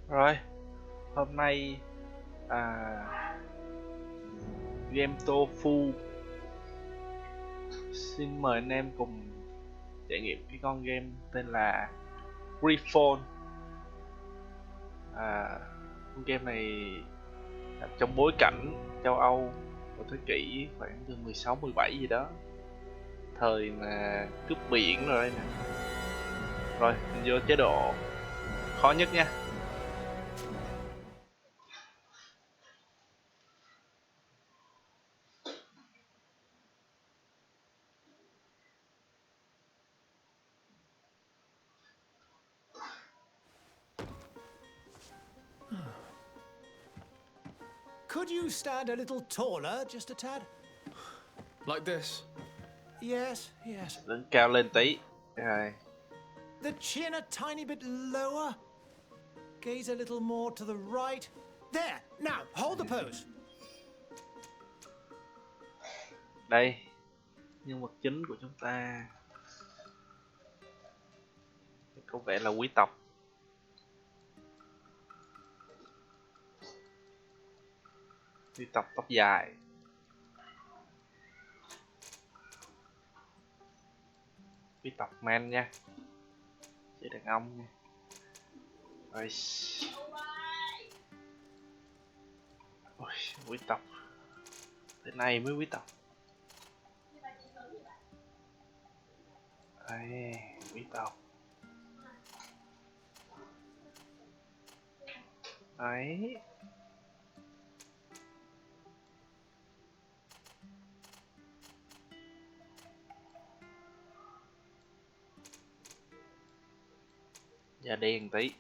Rồi, hôm nay game tofu xin mời anh em cùng trải nghiệm cái con game tên là Greedfall. Con game này nằm trong bối cảnh châu Âu của thế kỷ khoảng từ 16-17 gì đó, thời mà cướp biển rồi đây nè. Rồi, mình vô chế độ khó nhất nha. Could you stand a little taller, just a tad? Like this? Yes, yes. Đứng cao lên tí. Rồi, The chin a tiny bit lower. Gaze a little more to the right. There! Now, hold the pose. đây nhân vật chính của chúng ta có vẻ là quý tộc. Quý tộc tóc dài. Quý tộc man nha, chứ đàn ông nha. Rồi. Ôi, quý tộc thế này mới quý tộc. Đây, quý tộc. Đấy. Da đen tí.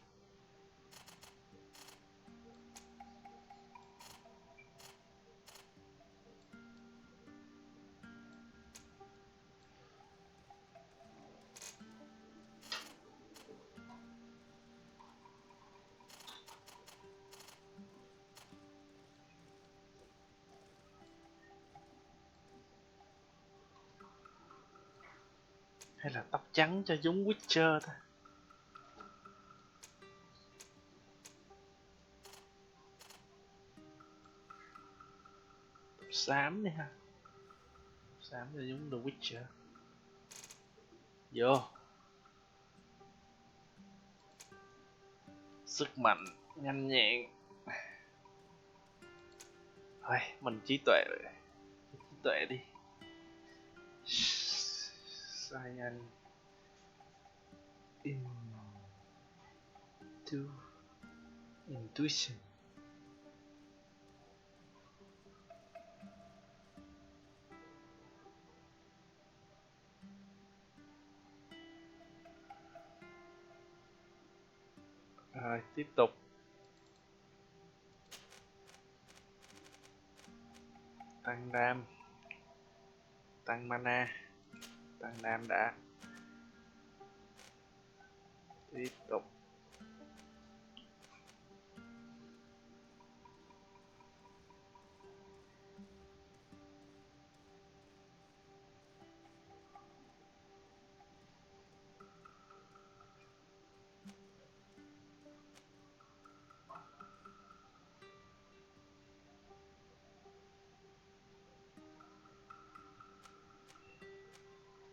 Hay là tóc trắng cho giống Witcher ta. Tóc xám đi ha. Tóc xám cho giống The Witcher. Vô. Sức mạnh, nhanh nhẹn. Thôi, mình trí tuệ rồi. Trí tuệ đi. Science into intuition. Rồi, tiếp tục. Tăng đam, tăng mana, tăng đam đã. Tiếp tục.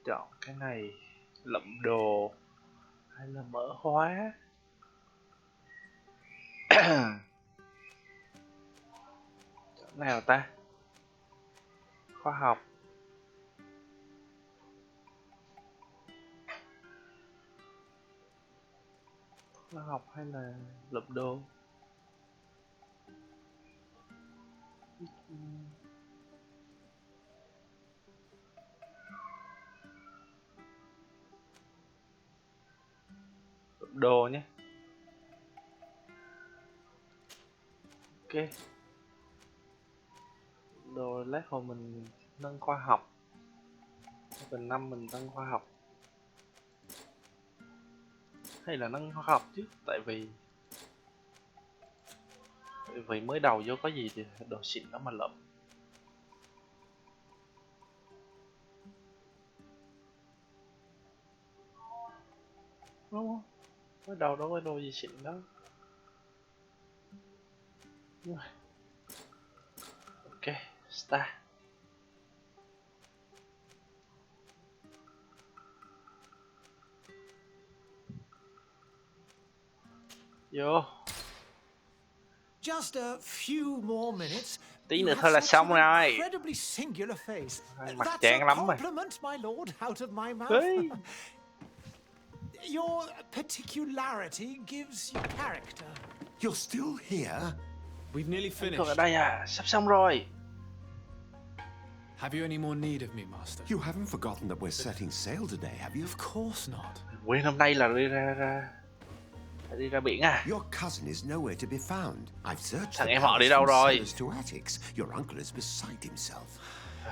Chọn cái này, lậm đồ hay là mỡ hóa. Chọn nào ta? Khoa học. Khoa học hay là lậm đồ? Lậm đồ nhé. Ok. Đồ lát hồi mình nâng khoa học. Phần 5 mình nâng khoa học. Hay là nâng khoa học chứ, tại vì mới đầu vô có gì thì đồ xịn đó mà lậm. Đúng không? Mới đầu đâu có đồ gì xịn đó. Ok, start. Vô. Just a few more minutes. Tí You nữa have thôi là such xong an rồi. incredibly singular face. Mặt That's chán a lắm rồi. compliment, my lord, out of my mouth. Ê, Your particularity gives you character. You're still here? We've nearly còn ở finished. đây à, sắp xong rồi. Have you any more need of me, Master? You haven't forgotten that we're setting sail today, have you? Of course not. Quên hôm nay là đi ra biển à. Your cousin is nowhere to be found. I've searched Thằng the em họ đi palace đâu from rồi? cellars to attics. Your uncle is beside himself.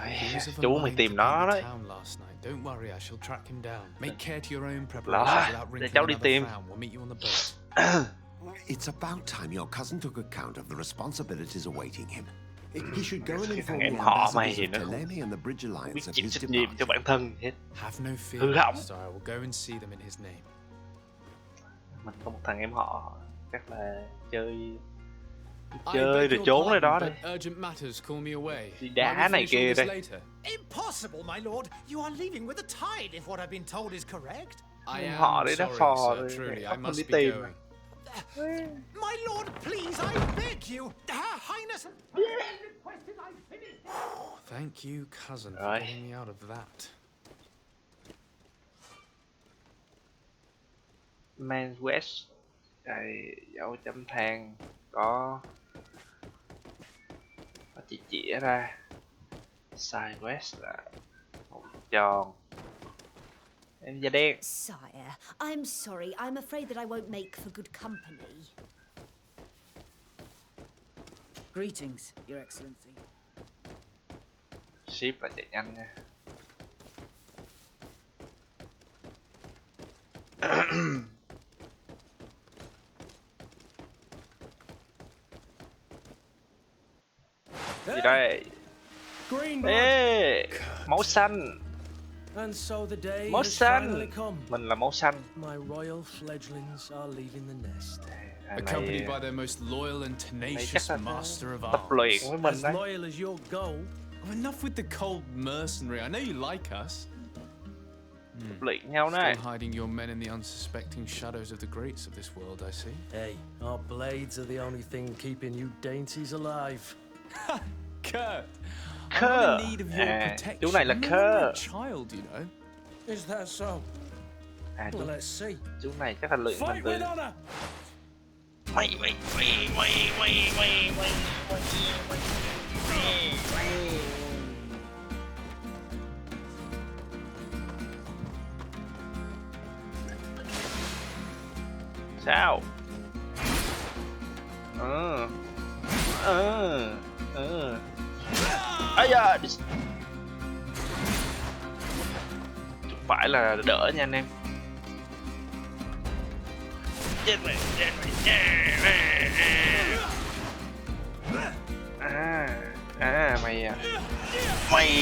He was of a Chú mày mind tìm to nó paint the đấy. town last night. Don't worry, I shall track him down. Make care to your own Lo, preparations without để wrinkling cháu đi another tìm. frown. We'll meet you on the boat. It's about time your cousin took account of the responsibilities awaiting him. He should go and Cái thằng inform em the họ mày ambassadors thì of nó không Telemi and the Bridge biết Alliance of chịu his trách nhiệm cho departure. bản thân hết. Have no fear, Hư hỏng. Master. I will go and see them in his name. Mình có một thằng em họ chắc là chơi I chơi beg rồi your trốn rồi đó pardon, đi. but urgent matters call me away. Đi Might đá we này finish all kia this đây. later? Impossible, my lord. You are leaving with the tide, if what I've been told is correct. I Họ am đấy đã sorry, phò sir. rồi, Truly, I không must đi be tìm. going. My lord, please, I beg you. Her Highness requested I finish. Thank you, cousin, for Rồi. getting me out of that. Man West đây, dấu chấm than có chỉ chĩa ra. Side West là một tròn. Em da đen. Sire, I'm sorry. I'm afraid that I won't make for good company. Greetings, Your Excellency. Ship là chạy nhanh nha. Gì đây? Green Ê, máu xanh. And so the day Máu has finally xanh. come. Mình là máu xanh. My royal fledglings are leaving the nest. Accompanied by their most loyal and tenacious là master of tập luyện arms. với mình As đấy. loyal as your goal. Oh, enough with the cold mercenary. I know you like us. Tập luyện nhau đấy. Still hiding your men in the unsuspecting shadows of the greats of this world, I see. Hey, our blades are the only thing keeping you dainties alive. Kurt! Kurt. I'm in need of your À, protection. chú này là I'm no longer a Kurt. child, you know. Is that so? À, Well, let's see. chú này chắc là luyện mình Fight từ. with honor! Mày. Sao? Ây da. Phải là đỡ nha anh em. Chết mày. Mày à. Mày.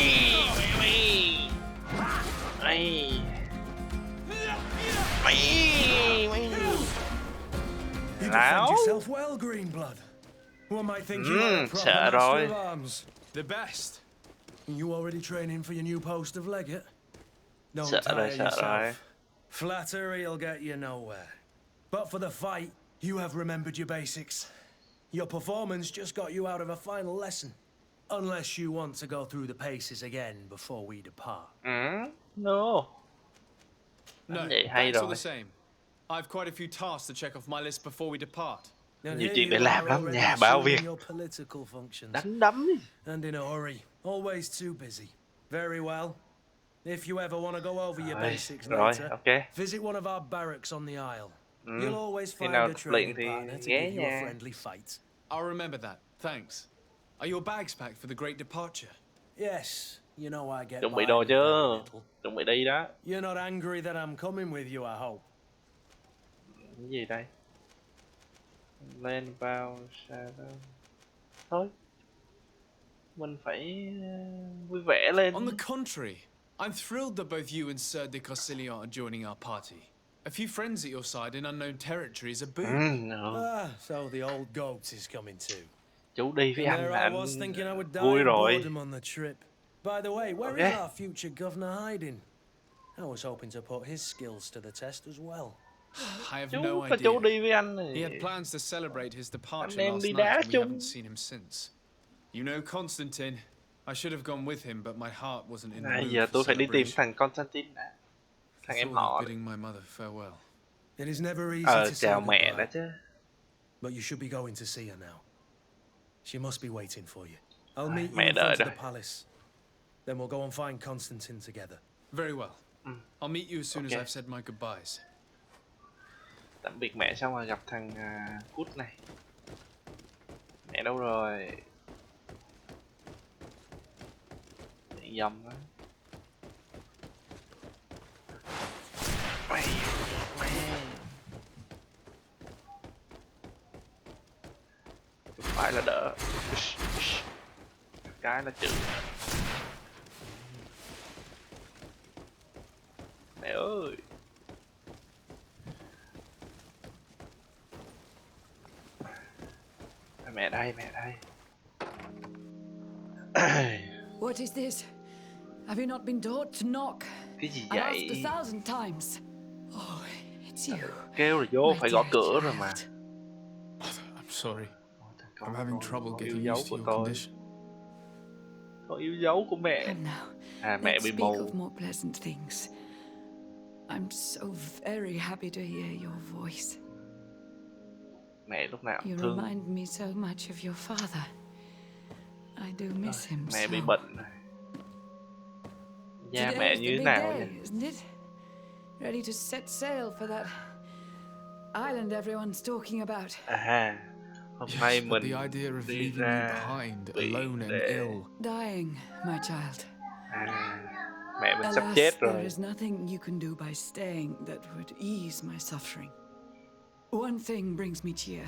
You Láo. defend yourself well, Greenblood. One might think you are a proper sợ master rồi. of arms. The best. You already training for your new post of legate? Don't Sợ tire rồi, sợ rồi. yourself. Flattery'll get you nowhere. But for the fight, you have remembered your basics. Your performance just got you out of a final lesson. Unless you want to go through the paces again before we depart. No. No, Vậy hay thanks all rồi. the same. I've quite a few tasks to check off my list before we depart. And Nhiều here chuyện để you làm are lắm, already nhà báo assuming việc. your political functions. Đánh đấm đi. And in a hurry. Always too busy. Very well. If you ever want to go over your basics Rồi, later, ok. visit one of our barracks on the Isle. You'll always Khi find nào a tập training luyện thì partner to ghé give you a nha. friendly fight. I'll remember that. Thanks. Are your bags packed for the great departure? Yes, you know I get Chuẩn bị by đồ with very chưa? little. Chuẩn bị đi đó. You're not angry that I'm coming with you, I hope. Cái gì đây? Lên vào shadow. Thôi. Mình phải vui vẻ lên. On the contrary, I'm thrilled that both you and Sir de Corsilion are joining our party. A few friends at your side in unknown territory is a boon. No. So the old goat is coming too. Chú đi với And anh there là I anh was thinking I would die vui of rồi. boredom on the trip. By the way, where is Okay. our future governor hiding? I was hoping to put his skills to the test as well. I have Chú no có chú idea. đi với anh He had thì plans to celebrate his anh departure em last đi night, đá and we chung. haven't seen him since. You know Constantine. I should have gone with him, but my heart wasn't in the Này mood giờ for tôi phải đi tìm celebration. thằng Constantine đã. The Thằng em thought of họ. bidding my mother farewell. It is never easy to say Chào mẹ đã goodbye, chứ. but you should be going to see her now. She must be waiting for you. I'll meet you Mẹ in đợi front of rồi. the palace. Then we'll go and find Constantine together. Very well. I'll meet you as soon as Okay. I've said my goodbyes. Tạm biệt mẹ xong rồi gặp thằng Cút này. Mẹ đâu rồi? Điện dầm đó. Mày, mày. Phải là đỡ. Cái là chữ. Mẹ ơi. Mẹ đây, mẹ đây. What is this? Have you not been taught to knock? Cái gì I vậy? asked 1,000 times. Oh, it's you. Kêu là vô my phải gõ dear cửa rồi mà. child. I'm sorry. Thằng I'm having trouble con getting yêu dấu used to của your tôi. condition. Con yêu dấu của mẹ. Come now. Mẹ Let's bị speak mù. of more pleasant things. I'm so very happy to hear your voice. Mẹ lúc nào cũng You thương. remind me so much of your father. I do miss him Mẹ bị so. bệnh rồi. Da Today mẹ is như the thế big nào day, vậy? isn't it? Ready to set sail for that island everyone's talking about. Hôm Yes, nay but mình the idea of đi leaving me ra behind, biển alone and để ill. Dying, my child. mẹ mình sắp Alas, chết there rồi. is nothing you can do by staying that would ease my suffering. One thing brings me cheer.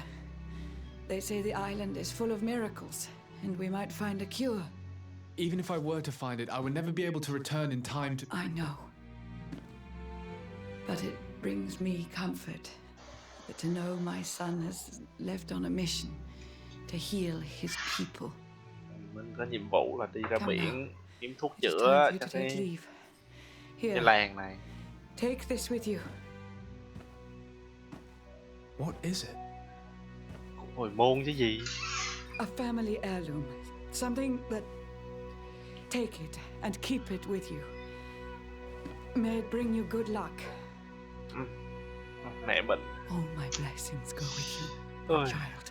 They say the island is full of miracles, and we might find a cure. Even if I were to find it, I would never be able to return in time to... I know. But it brings me comfort that to know my son has left on a mission to heal his people. Mình có nhiệm vụ là đi ra Come biển kiếm thuốc It is time chữa for you cho to take cái leave. Here, làng này. take this with you. What is it? Hồi môn chứ gì? A family heirloom. Something that... Take it and keep it with you. May it bring you good luck. Mẹ bệnh. All my blessings go with you, Ôi. my child.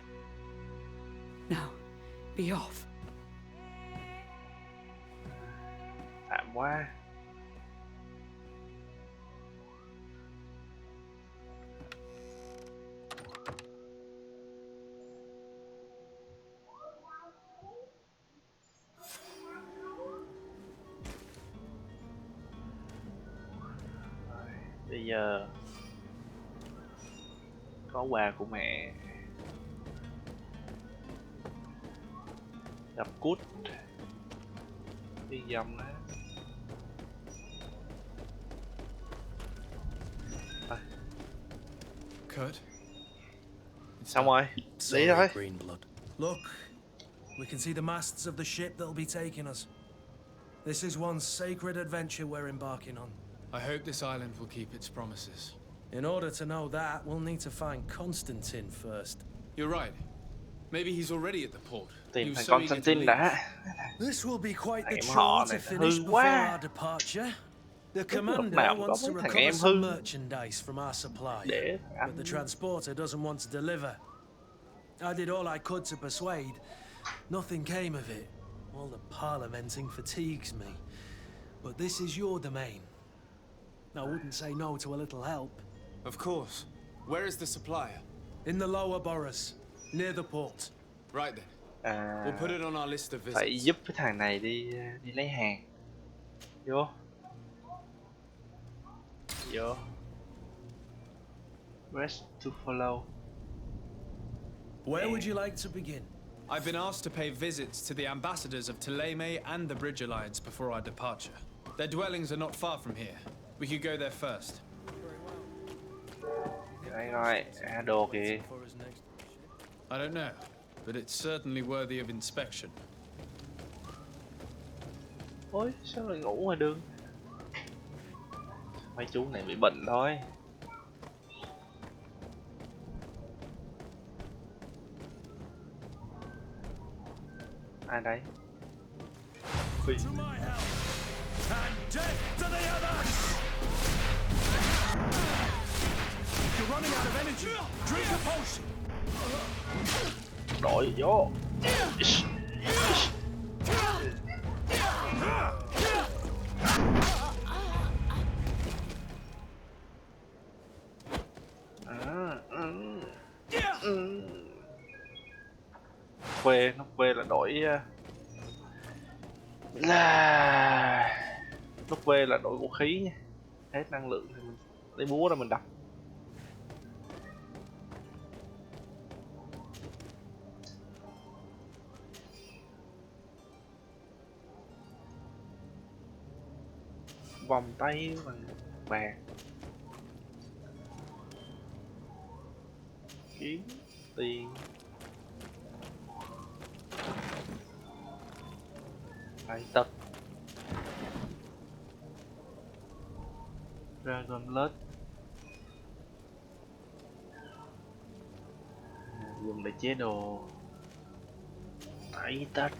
Now, be off. Thảm quá. Bây giờ có quà của mẹ. Gặp Cút. Đi dòng đó. Kurt? Xong rồi. Đi Sorry, thôi. Greenblood. Look, we can see the masts of the ship that'll be taking us. This is one sacred adventure we're embarking on. I hope this island will keep its promises. In order to know that, we'll need to find Constantine first. You're right. Maybe he's already at the port. He Tìm was thằng so eager to Constantine leave. đã. This will be quite the Thằng em họ chore to này finish hư before quá. our departure. The Lúc commander nào cũng có wants to mấy thằng recover em some hư. merchandise from our supply, Để but the transporter doesn't want to deliver. I did all I could to persuade. Nothing came of it. All the parliamenting fatigues me. But this is your domain. I wouldn't say no to a little help. Of course. Where is the supplier? In the lower boroughs, near the port. Right then. We'll put it on our list of phải visits. giúp cái thằng này đi đi lấy hàng. Vô. Vô. Rest to follow. Where would you like to begin? I've been asked to pay visits to the ambassadors of Ptolemy and the Bridge Alliance before our departure. Their dwellings are not far from here. We could go there first. Đây rồi, đồ kìa. I don't know. but it's certainly worthy of inspection. Ôi, sao lại ngủ ngoài đường? Mấy chú này bị bệnh thôi. Ai đấy? Phi. To my help, and death to the others! You're running out of energy. Drink a potion. Đội vô. Nút V là đổi nút V là đổi vũ khí nha. Hết năng lượng thì mình lấy búa ra mình đập. Vòng tay bằng vàng. Kiếm tiền. Phải tật. Dragon Blood. Dùng để chế đồ. Phải tật.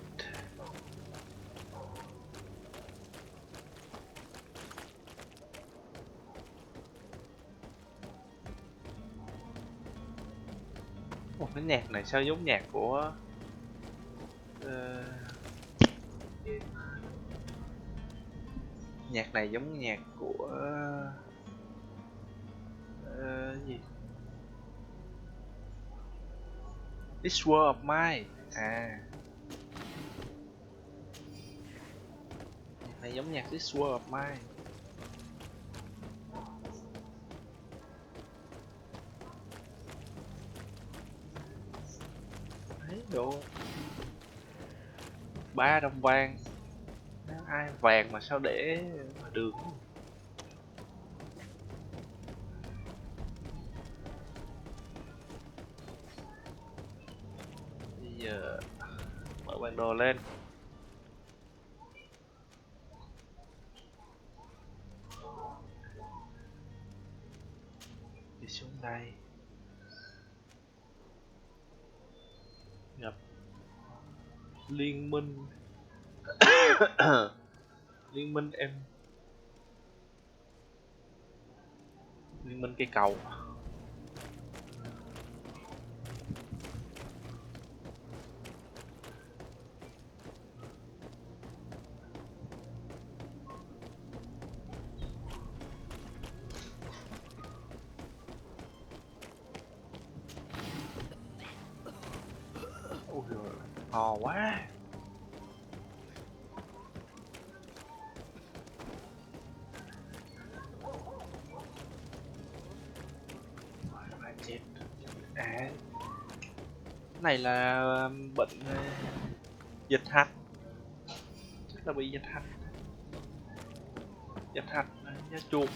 Cái nhạc này sao giống nhạc của nhạc này giống nhạc của gì? This World of Mine. À, nhạc này giống nhạc This World of Mine. Độ 3 đồng vàng. Ai vàng mà sao để mà đường. Bây giờ mở bản đồ lên. Đi xuống đây. Gặp liên minh. Liên minh liên minh cây cầu. Ôi giời, hò quá. Chết. À, này là bệnh dịch hạch. Chắc là bị dịch hạch. Dịch hạch da chuột.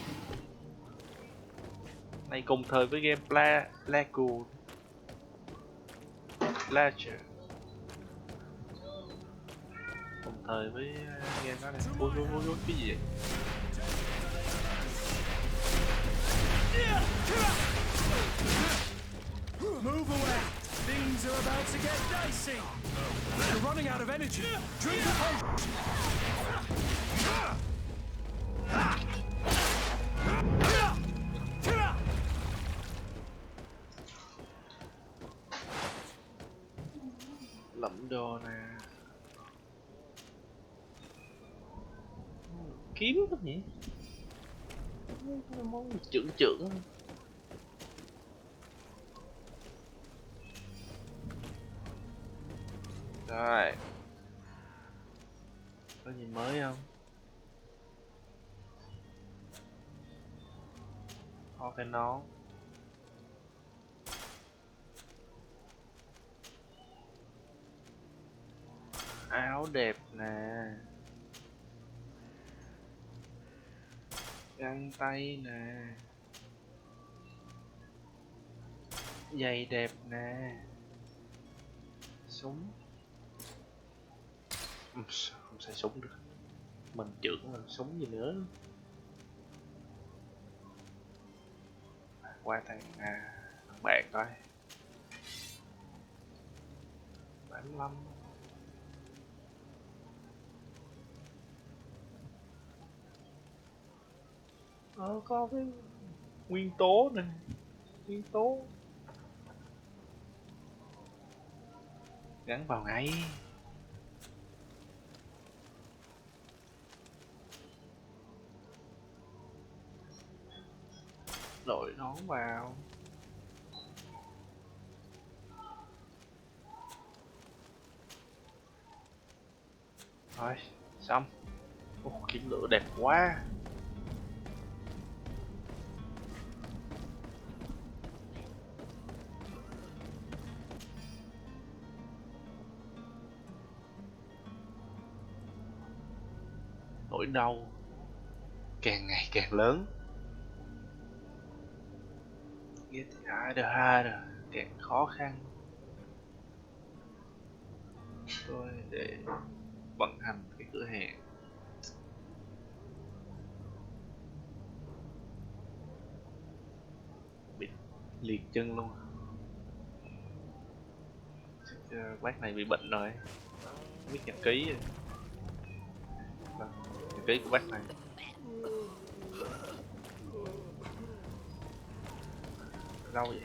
Này cùng thời với game Plague Ledger. Cùng thời với game đó này. Ôi, cái gì vậy? Move away. Things are about to get dicey. You're running out of energy. Drink a potion. Lẫm đồ nè. Kiếm cái gì? Món trưởng. Rồi. Có gì mới không? Có cái nón. Áo đẹp nè. Găng tay nè. Giày đẹp nè. Súng. Không xài súng được. Mình trưởng mình súng gì nữa. Qua thằng bạn coi. 75. Có cái nguyên tố này. Nguyên tố gắn vào ngay. Đội nón vào. Rồi, xong. Kiếm lửa đẹp quá. Nỗi đau càng ngày càng lớn. Get harder, càng khó khăn. Tôi để vận hành cái cửa hàng. Bị liệt chân luôn. Chắc bác này bị bệnh rồi. Viết nhật ký rồi. Vâng, nhật ký của bác này. Đâu vậy?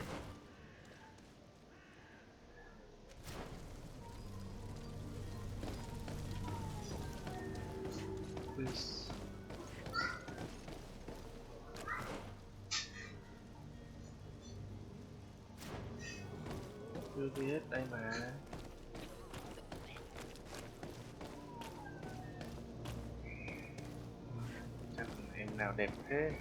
Chưa biết đây mà. Chắc em nào đẹp thế.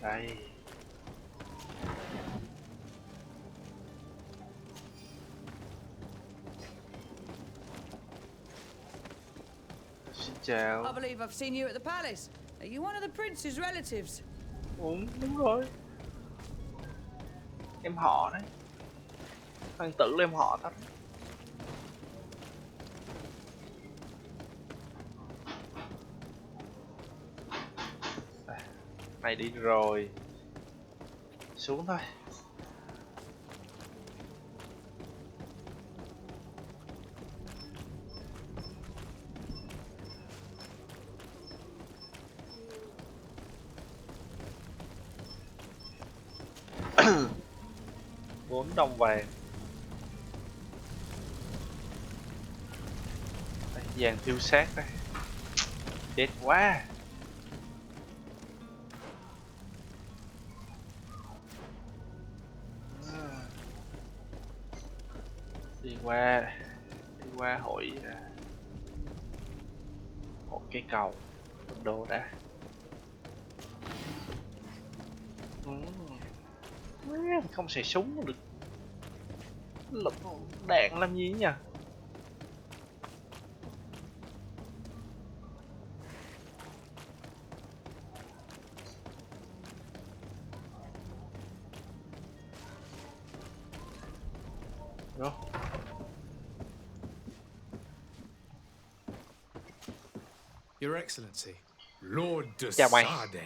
Đây. Xin chào. I believe I've seen you at the palace. Are you one of the prince's relatives? Đúng rồi. Em họ đấy. Hoàng tử là em họ thật. Này đi rồi. Xuống thôi. $4 vàng. Đây, vàng thiêu sát đây. Chết quá. Đi qua hội cây cầu đồ đã. Không xài súng được. Lục đạn làm gì nhỉ? Rồi. Your Excellency. Lord de Chào mày. Sade,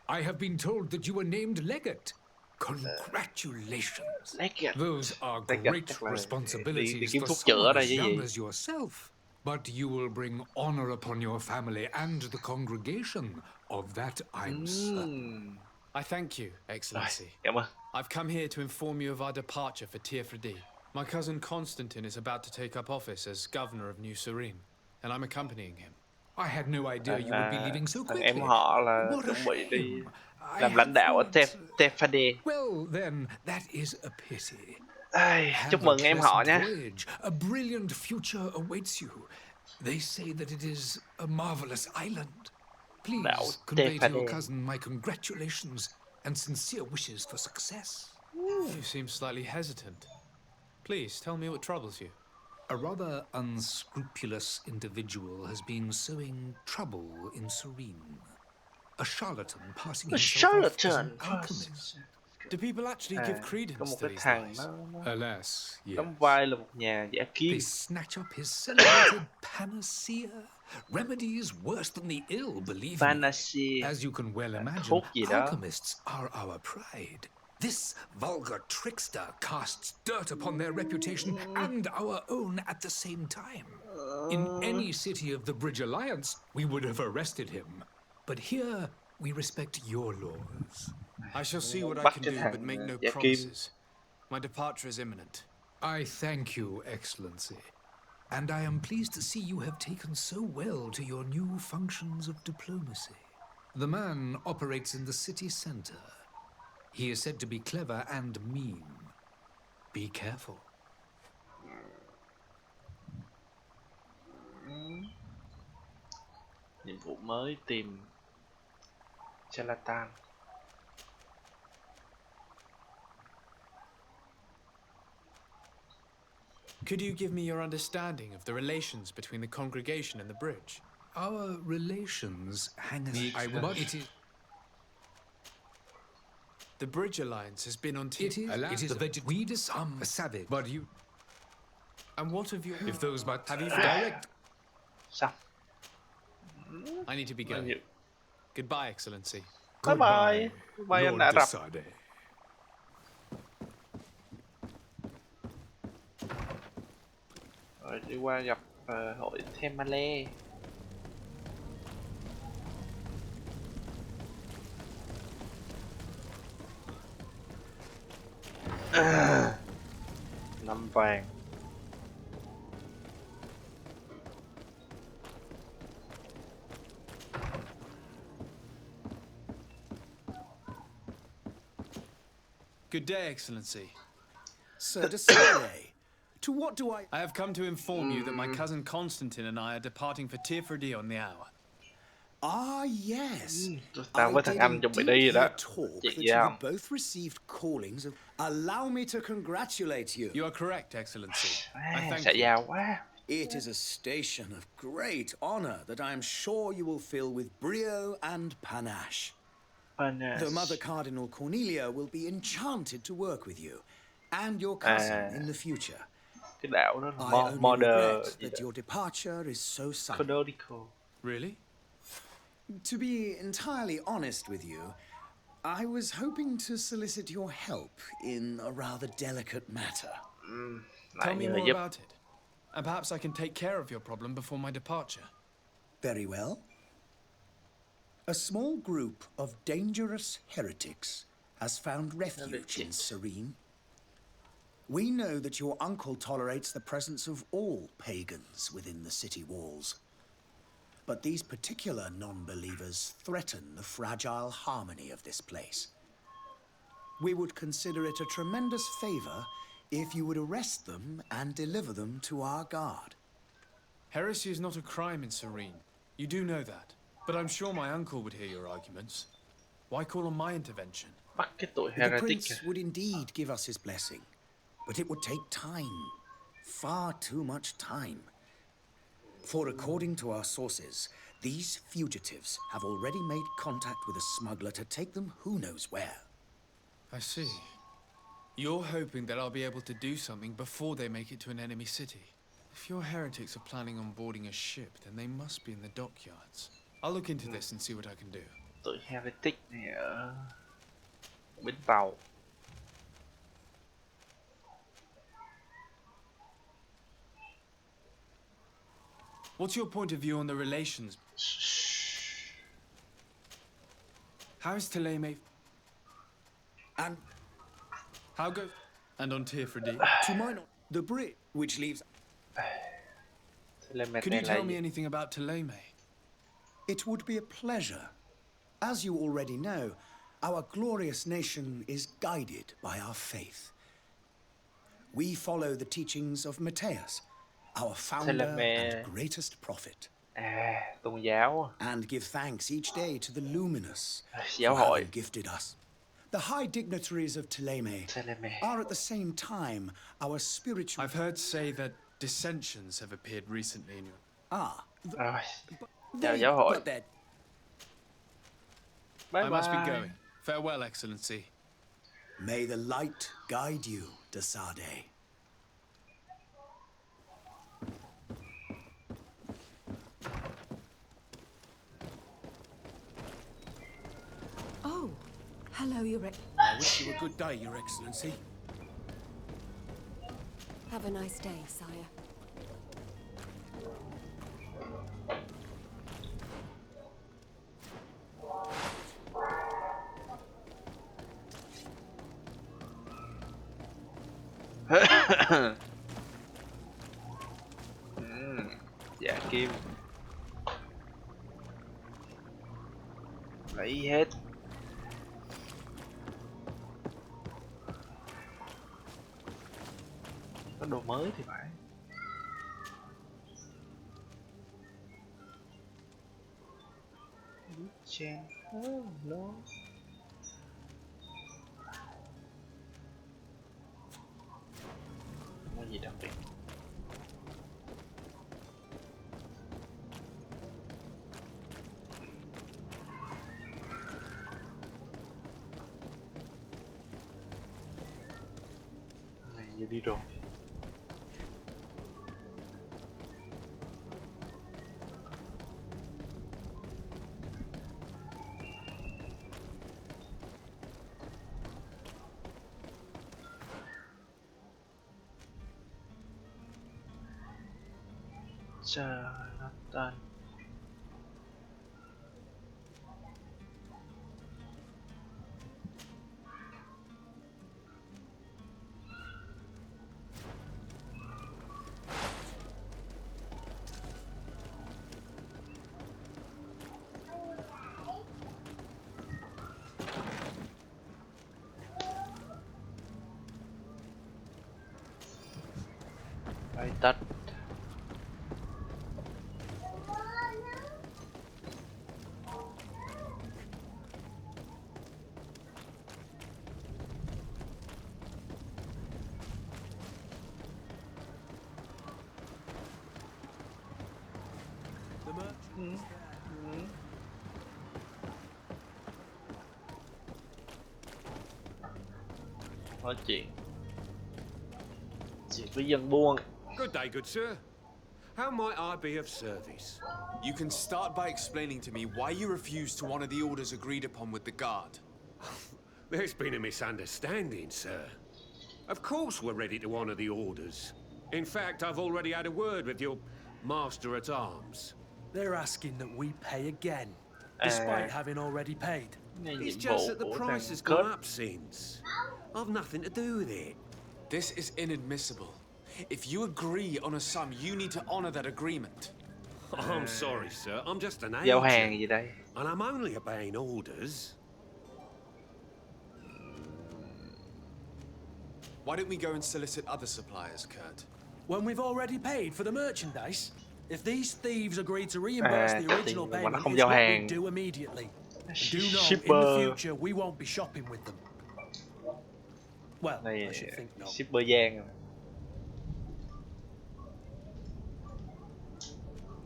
I have been told that you were named legate. Congratulations. Those are great responsibilities for someone as young as yourself. But you will bring honor upon your family and the congregation. Of that I'm certain. I thank you, Excellency. Cảm ơn. I've come here to inform you of our departure for Tirfredi. My cousin Constantine is about to take up office as governor of New Serene, and I'm accompanying him. I had no idea you would be leaving so quickly. Em họ là chuẩn bị đi làm lãnh đạo ở Tirfredi. Well, then that is a pity. Chúc mừng em họ nha. A brilliant future awaits you. They say that it is a marvelous island. Please convey to your cousin my congratulations and sincere wishes for success. You seem slightly hesitant. Please tell me what troubles you. A rather unscrupulous individual has been sowing trouble in Serene. A charlatan passing himself off as an alchemist. Do people actually give Có credence một to cái these thằng lies? nó Alas, yes. đóng vai là một nhà giả kim. They snatch up his celebrated panacea. Remedies worse than the ill, believe me. Panacea. As you can well imagine, Thuốc gì đó. alchemists are our pride. This vulgar trickster casts dirt upon their reputation and our own at the same time. In any city of the Bridge Alliance, we would have arrested him. But here, we respect your laws. I shall see what I Bắt can cái do, thằng but make no giả kim. promises. My departure is imminent. I thank you, Excellency. And I am pleased to see you have taken so well to your new functions of diplomacy. The man operates in the city center. He is said to be clever and mean. Be careful. Nhiệm vụ mới tìm charlatan. Could you give me your understanding of the relations between the congregation and the bridge? Our relations hang as but it is... The Bridge Alliance has been on It is the vegetable. We disarm a savage, but you... And what of your... If those but Have you direct... Xong. I need to be going. Goodbye, Excellency. Bye bye. Bye anh Ả Rập. Rồi đi qua gặp hội Themale. Năm vàng. Good day, Excellency. Sir Desire, to what do I... I have come to inform you that my cousin Constantine and I are departing for Tirfredi on the hour. Ah, yes. Tao với thằng anh chuẩn bị đi rồi đó. Chị You không? have both received callings of... Allow me to congratulate you. You are correct, Excellency. I thank Sẽ you. giàu quá. It is a station of great honor that I am sure you will fill with brio and panache. The Mother Cardinal Cornelia will be enchanted to work with you and your cousin in the future. Cái đạo đó I là only modern regret that your departure is so sudden. canonical. Really? To be entirely honest with you, I was hoping to solicit your help in a rather delicate matter. Tell me more about it. And perhaps I can take care of your problem before my departure. Very well. A small group of dangerous heretics has found refuge in Serene. We know that your uncle tolerates the presence of all pagans within the city walls. But these particular non-believers threaten the fragile harmony of this place. We would consider it a tremendous favor if you would arrest them and deliver them to our guard. Heresy is not a crime in Serene. You do know that. But I'm sure my uncle would hear your arguments. Why call on my intervention? Bắt cái tội The heretic. prince would indeed give us his blessing, but it would take time. Far too much time. For according to our sources, these fugitives have already made contact with a smuggler to take them who knows where. I see. You're hoping that I'll be able to do something before they make it to an enemy city. If your heretics are planning on boarding a ship, then they must be in the dockyards. I'll look into this and see what I can do. Tội heretic này ở bến tàu. What's your point of view on the relations? How is Thélème? And How go? And on Tirfredi? to my knowledge, the bridge which leaves... Could you tell me anything about Thélème? It would be a pleasure. As you already know, our glorious nation is guided by our faith. We follow the teachings of Matthias, our founder and greatest prophet. Tôn giáo. And give thanks each day to the luminous Giáo for hội. having gifted us. The high dignitaries of Thélème are at the same time our spiritual... I've heard say that Dissensions have appeared recently in your... Ah, Rồi, chào giáo hội. but they're Bye I must be bye. going. Farewell, Excellency. May the light guide you, Dasade. Oh, hello, Your Ex. I wish you a good day, Your Excellency. Have a nice day, sire. Dạ kim. Lấy hết. Có đồ mới thì phải. Chen. Oh no. Không có gì đặc biệt. Này giờ đi rồi. Jonathan. Bài tắt. Nói chuyện với dân buôn. Good day, good sir. How might I be of service? You can start by explaining to me why you refuse to honor the orders agreed upon with the guard. There's been a misunderstanding, sir. Of course we're ready to honor the orders. In fact, I've already had a word with your master-at-arms. They're asking that we pay again, despite having already paid. It's just that the price has gone up since. I've nothing to do with it. This is inadmissible. If you agree on a sum, you need to honor that agreement. I'm sorry, sir. I'm just an Giao hàng agent. gì đây? And I'm only obeying orders. Why don't we go and solicit other suppliers, Kurt? When we've already paid for the merchandise? If these thieves agree to reimburse the original payment, it's what we do immediately. And do know, in the future, we won't be shopping with them. Well, Này I should think not. shipper Giang.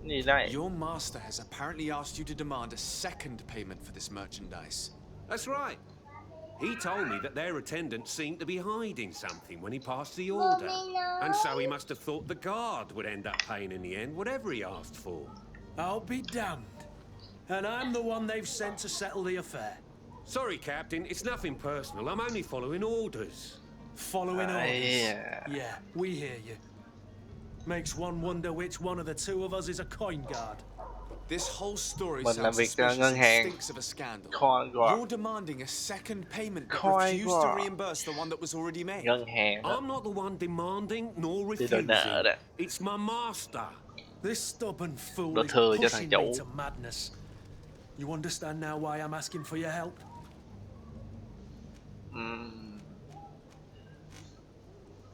Gì đây? Your master has apparently asked you to demand a second payment for this merchandise. That's right. He told me that their attendant seemed to be hiding something when he passed the order. And so he must have thought the guard would end up paying in the end, whatever he asked for. I'll be damned. And I'm the one they've sent to settle the affair. Sorry, Captain, it's nothing personal. I'm only following orders. Following orders? Yeah. Yeah, we hear you. Makes one wonder which one of the two of us is a coin guard. This whole story Mình làm sounds việc cho suspicious ngân and hàng. stinks of a scandal. Coin guard. You're demanding a second payment but Coin refuse to guard. reimburse the one that was already made. Ngân hàng đó. I'm not the one demanding nor Đi refusing. đòi nợ đó. It's my master. This stubborn fool Đổ is thừa cho pushing thằng me chủ. to madness. You understand now why I'm asking for your help?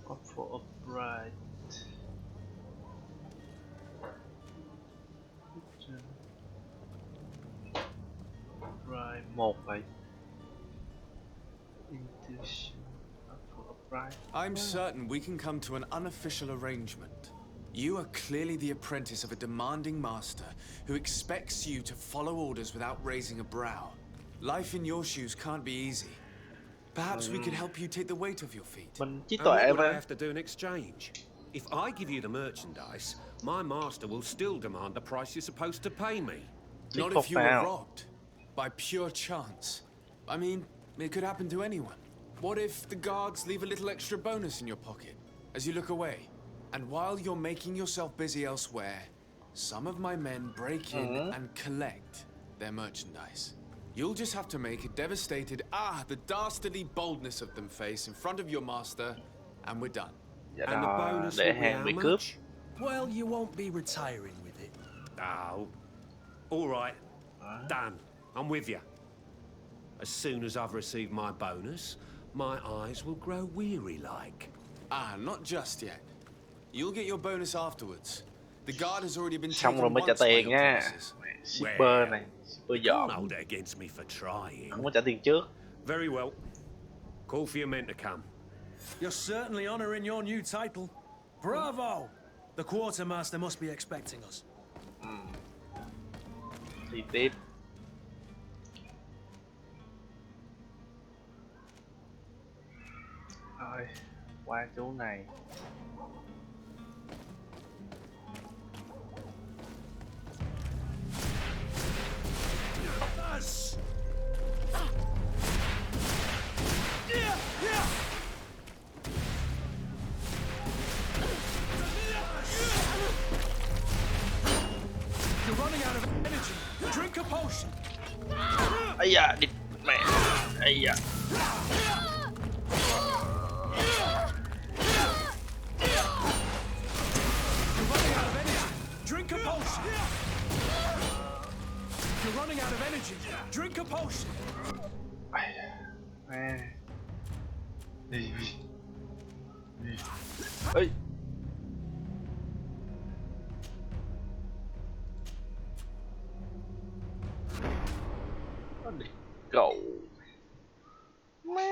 Offer of right. Right, một vậy. Intuition. Offer of right. I'm certain we can come to an unofficial arrangement. You are clearly the apprentice of a demanding master who expects you to follow orders without raising a brow. Life in your shoes can't be easy. Perhaps we could help you take the weight off your feet. Mình trí And what tuệ would I mà. have to do in exchange? If I give you the merchandise, my master will still demand the price you're supposed to pay me. Not if you were robbed. By pure chance. I mean, it could happen to anyone. What if the guards leave a little extra bonus in your pocket as you look away? And while you're making yourself busy elsewhere, some of my men break in and collect their merchandise. You'll just have to make a devastated, the dastardly boldness of them face in front of your master, and we're done. And the bonus để will be hàng how bị cướp. much? Well, you won't be retiring with it. Oh, all right. Done. I'm with you. As soon as I've received my bonus, my eyes will grow weary-like. Not just yet. You'll get your bonus afterwards. The guard has already been Xong rồi taken mới trả once by tiền your nha. promises. Shipper này, shipper Can't dọn, hold it against me for trying. không có trả tiền trước. Very well. Call for your men to come. You're certainly honoring your new title. Bravo! The quartermaster must be expecting us. Đi tiếp. Rồi, qua chỗ này. You're running out of energy. Drink a potion. Ây da, địt mẹ. Ây da. You're running out of energy. Drink a potion. You're running out of energy. Drink a potion. Ê. Cậu má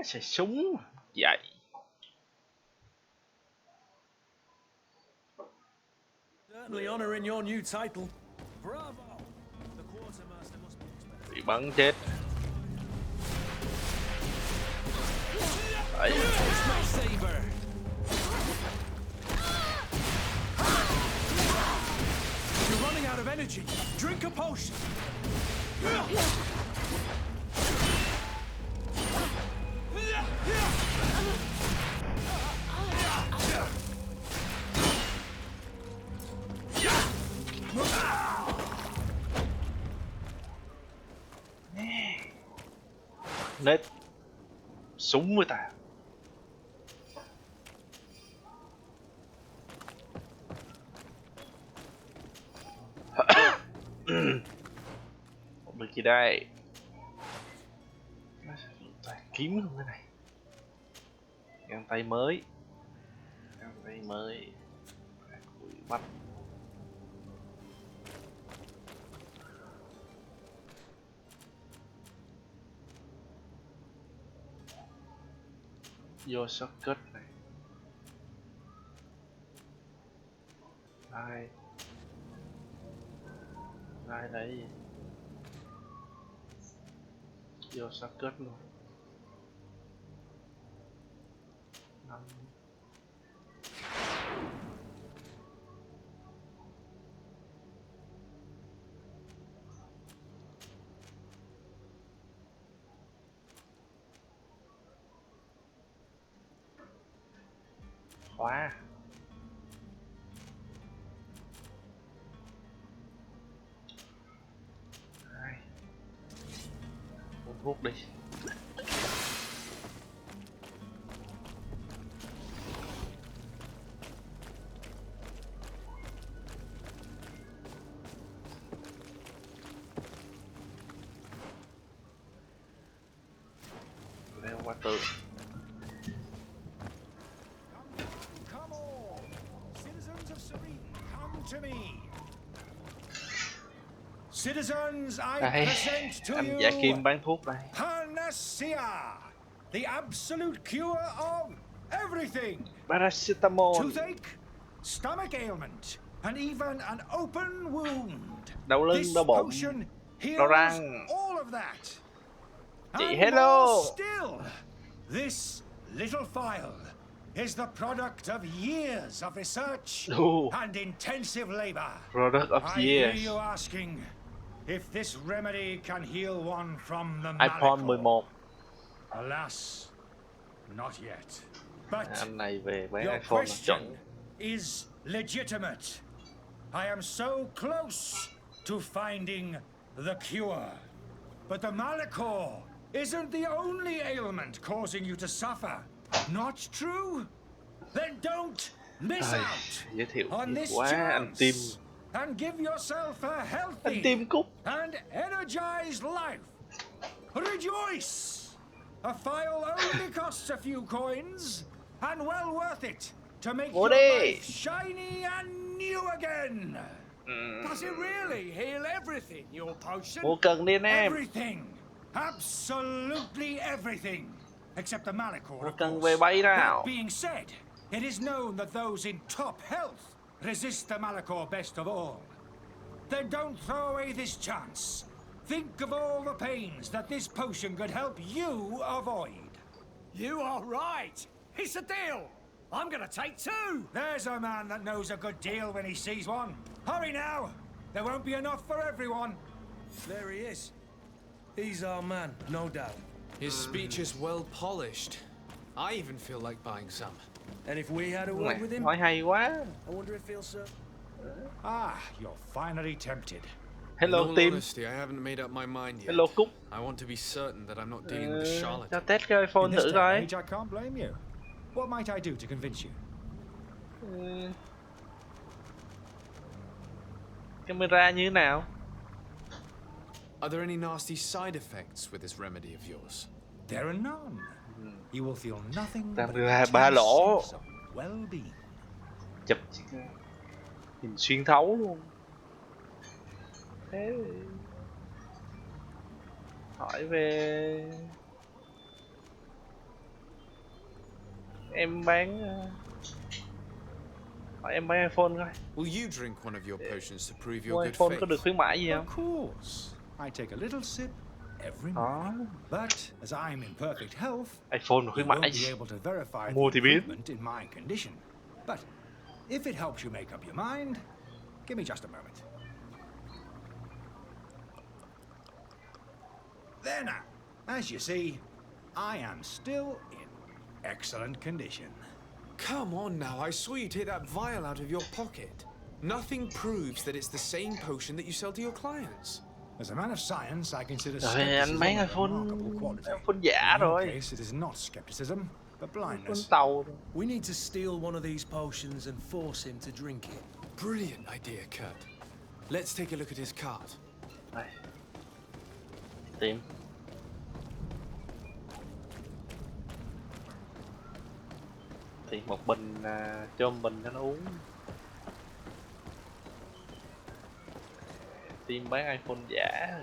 xài súng vậy. Certainly honoring your new title. Bravo! The quartermaster must be expecting. Bị bắn chết. Đấy. Saber. You're running out of energy. Drink a potion. Nết súng với ta. Không được gì đây. Toàn kiếm luôn cái này. Găng tay mới. Găng tay mới. Bắt. Vô socket này. Ai đấy gì? Vô socket luôn. 5. Khóa. Uống thuốc đi. Leo qua tường. Citizens, I Đây, present to anh you giả kim bán thuốc đây. Panacea, The absolute cure of everything. Paracetamol. Toothache, stomach ailment, and even an open wound. Đau lưng, This đau bụng, potion đau heals răng. all of that. Chị And hello. more still, this little phial is the product of years of research and intensive labor. Product of I years. hear you asking if this remedy can heal one from the iPhone Malachor. 11. Alas, not yet. But Anh này về bán your iPhone là question chuẩn. is legitimate. I am so close to finding the cure. But the Malachor isn't the only ailment causing you to suffer. Not true? Then don't miss out Giới thiệu on nhiều this quá, anh Tim. chance and give yourself a Anh Tim healthy Cúc. and energized life. Rejoice! A phial only costs a few coins, and well worth it to make your life shiny and new again. Does it really heal everything, your potion? Mua cần đi anh em. Everything, absolutely everything, except the Malachor, Mua of cần course. về bay That nào. being said, it is known that those in top health resist the Malachor best of all. Then don't throw away this chance. Think of all the pains that this potion could help you avoid. You are right. It's a deal. I'm gonna take 2. There's a man that knows a good deal when he sees one. Hurry now. There won't be enough for everyone. There he is. He's our man, no doubt. His speech is well polished. I even feel like buying some. And if we had a word with him, Nói hay quá. I wonder if he'll serve. Ah, you're finally tempted. Hello In all Tim. honesty, I haven't made up my mind yet. Hello Cúc. I want to be certain that I'm not dealing with a Cho charlatan. test cái iPhone In this thử day and coi. age, I can't blame you. What might I do to convince you? Camera như thế nào? Are there any nasty side effects with this remedy of yours? There are none. You will feel nothing but Camera a 3 lỗ. sense of well-being. Chụp nhìn xuyên thấu luôn. Thế hỏi về em bán hỏi em bán iPhone coi. Will you drink one of your potions to prove Mua your good iPhone có faith? được khuyến mãi gì Of không? course. I take a little sip every morning. But as I'm in perfect health, iPhone you khuyến won't mãi. be able to verify Mua the thì biết. improvement in my condition. But if it helps you make up your mind, give me just a moment. There now. As you see, I am still in excellent condition. Come on now, I saw you take that vial out of your pocket. Nothing proves that it's the same potion that you sell to your clients. As a man of science, I consider Rồi anh skepticism bán a iPhone remarkable quality. iPhone giả In your rồi. case, it is not skepticism, but iPhone blindness. tàu. We need to steal one of these potions and force him to drink it. Brilliant idea, Kurt. Let's take a look at his cart. Đây. Tìm. Tìm một bình chôm bình cho nó uống. Tìm bán iPhone giả.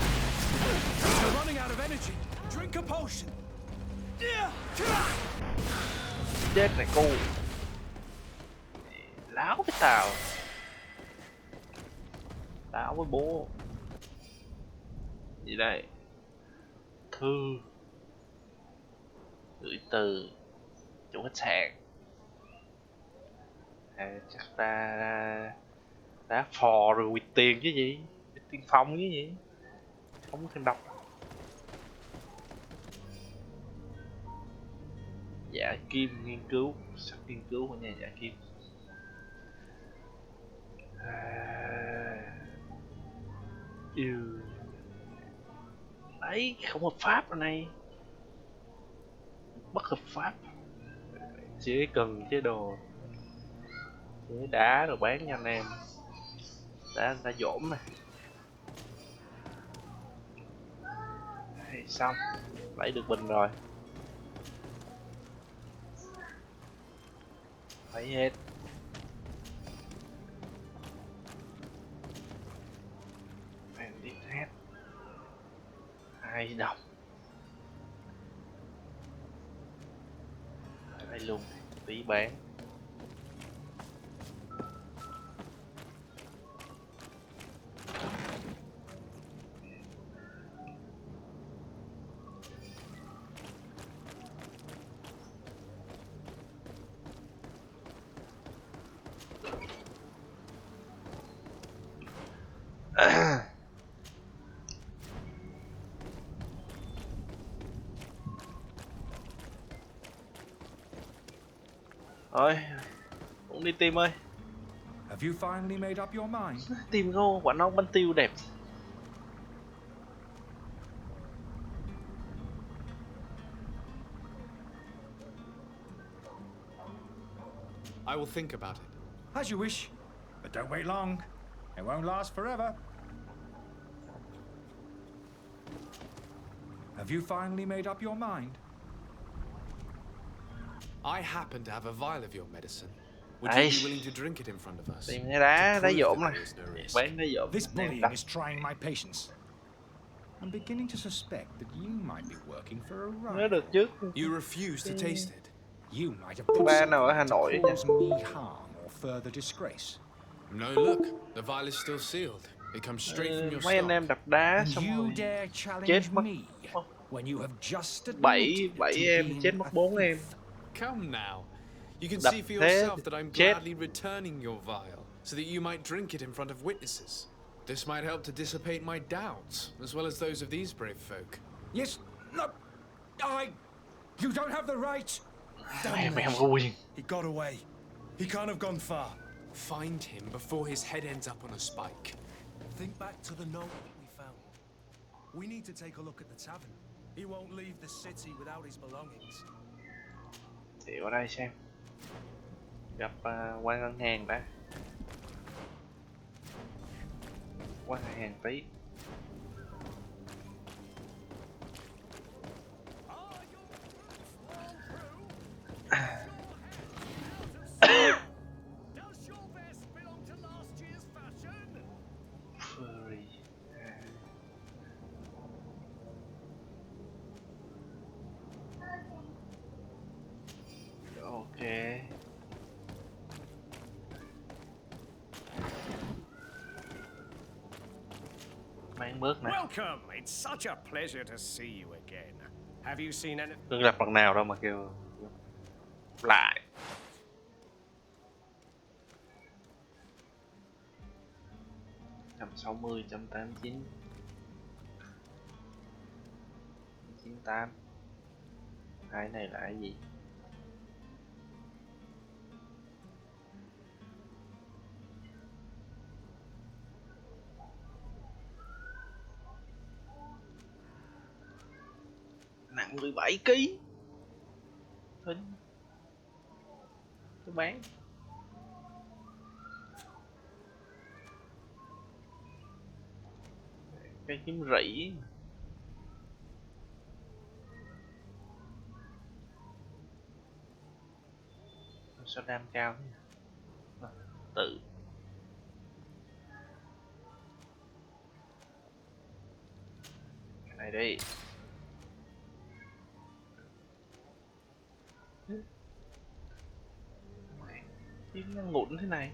You're running out of energy. Drink a potion. Chết này cô. Láo với tao. Láo với bố. Gì đây? Thư. Gửi từ. Chủ khách sạn. Chắc ta đá phò rồi quỵt tiền chứ gì? Tiên phong chứ gì? Không có thêm đọc. Dạ kim nghiên cứu, sách nghiên cứu của nhà dạ kim. Đấy, không hợp pháp rồi này. Bất hợp pháp. Chế cần chế đồ. Chế đá rồi bán cho anh em. đã dỗm này. Đây, xong lấy được bình rồi, lấy hết. Bandit hết 2 đồng. Ở đây luôn, tí bán. Thôi, cũng đi tìm ơi. Have you finally made up your mind? Tìm có quả nóc bánh tiêu đẹp. I will think about it. As you wish, but don't wait long. It won't last forever. Have you finally made up your mind? I happen to have a vial of your medicine. Would you be willing to drink it in front of us? Tìm cái đá dỗm này. Bán đá dỗm. This bullying is trying my patience. I'm beginning to suspect that you might be working for a rival. Nhớ được chứ. You refuse to taste it. You might have put Ba nào ở Hà Nội to cause me harm or further disgrace. No, look, the vial is still sealed. It comes straight from your Mấy anh stock. em đập đá xong You rồi dare challenge chết mất. me when you have just Bảy admitted em to being chết mất a 4 em. Come now. You can Đập see for thế yourself that I'm chết. gladly returning your vial, so that you might drink it in front of witnesses. This might help to dissipate my doubts, as well as those of these brave folk. Yes, no, you don't have the right. Mày không có quyền. He got away. He can't have gone far. Find him before his head ends up on a spike. Think back to the note we found. We need to take a look at the tavern. He won't leave the city without his belongings. Thì ở đây xem. Gặp quan ngân hàng đã. Quan ngân hàng tí. Ok. Mang bớt nè. Welcome. It's such a pleasure to see you again. Have you seen any? Đừng gặp lần nào đâu mà kêu lại. Trăm 60, 189, 98. Cái này là cái gì? Nặng 17 kg. Thôi tôi bán. Cái kiếm rỉ. Sao đam cao thế nhỉ? Tự cái này đi. Kiếm nó ngủn thế này.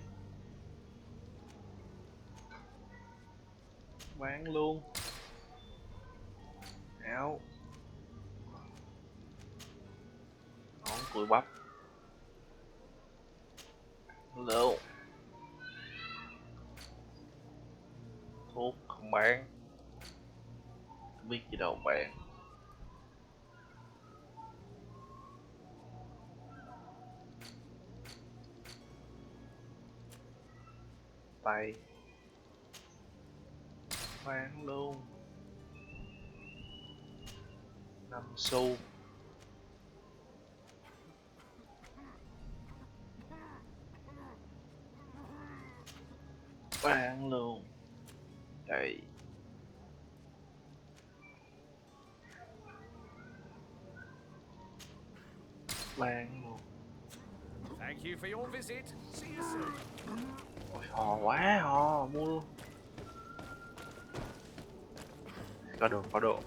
Bán luôn. Áo. Nón cùi bắp. Lựu. Thuốc không bán. Không biết gì đâu bán. Tay. Bán luôn. 5 xu. Bán luôn. Đây. Bán luôn. Thank you for your visit. See you soon. Ôi, hò quá, hò, mua luôn. Có đồ, có đồ.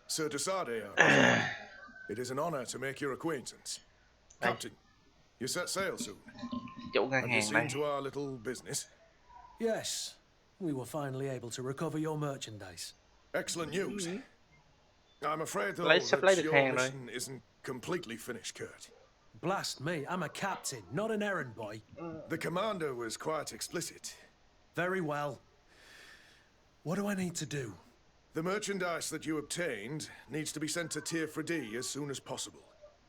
Sir Desade, it is an honor to make your acquaintance. Captain, you set sail soon. Chủ ngân Have you hàng seen đây. to our little business? Yes, we were finally able to recover your merchandise. Excellent news. I'm afraid, though, Sắp lấy that được your hàng rồi. mission isn't completely finished, Kurt. Blast me, I'm a captain, not an errand boy. The commander was quite explicit. Very well. What do I need to do? The merchandise that you obtained needs to be sent to Tier 4D as soon as possible.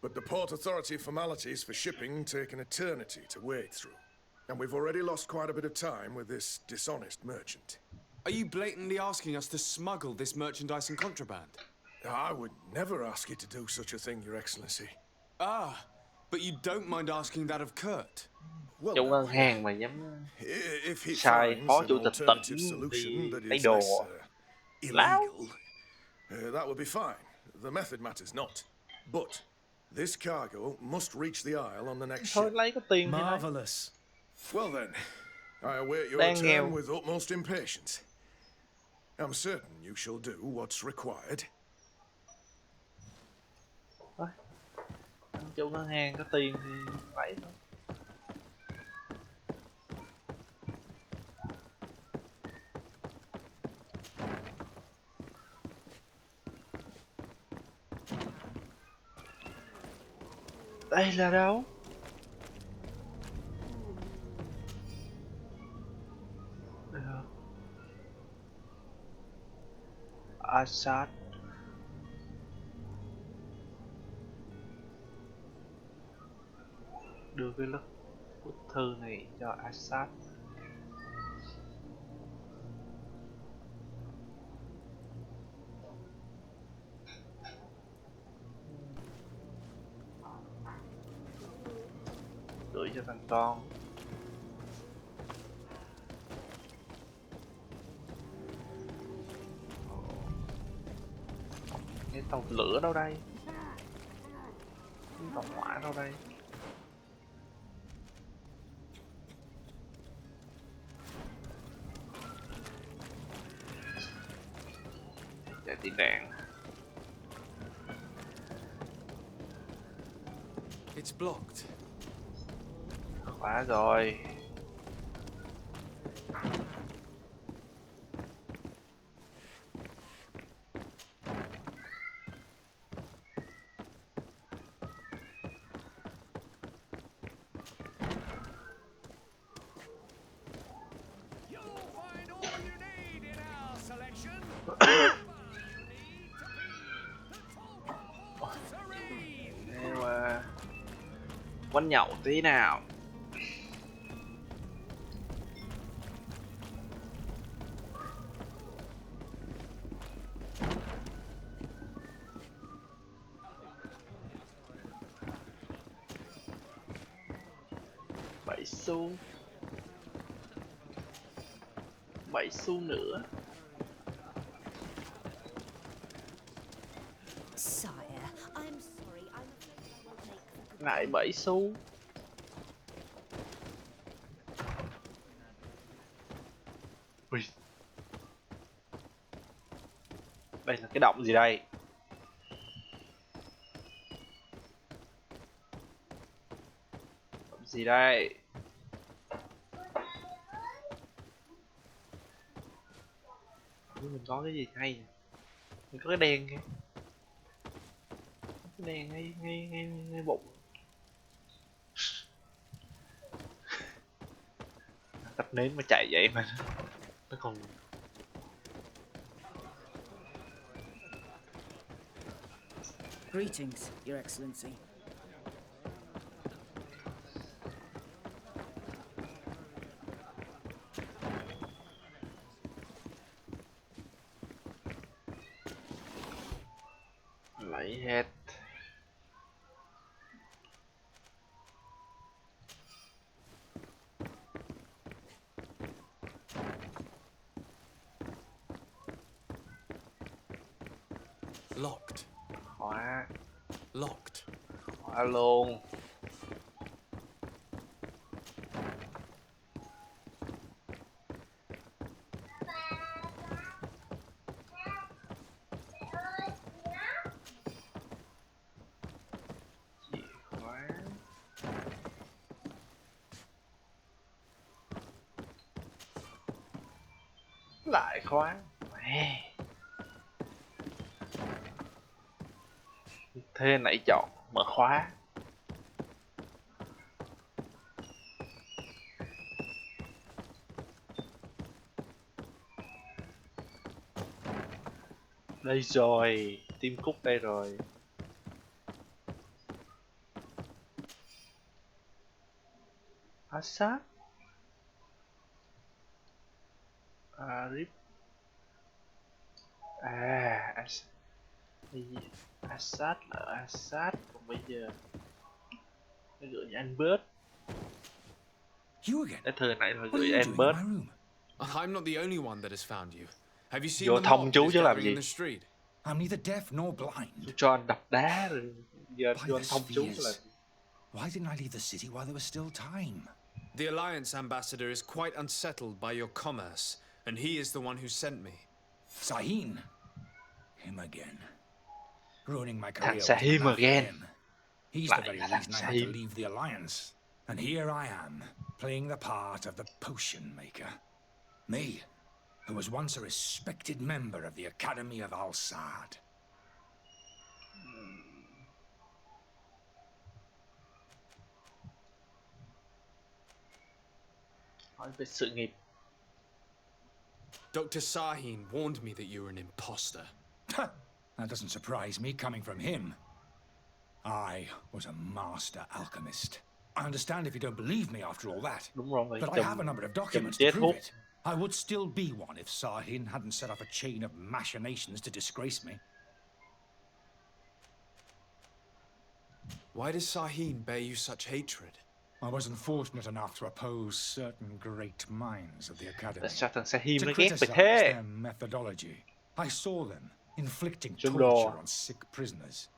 But the Port Authority formalities for shipping take an eternity to wade through. And we've already lost quite a bit of time with this dishonest merchant. Are you blatantly asking us to smuggle this merchandise and contraband? I would never ask you to do such a thing, Your Excellency. Ah, but you don't mind asking that of Kurt? Well, Chủ ngân hàng mà dám if he sai finds phó an chủ tịch alternative tỉnh solution thì that lấy is đồ. less illegal, that would be fine. The method matters not. But this cargo must reach the Isle on the next Thôi ship. lấy có tiền thì lấy. Marvelous. Well then, I await your Đang return nghèo. with utmost impatience. I'm certain you shall do what's required. Thôi. Chủ ngân hàng có tiền thì lấy thôi. Đây là đâu? Assad. Đưa cái bức thư này cho Assad. Gửi cho thằng con. Cái tàu lửa đâu đây? Cái tàu hỏa đâu đây? Chạy tiền đạn. It's blocked. Khóa rồi. Quanh nhậu tí nào. Bảy xu nữa. Sire, I'm sorry. I'm afraid I won't make for good. Lại 7 xu. Ui. Đây là cái động gì đây? Động gì đây? Mình có cái gì hay? Mình có cái đèn kìa. Cái đèn ngay bụng. Tắt nến mà chạy vậy mà nó còn Greetings, Your Excellency. Lấy hết. Locked. Khóa. Locked. Khóa luôn. Lại khóa. Mẹ. Thế nãy chọn mở khóa. Đây rồi, Tim Cook đây rồi. Assad. Rip. Assad là Assad, còn bây giờ nó gửi cho anh bớt. Cái thư này là gửi anh bớt. I'm not the only one that has found you. Have you seen Vô the thông mob chú that is chứ làm gathering gì? in the street? I'm neither deaf nor blind. Cho anh đập đá rồi giờ vô anh thông chú là. Why didn't I leave the city while there was still time? The Alliance ambassador is quite unsettled by your commerce, and he is the one who sent me. Sahin. Him again. Ruining my Thằng career. Sahim again. He's the very reason I had to leave the Alliance. And here I am, playing the part of the potion maker. Me, who was once a respected member of the Academy of Al-Sad. Nói về sự nghiệp. Dr. Sahin warned me that you were an imposter. That doesn't surprise me coming from him. I was a master alchemist. I understand if you don't believe me after all that. Đúng rồi, but I have a number of documents to prove it. I would still be one if Sahin hadn't set off a chain of machinations to disgrace me. Why does Sahin bear you such hatred? I wasn't fortunate enough to oppose certain great minds of the Academy. Tại sao thằng Sahim To nó ghét criticize mày thế? their methodology. I saw them inflicting Chúng torture đồ. on sick prisoners,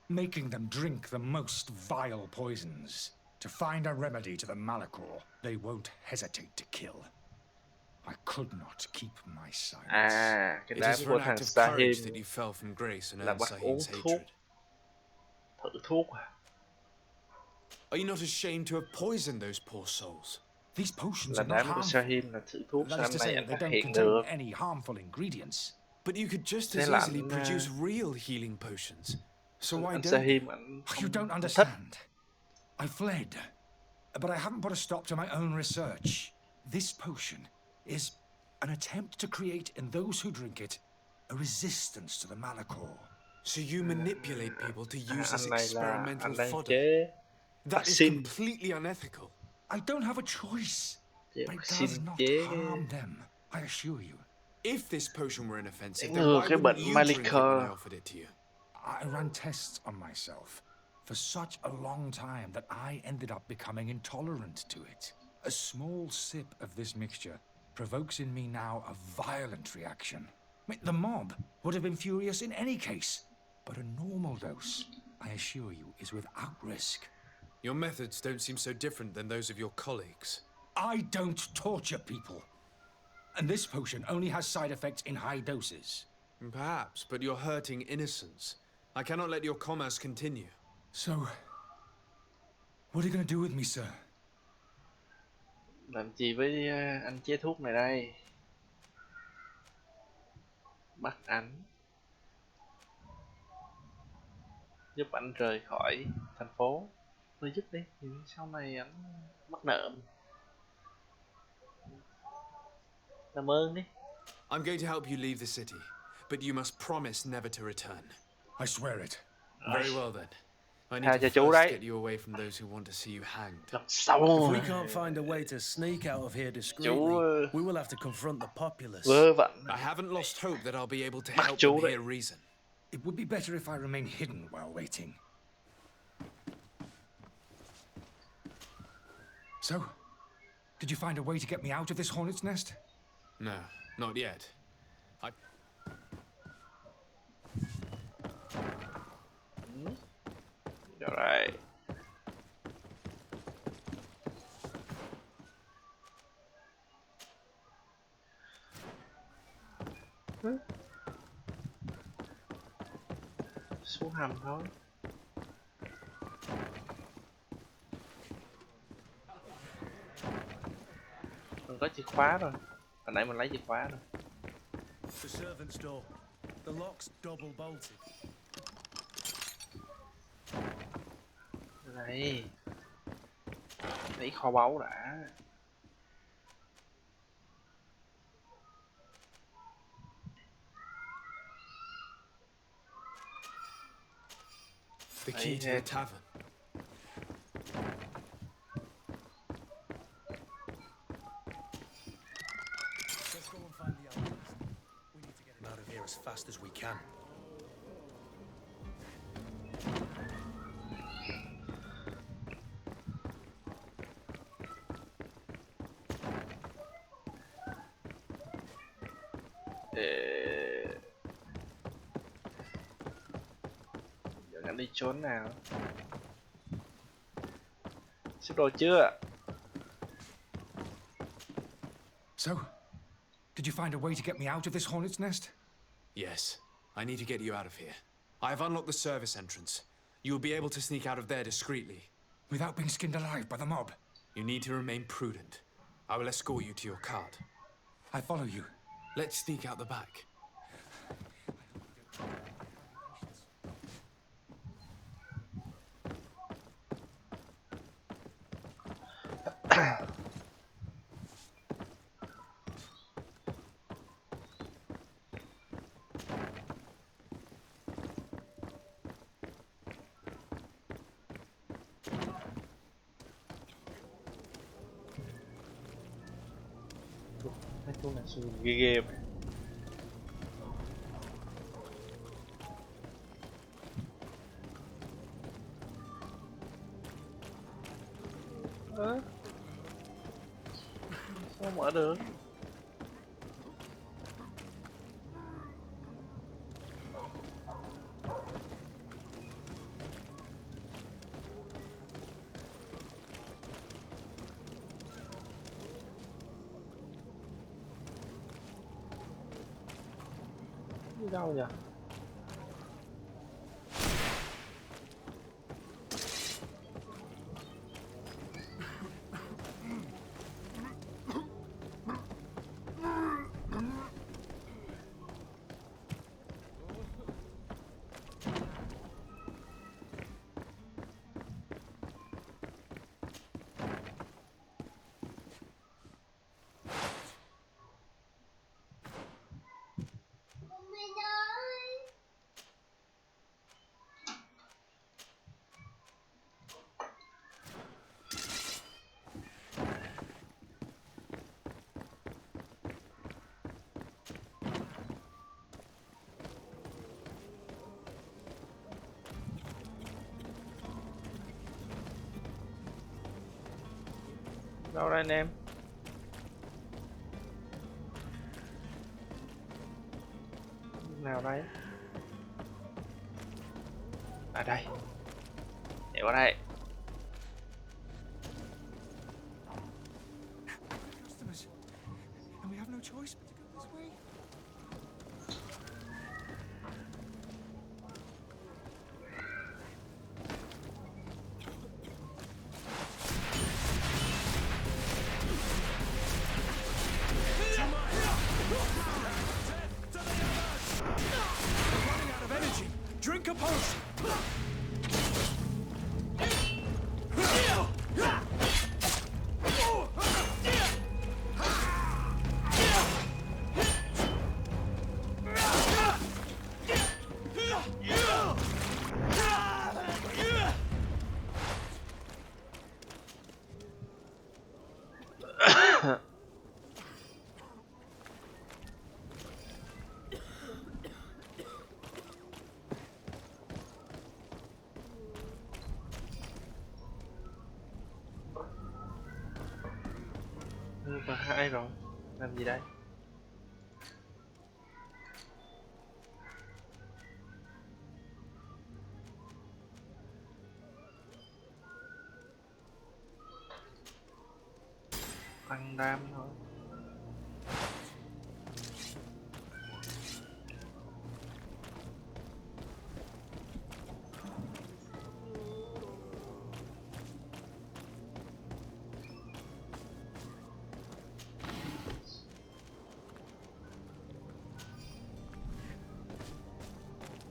making them drink the most vile poisons. To find a remedy to the Malachor, they won't hesitate to kill. I could not keep my silence. Cái It đám is for của an thằng act of courage Sahim that you fell from grace and là earned bắt uống Sahin's thuốc. hatred. Thử thuốc à? Are you not ashamed to have poisoned those poor souls? These potions Là are not đám của harmful. Sahim là thử thuốc That sao is to anh này say, anh they phát don't hiện contain được. any harmful ingredients. But you could just Thế as là easily anh, produce real healing potions. So why anh don't Sahim you? anh You don't thích. understand. I fled, but I haven't put a stop to my own research. This potion is an attempt to create in those who drink it a resistance to the Malachor. So you manipulate people to use as Anh này là experimental anh đang fodder. chế That is vaccine. completely unethical. I don't have a choice, Chế but it vaccine does not chế harm them, I assure you. If this potion were inoffensive, then ngừa why cái wouldn't bệnh you drink it when I Malachor. offered it to you? I ran tests on myself for such a long time that I ended up becoming intolerant to it. A small sip of this mixture provokes in me now a violent reaction. I mean, the mob would have been furious in any case, but a normal dose, I assure you, is without risk. Your methods don't seem so different than those of your colleagues. I don't torture people. And this potion only has side effects in high doses. Perhaps, but you're hurting innocents. I cannot let your commerce continue. So, what are you going to do with me, sir? Làm gì với anh chế thuốc này đây? Bắt anh. Giúp anh rời khỏi thành phố. Thôi giúp đi, thì sau này anh mắc nợ. Làm ơn đi. I'm going to help you leave the city, but you must promise never to return. I swear it. Very well then. I Tha need cho to chú first đấy. get you away from those who want to see you hanged. Xong If we rồi. can't find a way to sneak out of here discreetly, Chú we will have to confront the populace. vớ vẩn. I haven't lost hope that I'll be able to Bắt help chú them đấy. hear reason. It would be better if I remain hidden while waiting. So, did you find a way to get me out of this hornet's nest? No, not yet. Rồi. Xuống hầm thôi. Mình có chìa khóa rồi. Hồi nãy mình lấy chìa khóa rồi. The servant's door. The lock's double bolted. Đây. Lấy kho báu đã. The key to the tavern. Let's go and find the alchemist. We need to get him out of here as fast as we can. Giờ anh đi trốn nào? Xếp đồ chưa? So, did you find a way to get me out of this hornet's nest? Yes, I need to get you out of here. I've unlocked the service entrance. You will be able to sneak out of there discreetly. Without being skinned alive by the mob? You need to remain prudent. I will escort you to your cart. I follow you. Let's sneak out the back. Nói chung là xui ghê ghê mà. Sao mở được? Đi đâu vậy? Đâu đây anh em? Nào đây? À đây. Nhảy qua đây. Customers. And we have no choice but to go this way. Running out of energy. Drink a potion. Và hai rồi, làm gì đây? Ăn đam thôi.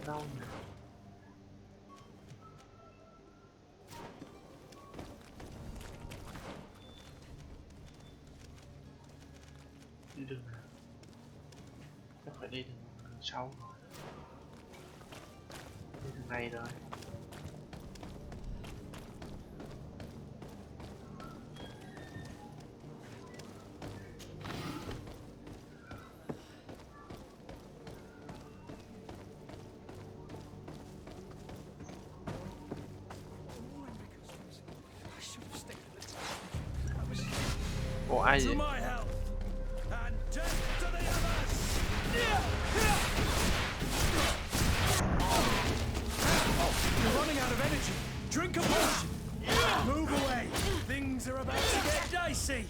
Đâu nhỉ? Đi đường nào? Chắc phải đi đường sau rồi. Đi đường này rồi. Ủa ai vậy? You're running out of energy. Drink a potion. Move away. Things are about to get dicey.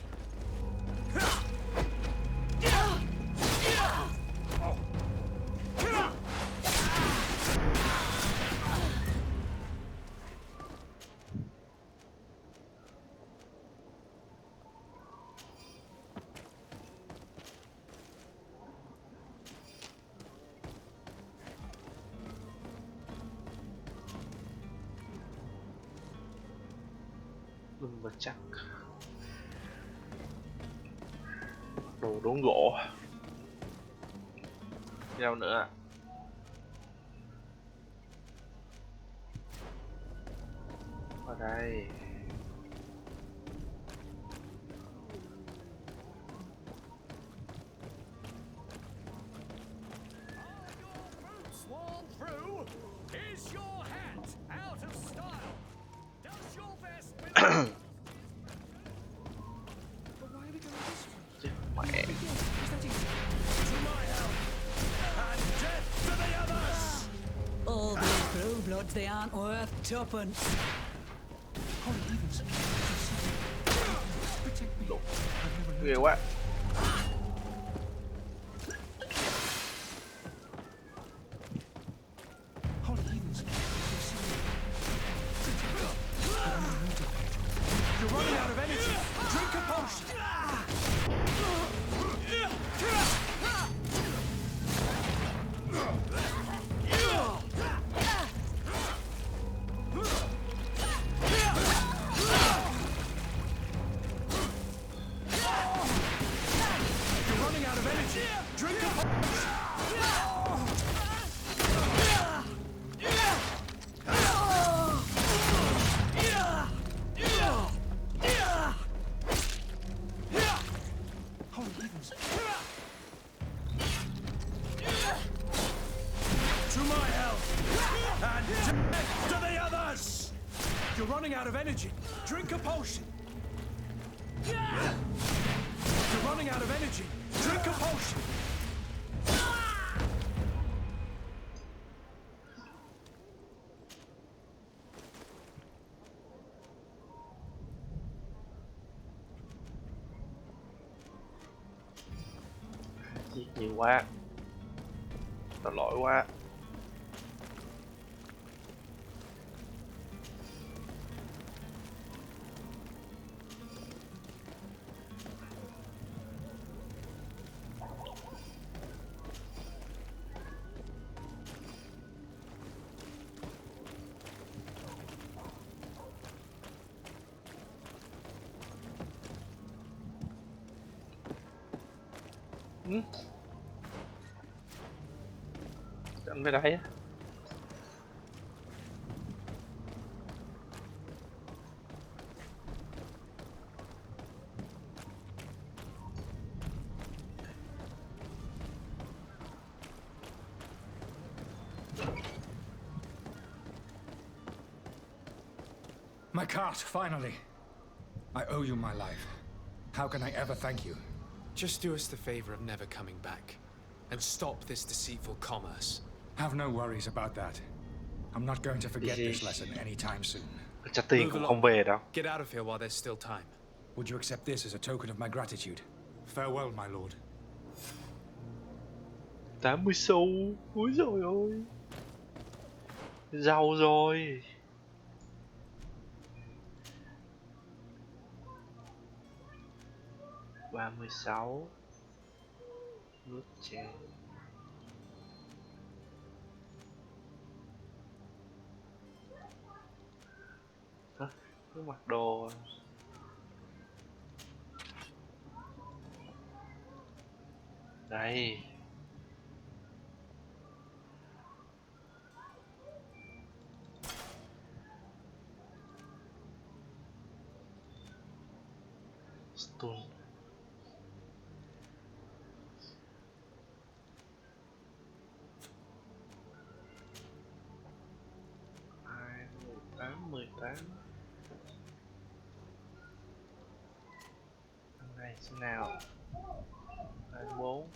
Đừng mà chắc. Đồ đốn gỗ. Đâu nữa? Ở đây. Swarm through. Is your hat out of style? Does your vest belong? But why are we going this way? Chết mẹ. Is that easy? To my help. And death to the others. All these blue bloods, they aren't worth tuppence. Holy heavens. Protect me. Ghê quá. Holy heavens. You're running out of energy. Drink a potion. You're running out of energy. Drink a potion. Holy heavens. To my help. And death to the others. You're running out of energy. Drink a potion. You're running out of energy. Drink a potion. Giết nhiều quá. Tội lỗi quá. Anh về đây á. My cart, finally. I owe you my life. How can I ever thank you? Just do us the favor of never coming back. And stop this deceitful commerce. Have no worries about that. I'm not going to forget this lesson anytime soon. Trả tiền cũng không về đâu. Get out of here while there's still time. Would you accept this as a token of my gratitude? Farewell, my lord. 80 xu. Úi dồi ôi. Giàu rồi. Ba mươi sáu. Nước chè. Cái mặc đồ đây. Stun. Hai, 18. Này xem nào. 24.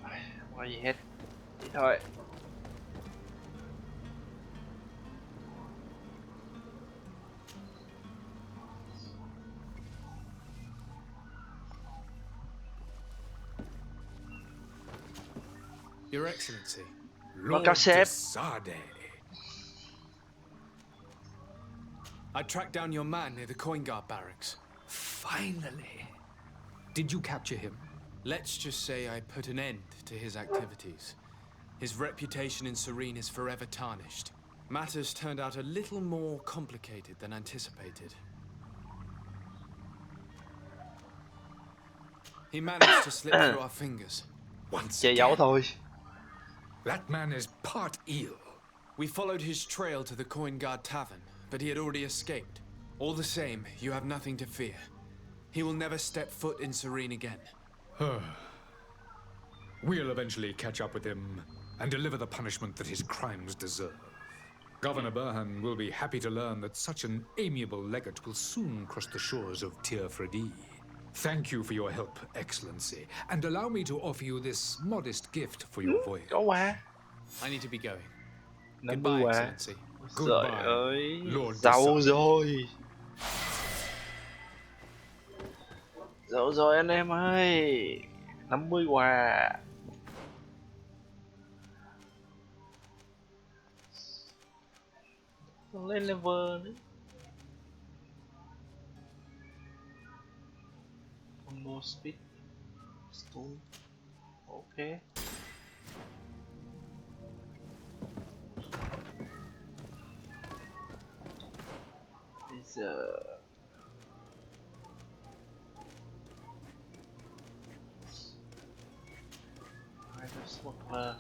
Không có gì hết. Vậy thôi. Your Excellency. Báo cáo sếp. I tracked down your man near the coin guard barracks. Finally. Did you capture him? Let's just say I put an end to his activities. His reputation in Serene is forever tarnished. Matters turned out a little more complicated than anticipated. He managed to slip through our fingers. Once again. Thôi. That man is part eel. We followed his trail to the Coin Guard Tavern, but he had already escaped. All the same, you have nothing to fear. He will never step foot in Serene again. We'll eventually catch up with him and deliver the punishment that his crimes deserve. Governor Burhan will be happy to learn that such an amiable legate will soon cross the shores of Tir Fredi. Thank you for your help, Excellency, and allow me to offer you this modest gift for your voyage. Có quà. I need to be going. 50 quà. Excellency. Trời ơi, giàu rồi. Giàu rồi anh em ơi. 50 quà. Còn lên level nữa. Combo speed. Stun. Ok. Bây giờ hai đứa smuggler.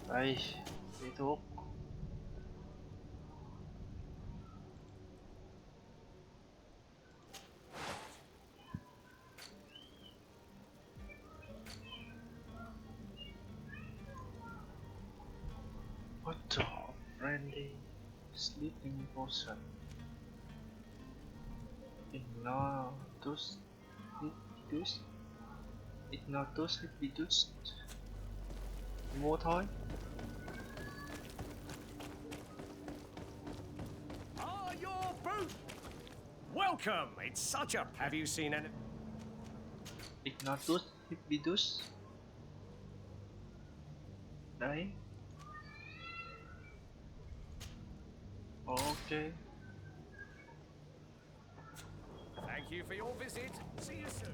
Đây, cây thuốc. Water, brandy, sleeping potion. Ignotus, Hibidus. Ignotus, Hibidus. Mua thôi. Welcome! It's such a... Have you seen any... Ignotus, Hibidus. Đấy. Ok. Thank Thank you for your visit. See you soon.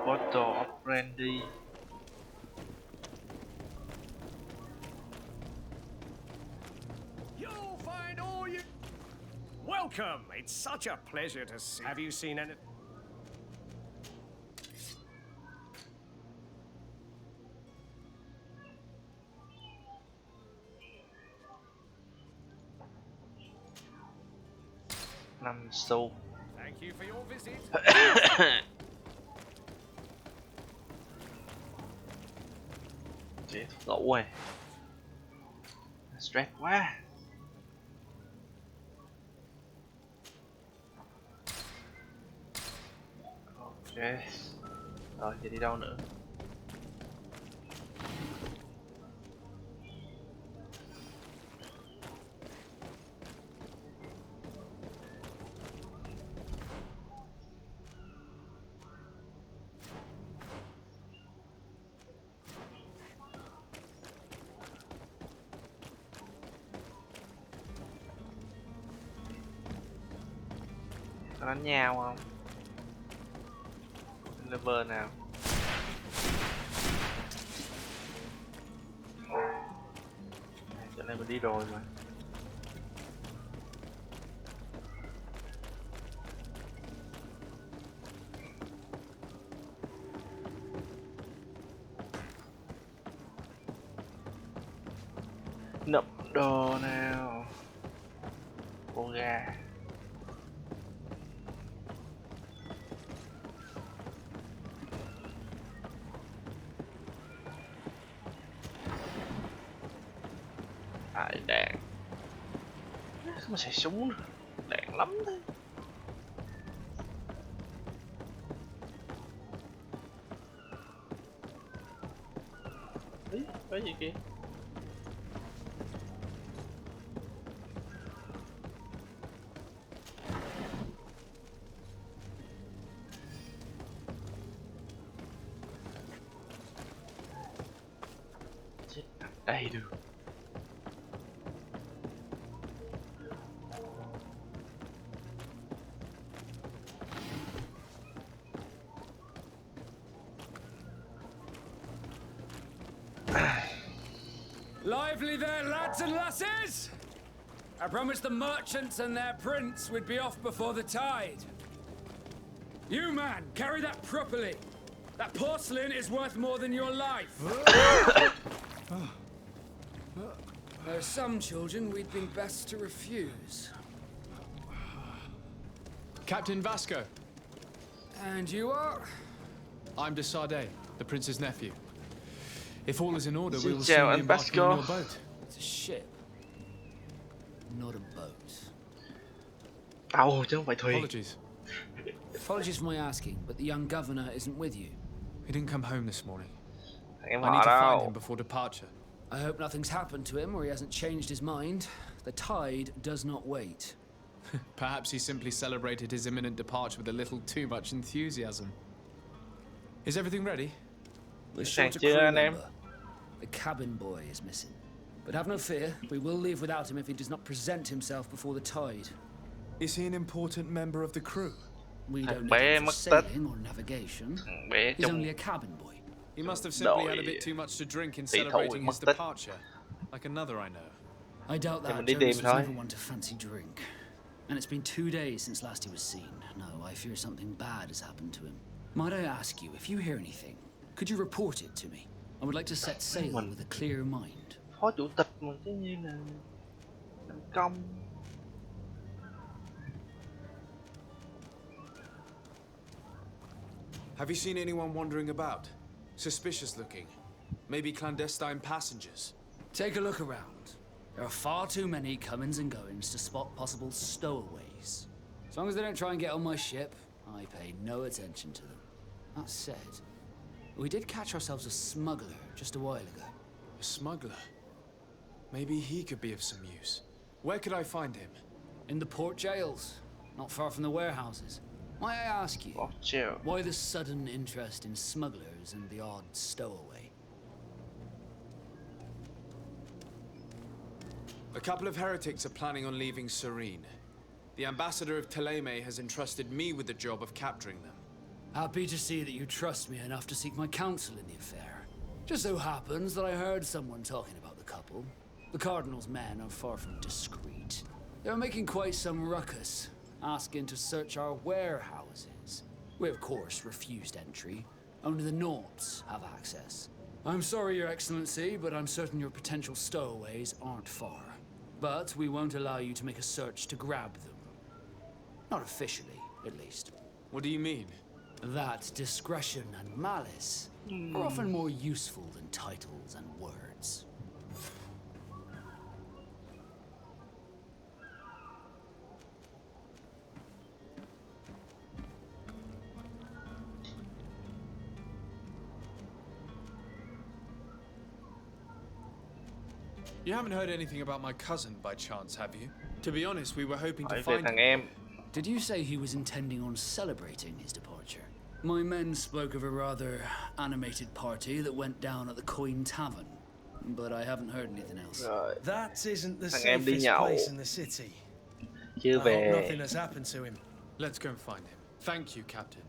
Bottle of brandy. You'll find all you... Welcome. It's such a pleasure to see. Have you seen any... Năm xu. Thank you for your visit. Chị thuốc ngủ rồi. Stress quá. Ok. Rồi giờ đi đâu nữa? Có đánh nhau không? Level nào? Chỗ này mình đi rồi mà. Nộp đồ nào. Ô gà. Đạn không mà xài súng nữa. Đạn lắm thế. Ý, có gì kìa. Chết đây được. Lively there, lads and lasses! I promised the merchants and their prince we'd be off before the tide. You, man, carry that properly. That porcelain is worth more than your life. There are some children we'd been best to refuse. Captain Vasco. And you are? I'm de Sade, the prince's nephew. If all is in order, we will Xin chào soon be anh embarking on Vasco. your boat. It's a ship, not a boat. Ồ, chứ không phải thuyền. Apologies. Apologies for my asking, but the young governor isn't with you. He didn't come home this morning. Em I need hỏi to find đâu. him before departure. I hope nothing's happened to him or he hasn't changed his mind. The tide does not wait. Perhaps he simply celebrated his imminent departure with a little too much enthusiasm. Is everything ready? We're short a chưa crew anh em? member. The cabin boy is missing. But have no fear, we will leave without him if he does not present himself before the tide. Is he an important member of the crew? We Thằng don't bé need him for mất tích. sailing or navigation. Thằng bé He's trong only a cabin boy. He must have simply had a đội bit too much to drink in tỷ thủ celebrating mất his tích. departure. Like another I know. I doubt Thì that. mình đi Jonas tìm was thôi. never one to fancy drink. And it's been 2 days since last he was seen. No, I fear something bad has happened to him. Might I ask you, if you hear anything, could you report it to me? I would like to set sail with a clear mind. Phó chủ tịch mà chứ như là làm công. Have you seen anyone wandering about? Suspicious looking. Maybe clandestine passengers. Take a look around. There are far too many comings and goings to spot possible stowaways. As long as they don't try and get on my ship, I pay no attention to them. That said, We did catch ourselves a smuggler just a while ago. A smuggler? Maybe he could be of some use. Where could I find him? In the port jails, not far from the warehouses. May I ask you, why the sudden interest in smugglers and the odd stowaway? A couple of heretics are planning on leaving Serene. The ambassador of Teleme has entrusted me with the job of capturing them. Happy to see that you trust me enough to seek my counsel in the affair. Just so happens that I heard someone talking about the couple. The Cardinal's men are far from discreet. They're making quite some ruckus, asking to search our warehouses. We, of course, refused entry. Only the Norts have access. I'm sorry, Your Excellency, but I'm certain your potential stowaways aren't far. But we won't allow you to make a search to grab them. Not officially, at least. What do you mean? That discretion and malice are often more useful than titles and words. You haven't heard anything about my cousin by chance, have you? To be honest, we were hoping to find him. Did you say he was intending on celebrating his departure? My men spoke of a rather animated party that went down at the Coin Tavern, but I haven't heard anything else. That isn't the safest place in the city. I hope nothing has happened to him. Let's go and find him. Thank you, Captain.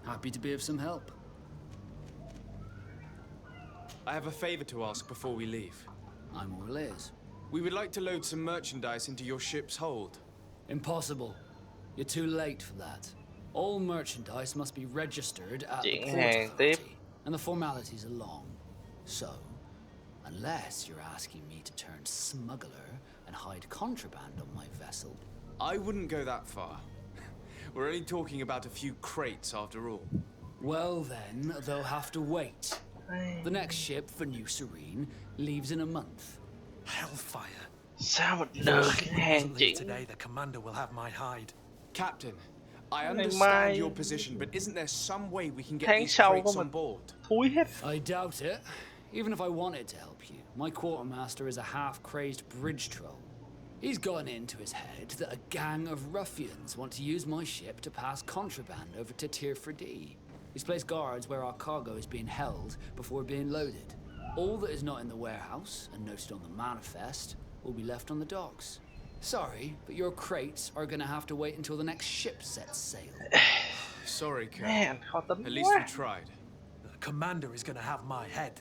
Happy to be of some help. I have a favor to ask before we leave. I'm all ears. We would like to load some merchandise into your ship's hold. Impossible. You're too late for that. All merchandise must be registered at the port authority, and the formalities are long. So, unless you're asking me to turn smuggler and hide contraband on my vessel... I wouldn't go that far. We're only talking about a few crates after all. Well then, they'll have to wait. The next ship for New Serene leaves in a month. Hellfire. Sao mà được hàng chị? Today the commander will have my hide. Captain, I understand your position, but isn't there some way we can get these crates on board? I doubt it. Even if I wanted to help you, my quartermaster is a half-crazed bridge troll. He's gotten into his head that a gang of ruffians want to use my ship to pass contraband over to Tier 4D. He's placed guards where our cargo is being held before being loaded. All that is not in the warehouse and noted on the manifest will be left on the docks. Sorry, but your crates are gonna have to wait until the next ship sets sail. Sorry, Kurt. Man, at least we tried. The commander is gonna have my head.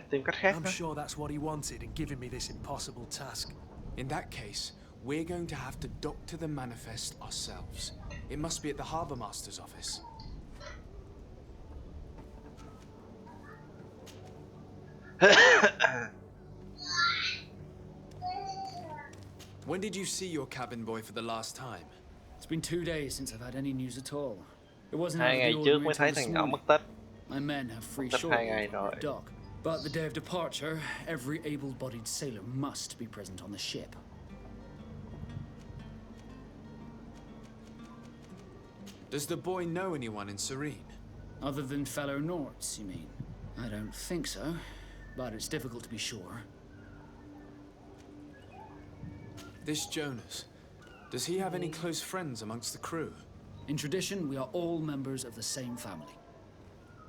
Tìm cách khác. I'm sure that's what he wanted in giving me this impossible task. In that case, we're going to have to doctor the manifest ourselves. It must be at the Harbour Master's office. When did you see your cabin boy for the last time? It's been 2 days since I've had any news at all. It wasn't 2 ngày trước mới thấy thằng nhỏ mất tích. My men have free shore dock. But the day of departure, every able-bodied sailor must be present on the ship. Does the boy know anyone in Serene? Other than fellow Norts, you mean? I don't think so, but it's difficult to be sure. This Jonas, does he have any close friends amongst the crew? In tradition, we are all members of the same family.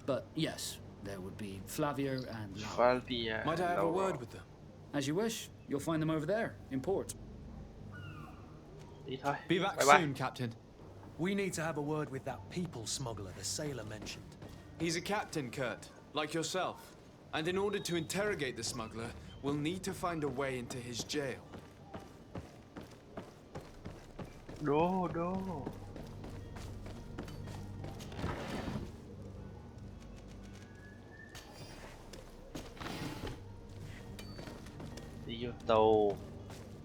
But yes, there would be Flavia and Laura. Might I have a word with them? As you wish. You'll find them over there, in port. Be back soon, Captain. We need to have a word with that people smuggler the sailor mentioned. He's a captain, Kurt, like yourself. And in order to interrogate the smuggler, we'll need to find a way into his jail. No. Đi vô tù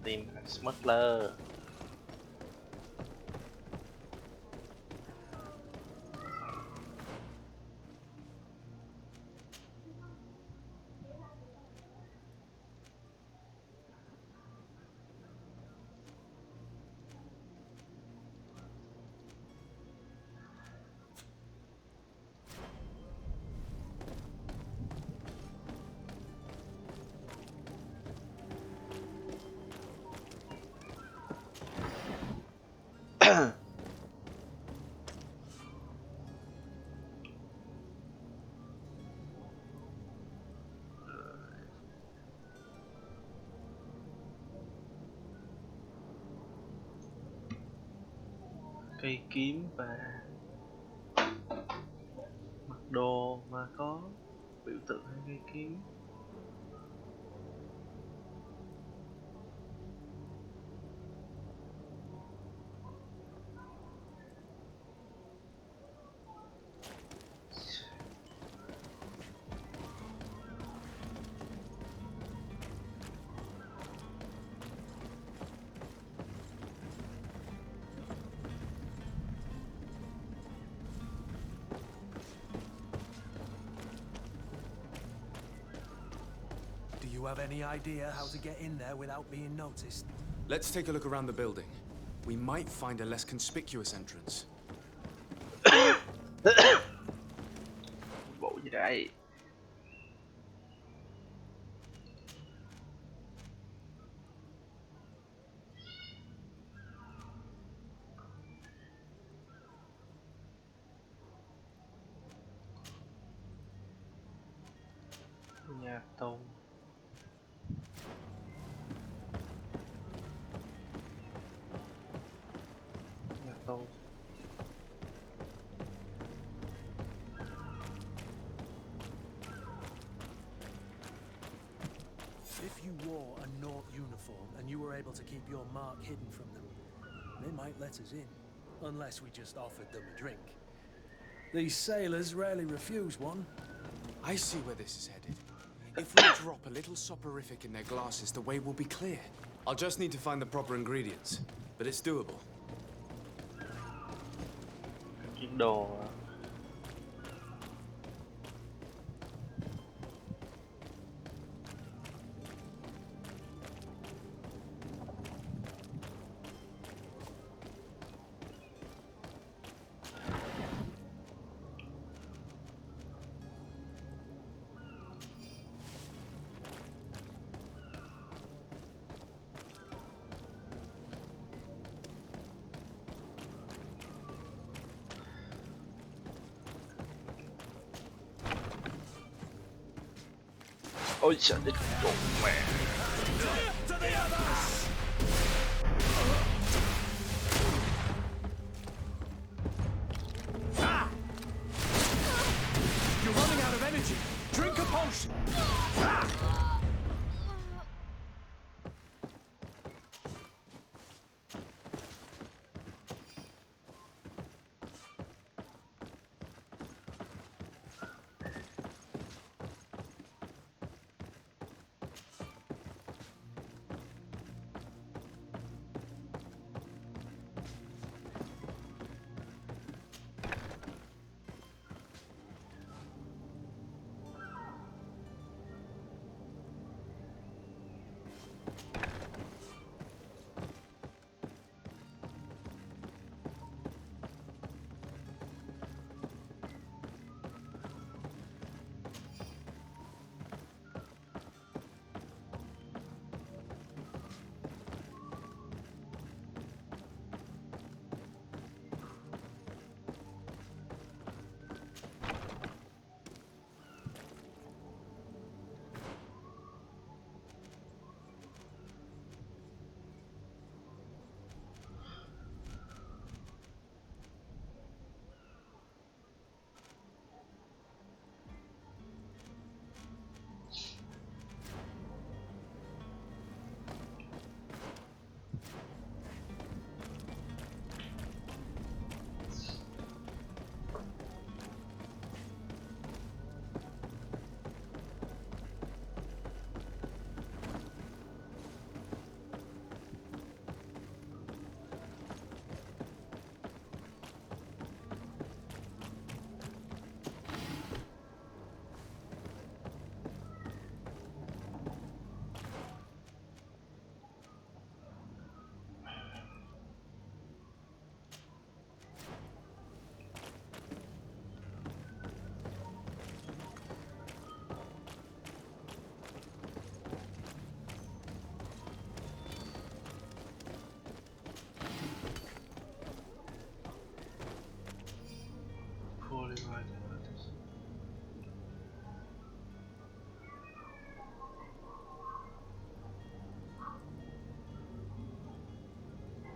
tìm thằng smuggler. Cây kiếm và mặc đồ mà có biểu tượng hai cây kiếm. Do you have any idea how to get in there without being noticed? Let's take a look around the building. We might find a less conspicuous entrance. Bộ gì đây? Nhà tù. Nhà tù. If you wore a Naught uniform and you were able to keep your mark hidden from them, they might let us in, unless we just offered them a drink. These sailors rarely refuse one. I see where this is headed. If we drop a little soporific in their glasses, the way will be clear. I'll just need to find the proper ingredients, but it's doable. Kiếm đồ. Ôi trời đất trộn mẹ. You're running out of energy. Drink a potion.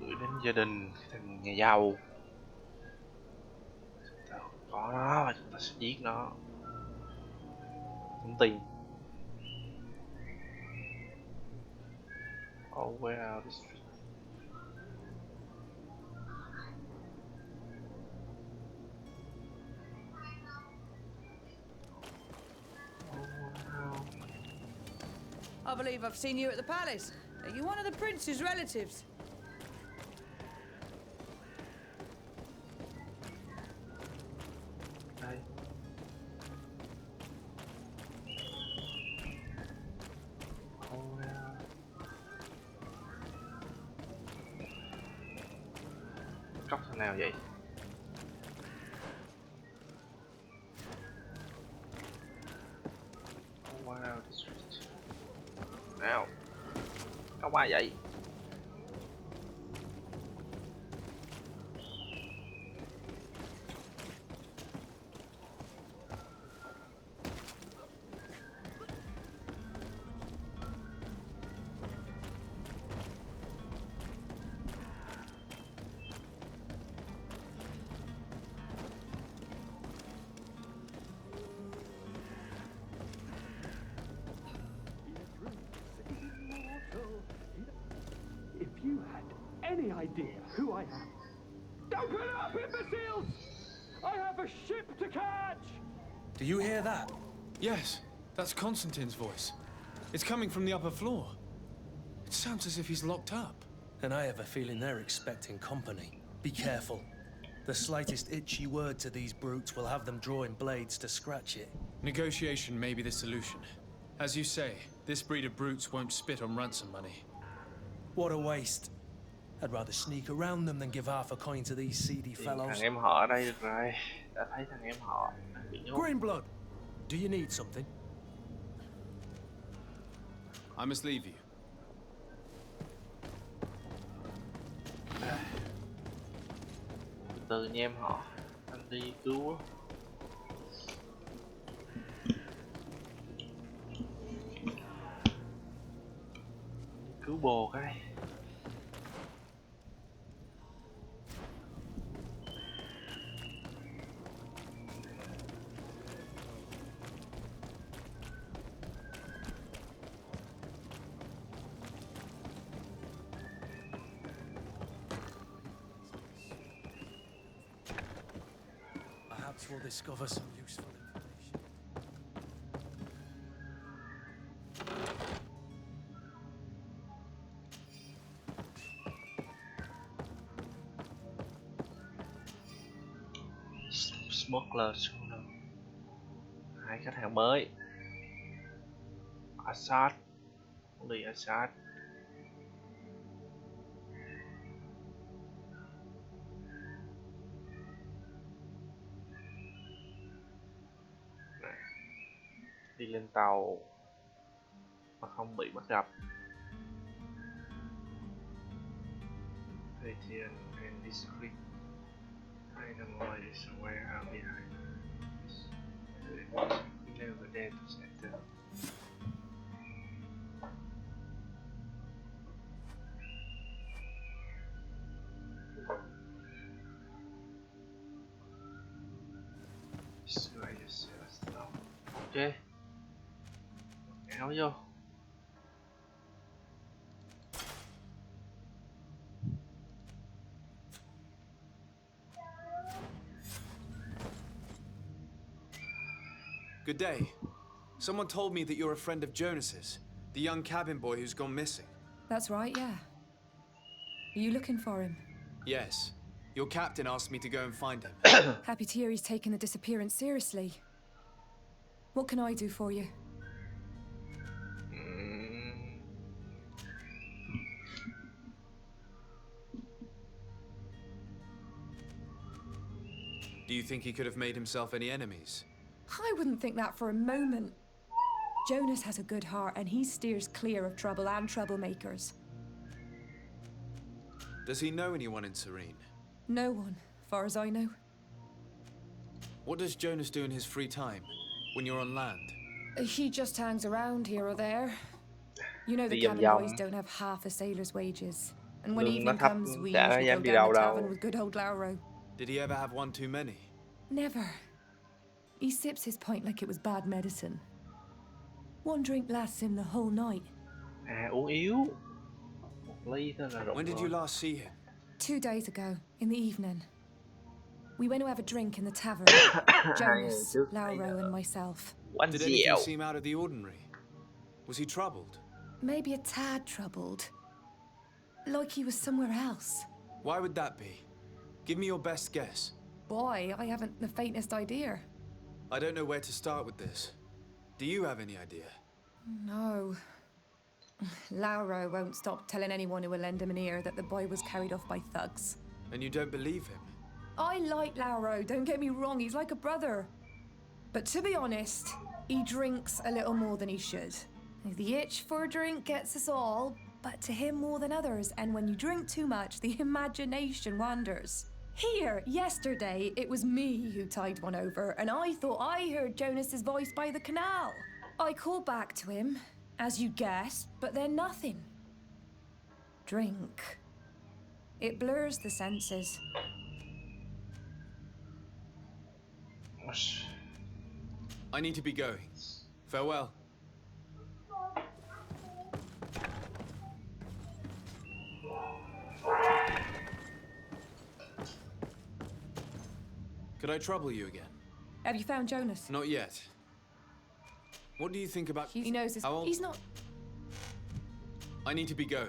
Gửi đến gia đình thằng nhà giàu. có nó và chúng ta sẽ giết nó. Tống tiền. Oh wow, this... I believe I've seen you at the palace. Are you one of the prince's relatives? Đây. Cóc thằng nào vậy? Wow, nào, có ai vậy? Any idea who I am? Open up, imbeciles! I have a ship to catch! Do you hear that? Yes, that's Constantine's voice. It's coming from the upper floor. It sounds as if he's locked up. And I have a feeling they're expecting company. Be careful. The slightest itchy word to these brutes will have them drawing blades to scratch it. Negotiation may be the solution. As you say, this breed of brutes won't spit on ransom money. What a waste. I'd rather sneak around them than give half a coin to these seedy fellows. Thằng em họ ở đây được rồi. Đã thấy thằng em họ bị nhốt. Greenblood, do you need something? I must leave you. Từ nha em họ. Anh đi cứu. Cứu bồ cái. We'll discover some useful information. Smuggler schooner. 2 khách hàng mới. Assad. Ly Assad. Đi lên tàu mà không bị bắt gặp. Patient and discreet. Item is aware of behind. Never dare to set up. Ok. Áo vô. Good day. Someone told me that you're a friend of Jonas's, the young cabin boy who's gone missing. That's right, yeah. Are you looking for him? Yes. Your captain asked me to go and find him. Happy to hear he's taken the disappearance seriously. What can I do for you? Do you think he could have made himself any enemies? I wouldn't think that for a moment. Jonas has a good heart and he steers clear of trouble and troublemakers. Does he know anyone in Serene? No one, far as I know. What does Jonas do in his free time, when you're on land? He just hangs around here or there. You know the cabin boys don't have half a sailor's wages. And when evening comes, we usually go down the tavern with good old Lauro. Did he ever have one too many? Never. He sips his pint like it was bad medicine. One drink lasts him the whole night. À, uống yếu. Một ly thôi là rộng When did you last see him? 2 days ago, in the evening. We went to have a drink in the tavern. Jonas, Lauro, and myself. Did anything seem out of the ordinary? Was he troubled? Maybe a tad troubled. Like he was somewhere else. Why would that be? Give me your best guess. Boy, I haven't the faintest idea. I don't know where to start with this. Do you have any idea? No. Lauro won't stop telling anyone who will lend him an ear that the boy was carried off by thugs. And you don't believe him? I like Lauro, don't get me wrong, he's like a brother. But to be honest, he drinks a little more than he should. The itch for a drink gets us all, but to him more than others, and when you drink too much, the imagination wanders. Here, yesterday, it was me who tied one over, and I thought I heard Jonas's voice by the canal. I called back to him, as you guessed, but then nothing. Drink. It blurs the senses. I need to be going. Farewell. Could I trouble you again? Have you found Jonas? Not yet. What do you think about... He knows his... He's not... I need to be going.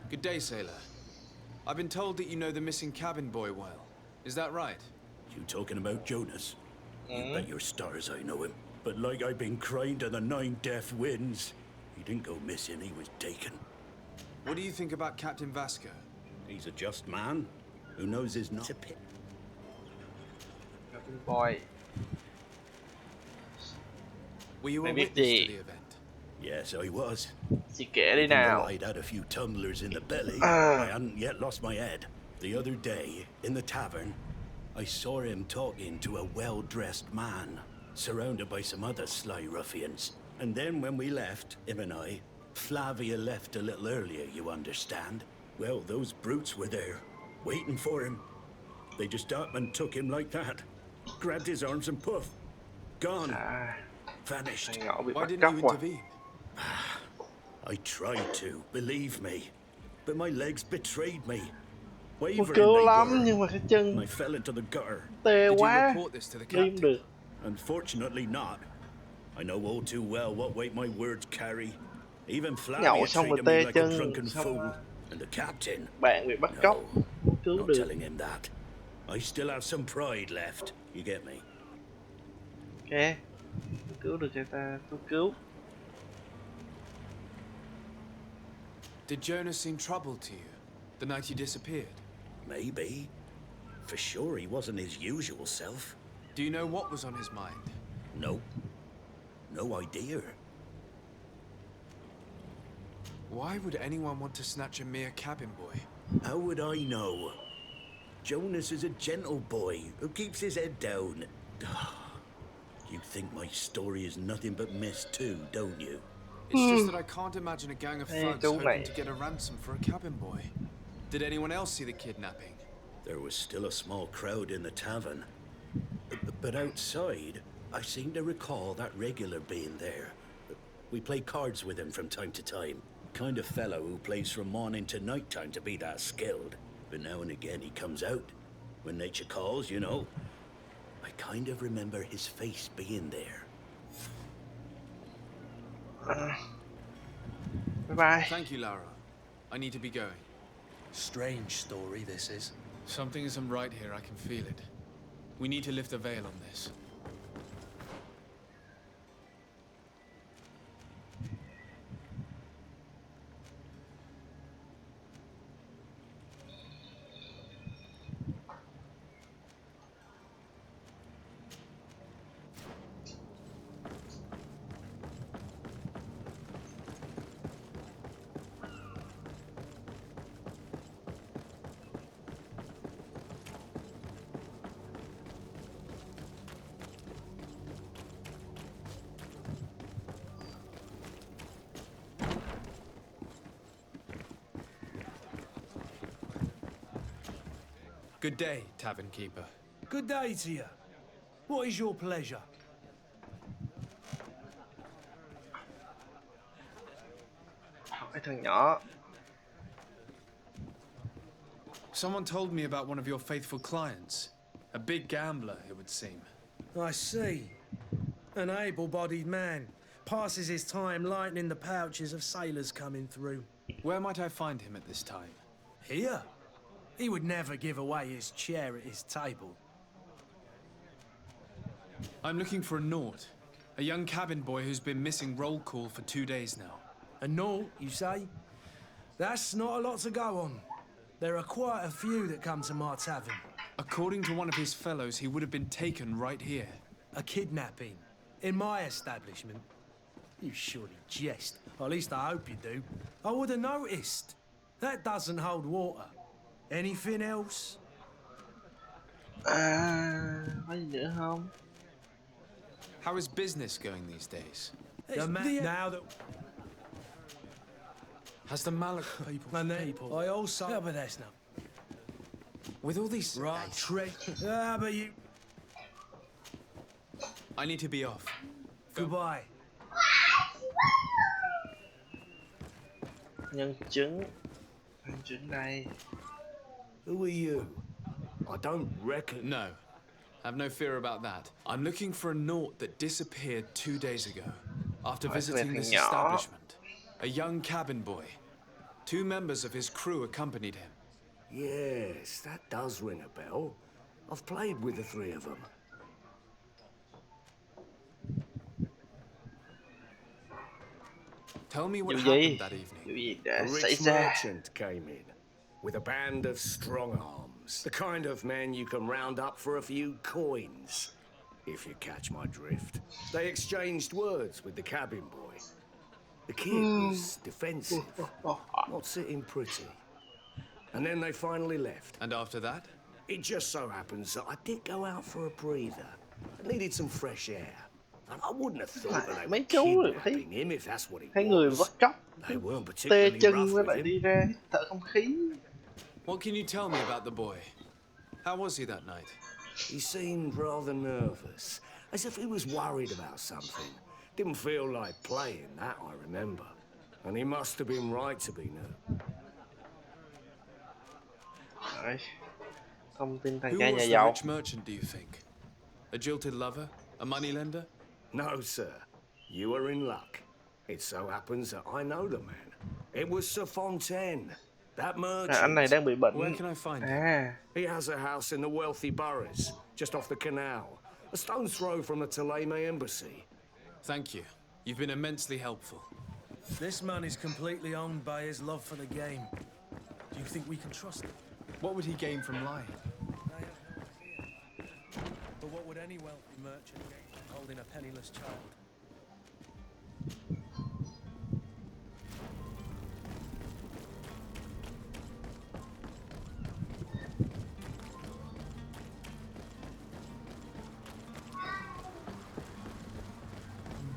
Good day, sailor. I've been told that you know the missing cabin boy well. Is that right? You talking about Jonas? You bet your stars I know him. But like I've been crying to the 9 deaf winds, he didn't go missing, he was taken. What do you think about Captain Vasco? He's a just man who knows his not. Cabin boy. Were you a witness to the event? Yes, I was. Chị kể đi nào. I'd had a few tumblers in the belly, I hadn't yet lost my head. The other day, in the tavern, I saw him talking to a well-dressed man, surrounded by some other sly ruffians. And then when we left, him and I, Flavia left a little earlier, you understand. Well, those brutes were there, waiting for him. They just up and took him like that. Grabbed his arms and poof. Gone. Vanished. Why didn't you intervene? I tried to, believe me. But my legs betrayed me. I fell into the gutter. Did you report this to the captain? Unfortunately not. I know all too well what weight my words carry. Even Flavia treated me like a drunken fool. And the captain? No, not telling him that. I still have some pride left. You get me? Ok. Cứu được người ta, tôi cứu. Did Jonas seem troubled to you the night he disappeared? Maybe. For sure he wasn't his usual self. Do you know what was on his mind? No. No idea. Why would anyone want to snatch a mere cabin boy? How would I know? Jonas is a gentle boy who keeps his head down. You think my story is nothing but mist too, don't you? It's just that I can't imagine a gang of thugs hoping to get a ransom for a cabin boy. Did anyone else see the kidnapping? There was still a small crowd in the tavern. But outside, I seem to recall that regular being there. We play cards with him from time to time. Kind of fellow who plays from morning to night time to be that skilled. But now and again he comes out. When nature calls, you know. I kind of remember his face being there. Bye-bye. Thank you, Lara. I need to be going. Strange story this is. Something isn't right here, I can feel it. We need to lift the veil on this. Good day, tavern keeper. Good day to you. What is your pleasure? Hỏi thằng nhỏ. Someone told me about one of your faithful clients. A big gambler, it would seem. I see. An able-bodied man. Passes his time lightening the pouches of sailors coming through. Where might I find him at this time? Here? He would never give away his chair at his table. I'm looking for a Naut. A young cabin boy who's been missing roll call for 2 days now. A Naut, you say? That's not a lot to go on. There are quite a few that come to my tavern. According to one of his fellows, he would have been taken right here. A kidnapping? In my establishment? You surely jest. Or at least I hope you do. I would have noticed. That doesn't hold water. Anything else? Có gì nữa không? How is business going these days? Now that... Has the Malak people... I also... Yeah, but that's not... With all these... Right, trick. But you... I need to be off. Goodbye. Nhân chứng. Nhân chứng đây. Who are you? I don't reckon... No. Have no fear about that. I'm looking for a Naut that disappeared 2 days ago. After visiting this establishment. A young cabin boy. 2 members of his crew accompanied him. Yes, that does ring a bell. I've played with the 3 of them. Tell me what happened that evening. A rich merchant came in with a band of strong arms. The kind of men you can round up for a few coins, if you catch my drift. They exchanged words with the cabin boy. The kid was defensive, not sitting pretty. And then they finally left. And after that? It just so happens that I did go out for a breather. I needed some fresh air. And I wouldn't have thought that they were kidnapping him if that's what it was. They weren't particularly rough with him. What can you tell me about the boy? How was he that night? He seemed rather nervous, as if he was worried about something. Didn't feel like playing, that I remember. And he must have been right to be nervous. Thông tin thằng Who cha nhà was the giàu. rich merchant, do you think? A jilted lover? A moneylender? No, sir. You are in luck. It so happens that I know the man. It was Sir Fontaine, that merchant. Anh này đang bị bệnh. Where can I find him? He has a house in the wealthy boroughs, just off the canal. A stone's throw from the Thélème embassy. Thank you. You've been immensely helpful. This man is completely owned by his love for the game. Do you think we can trust him? What would he gain from lying? I have no idea. But what would any wealthy merchant gain from holding a penniless child?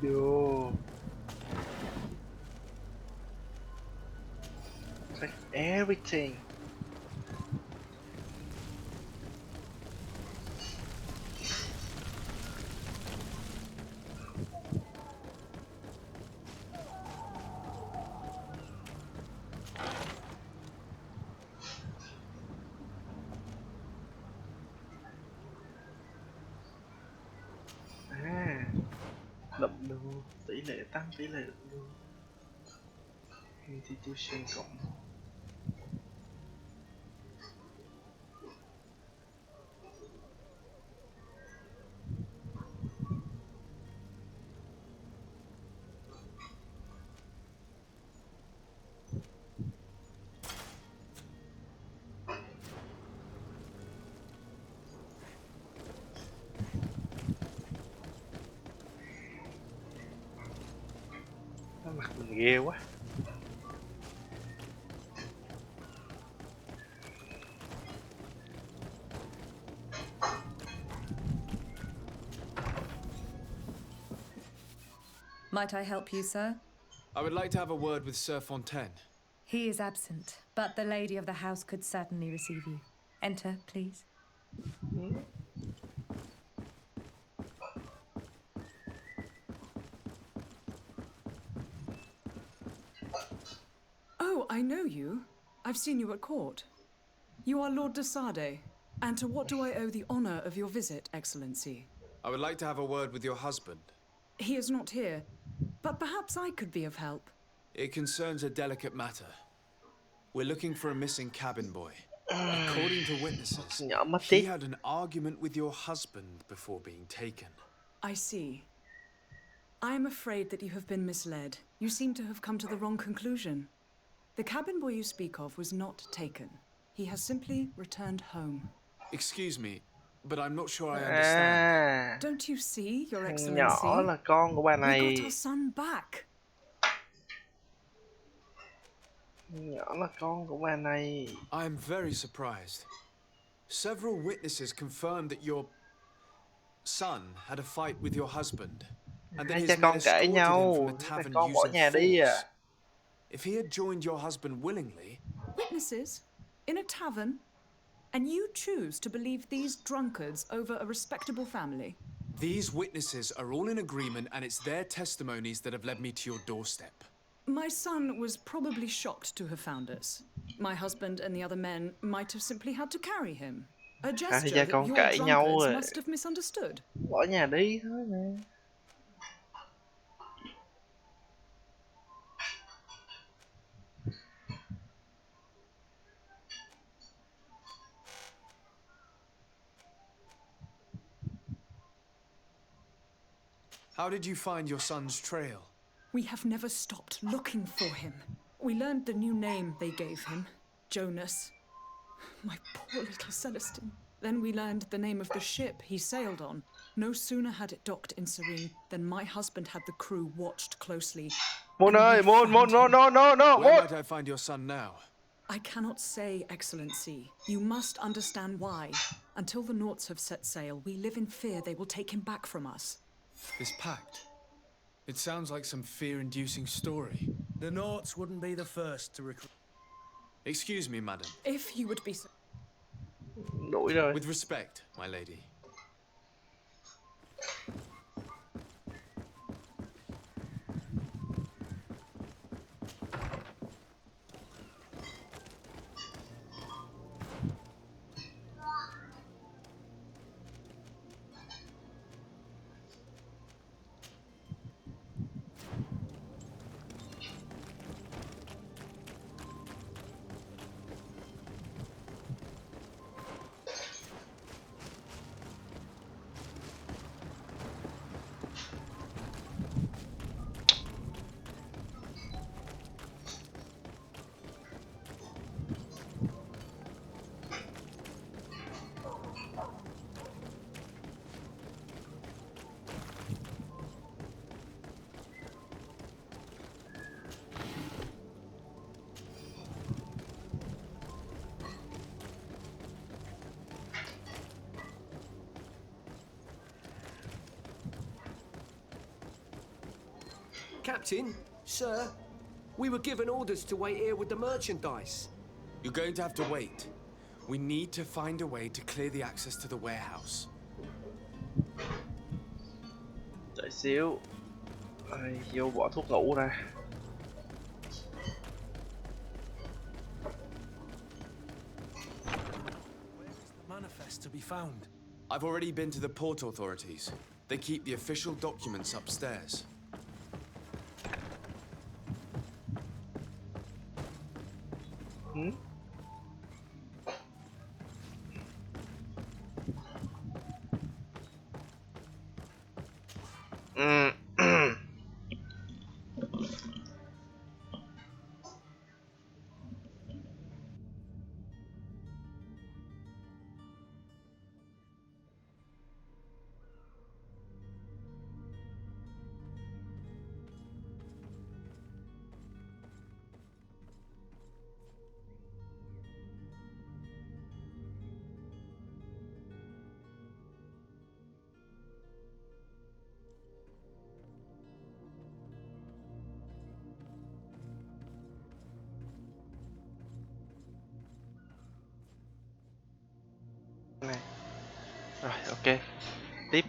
Vô. Take everything. Đậm đồ, tỷ lệ tăng tỷ lệ đậm đồ. Institution cộng. Mặt mình ghê quá. Might I help you, sir? I would like to have a word with Sir Fontaine. He is absent, but the lady of the house could certainly receive you. Enter, please. Oh, I know you. I've seen you at court. You are Lord de Sade. And to what do I owe the honor of your visit, Excellency? I would like to have a word with your husband. He is not here, but perhaps I could be of help. It concerns a delicate matter. We're looking for a missing cabin boy. According to witnesses, he had an argument with your husband before being taken. I see. I am afraid that you have been misled. You seem to have come to the wrong conclusion. The cabin boy you speak of was not taken. He has simply returned home. Excuse me, but I'm not sure I understand. Don't you see, Your Excellency? Nhỏ là con của bà này. We got our son back. Nhỏ là con của bà này. I am very surprised. Several witnesses confirmed that your son had a fight with your husband, and that Hai his cha men con cãi escorted him nhau. from the tavern Con bỏ using nhà đi à. force. If he had joined your husband willingly... Witnesses? In a tavern? And you choose to believe these drunkards over a respectable family? These witnesses are all in agreement, and it's their testimonies that have led me to your doorstep. My son was probably shocked to have found us. My husband and the other men might have simply had to carry him. A gesture that your drunkards must have misunderstood. Bỏ nhà đi thôi nè. How did you find your son's trail? We have never stopped looking for him. We learned the new name they gave him, Jonas. My poor little Celestine. Then we learned the name of the ship he sailed on. No sooner had it docked in Serene than my husband had the crew watched closely. Mon ơi, Mon, no. Where might I find your son now? I cannot say, Excellency. You must understand why. Until the Naughts have set sail, we live in fear they will take him back from us. This pact. It sounds like some fear-inducing story. The Naughts wouldn't be the first to recruit. Excuse me, madam. If you would be so... Đuổi rồi. With respect, my lady. Captain, sir, we were given orders to wait here with the merchandise. You're going to have to wait. We need to find a way to clear the access to the warehouse. Đợi xíu. Vô bỏ thuốc ngủ ra. Where is the manifest to be found? I've already been to the port authorities. They keep the official documents upstairs. Hmm? Rồi, ok. Tiếp.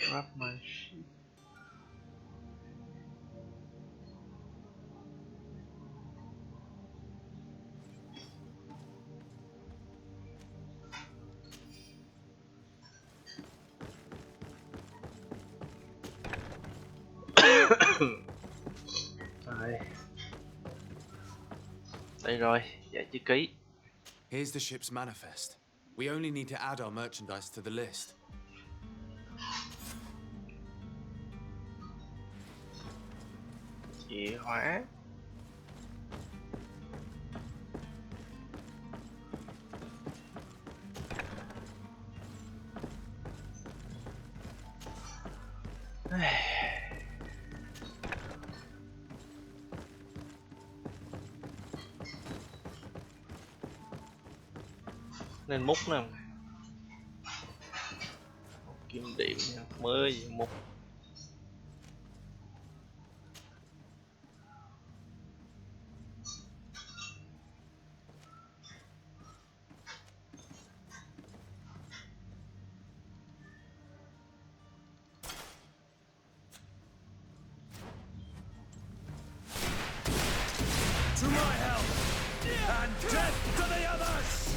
Grab my shit. Rồi. Đây rồi, giải chữ ký. Here's the ship's manifest. We only need to add our merchandise to the list. Chìa khóa. Nên múc nè. Kim điểm nha, mới gì múc. To my help! And death to the others!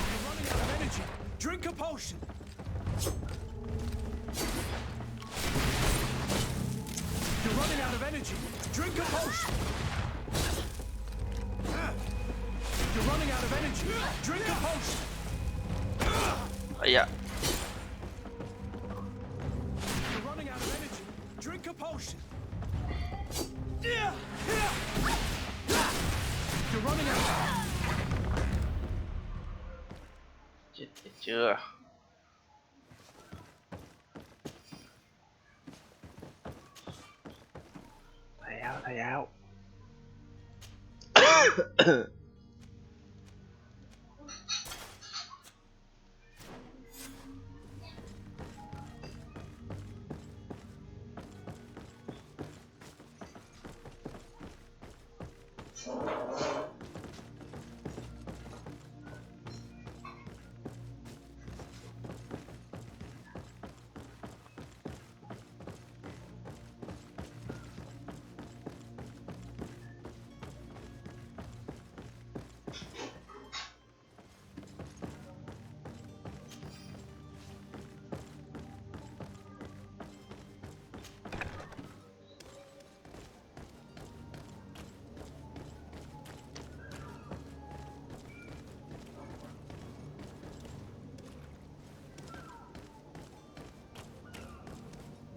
You're running out of energy. Drink a potion. You're running out of energy. Drink a potion. You're running out of energy. Drink a potion. Yeah. You're running out of energy. Drink a potion. You're running out. Chết chưa? Thầy áo.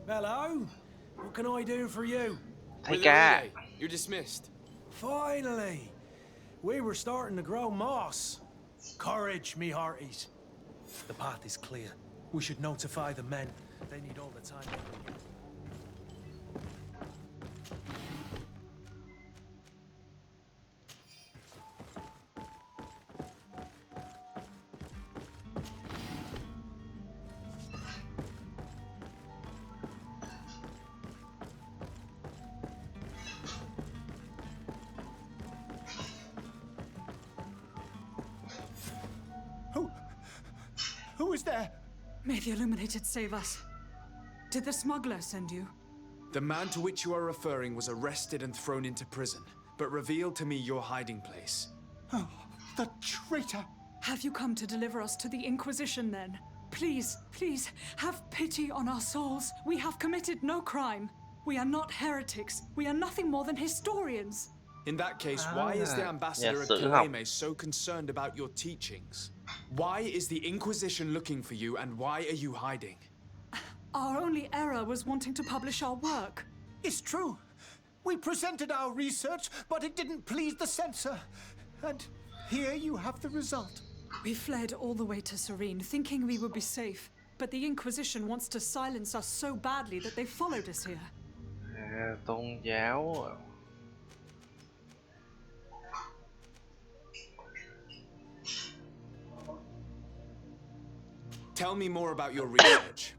Hello? What can I do for you? Thầy ca. You're dismissed. Finally! We were starting to grow moss. Courage, me hearties. The path is clear. We should notify the men. They need all the time they can get. Who is there? May the Illuminated save us. Did the smuggler send you? The man to which you are referring was arrested and thrown into prison, but revealed to me your hiding place. Oh, the traitor! Have you come to deliver us to the Inquisition then? Please, please, have pity on our souls. We have committed no crime. We are not heretics. We are nothing more than historians. In that case, why is the ambassador of Kileme so concerned about your teachings? Why is the Inquisition looking for you, and why are you hiding? Our only error was wanting to publish our work. It's true. We presented our research, but it didn't please the censor. And here you have the result. We fled all the way to Serene, thinking we would be safe. But the Inquisition wants to silence us so badly that they followed us here. tôn giáo. Tell me more about your research.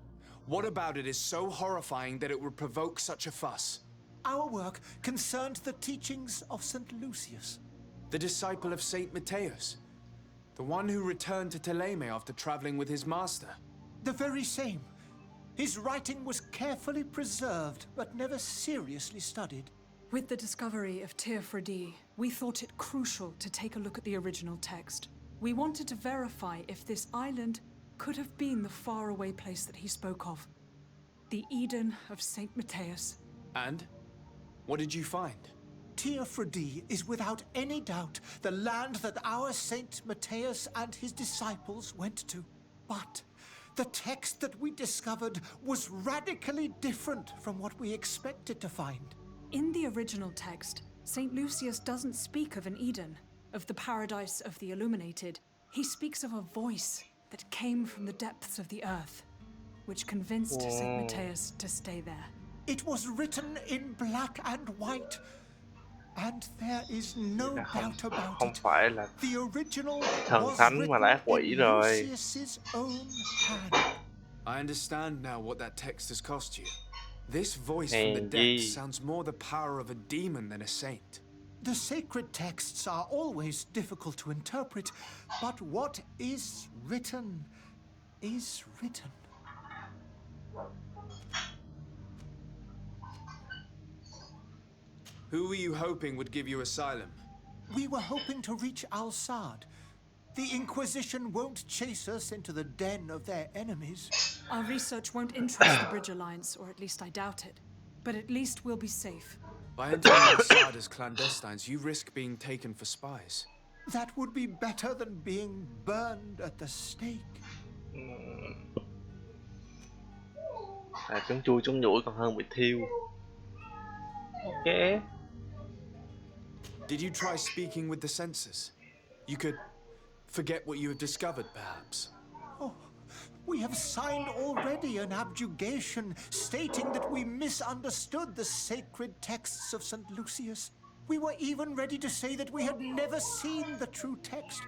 What about it is so horrifying that it would provoke such a fuss? Our work concerned the teachings of St. Lucius. The disciple of Saint Matthias. The one who returned to Teleme after traveling with his master. The very same. His writing was carefully preserved, but never seriously studied. With the discovery of Teofredi, we thought it crucial to take a look at the original text. We wanted to verify if this island could have been the faraway place that he spoke of. The Eden of Saint Matthias. And? What did you find? Teofredi is without any doubt the land that our Saint Matthias and his disciples went to. But the text that we discovered was radically different from what we expected to find. In the original text, St. Lucius doesn't speak of an Eden, of the paradise of the illuminated. He speaks of a voice that came from the depths of the earth, which convinced St. Matthias to stay there. It was written in black and white, and there is no doubt about không it. phải là The original thần was thánh mà là ác quỷ written in rồi. Lucius's own hand. I understand now what that text has cost you. This voice from the depths sounds more the power of a demon than a saint. The sacred texts are always difficult to interpret, but what is written is written. Who were you hoping would give you asylum? We were hoping to reach Al-Sad. The Inquisition won't chase us into the den of their enemies. Our research won't interest the Bridge Alliance, or at least I doubt it. But at least we'll be safe. By entering Al-Sad as clandestines, you risk being taken for spies. That would be better than being burned at the stake. Trốn chui trốn nhủi còn hơn bị thiêu. Ok. Did you try speaking with the censors? You could forget what you have discovered, perhaps. Oh, we have signed already an abjugation stating that we misunderstood the sacred texts of St. Lucius. We were even ready to say that we had never seen the true text,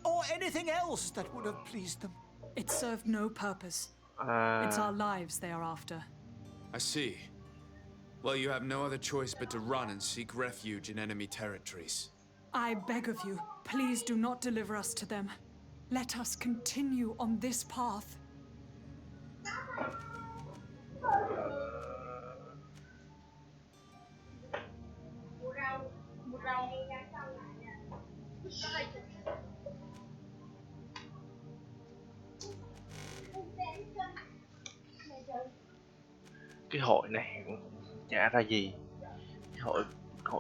or anything else that would have pleased them. It served no purpose. It's our lives they are after. I see. Well, you have no other choice but to run and seek refuge in enemy territories. I beg of you, please do not deliver us to them. Let us continue on this path. Cái hội này cũng chả ra gì. Cái hội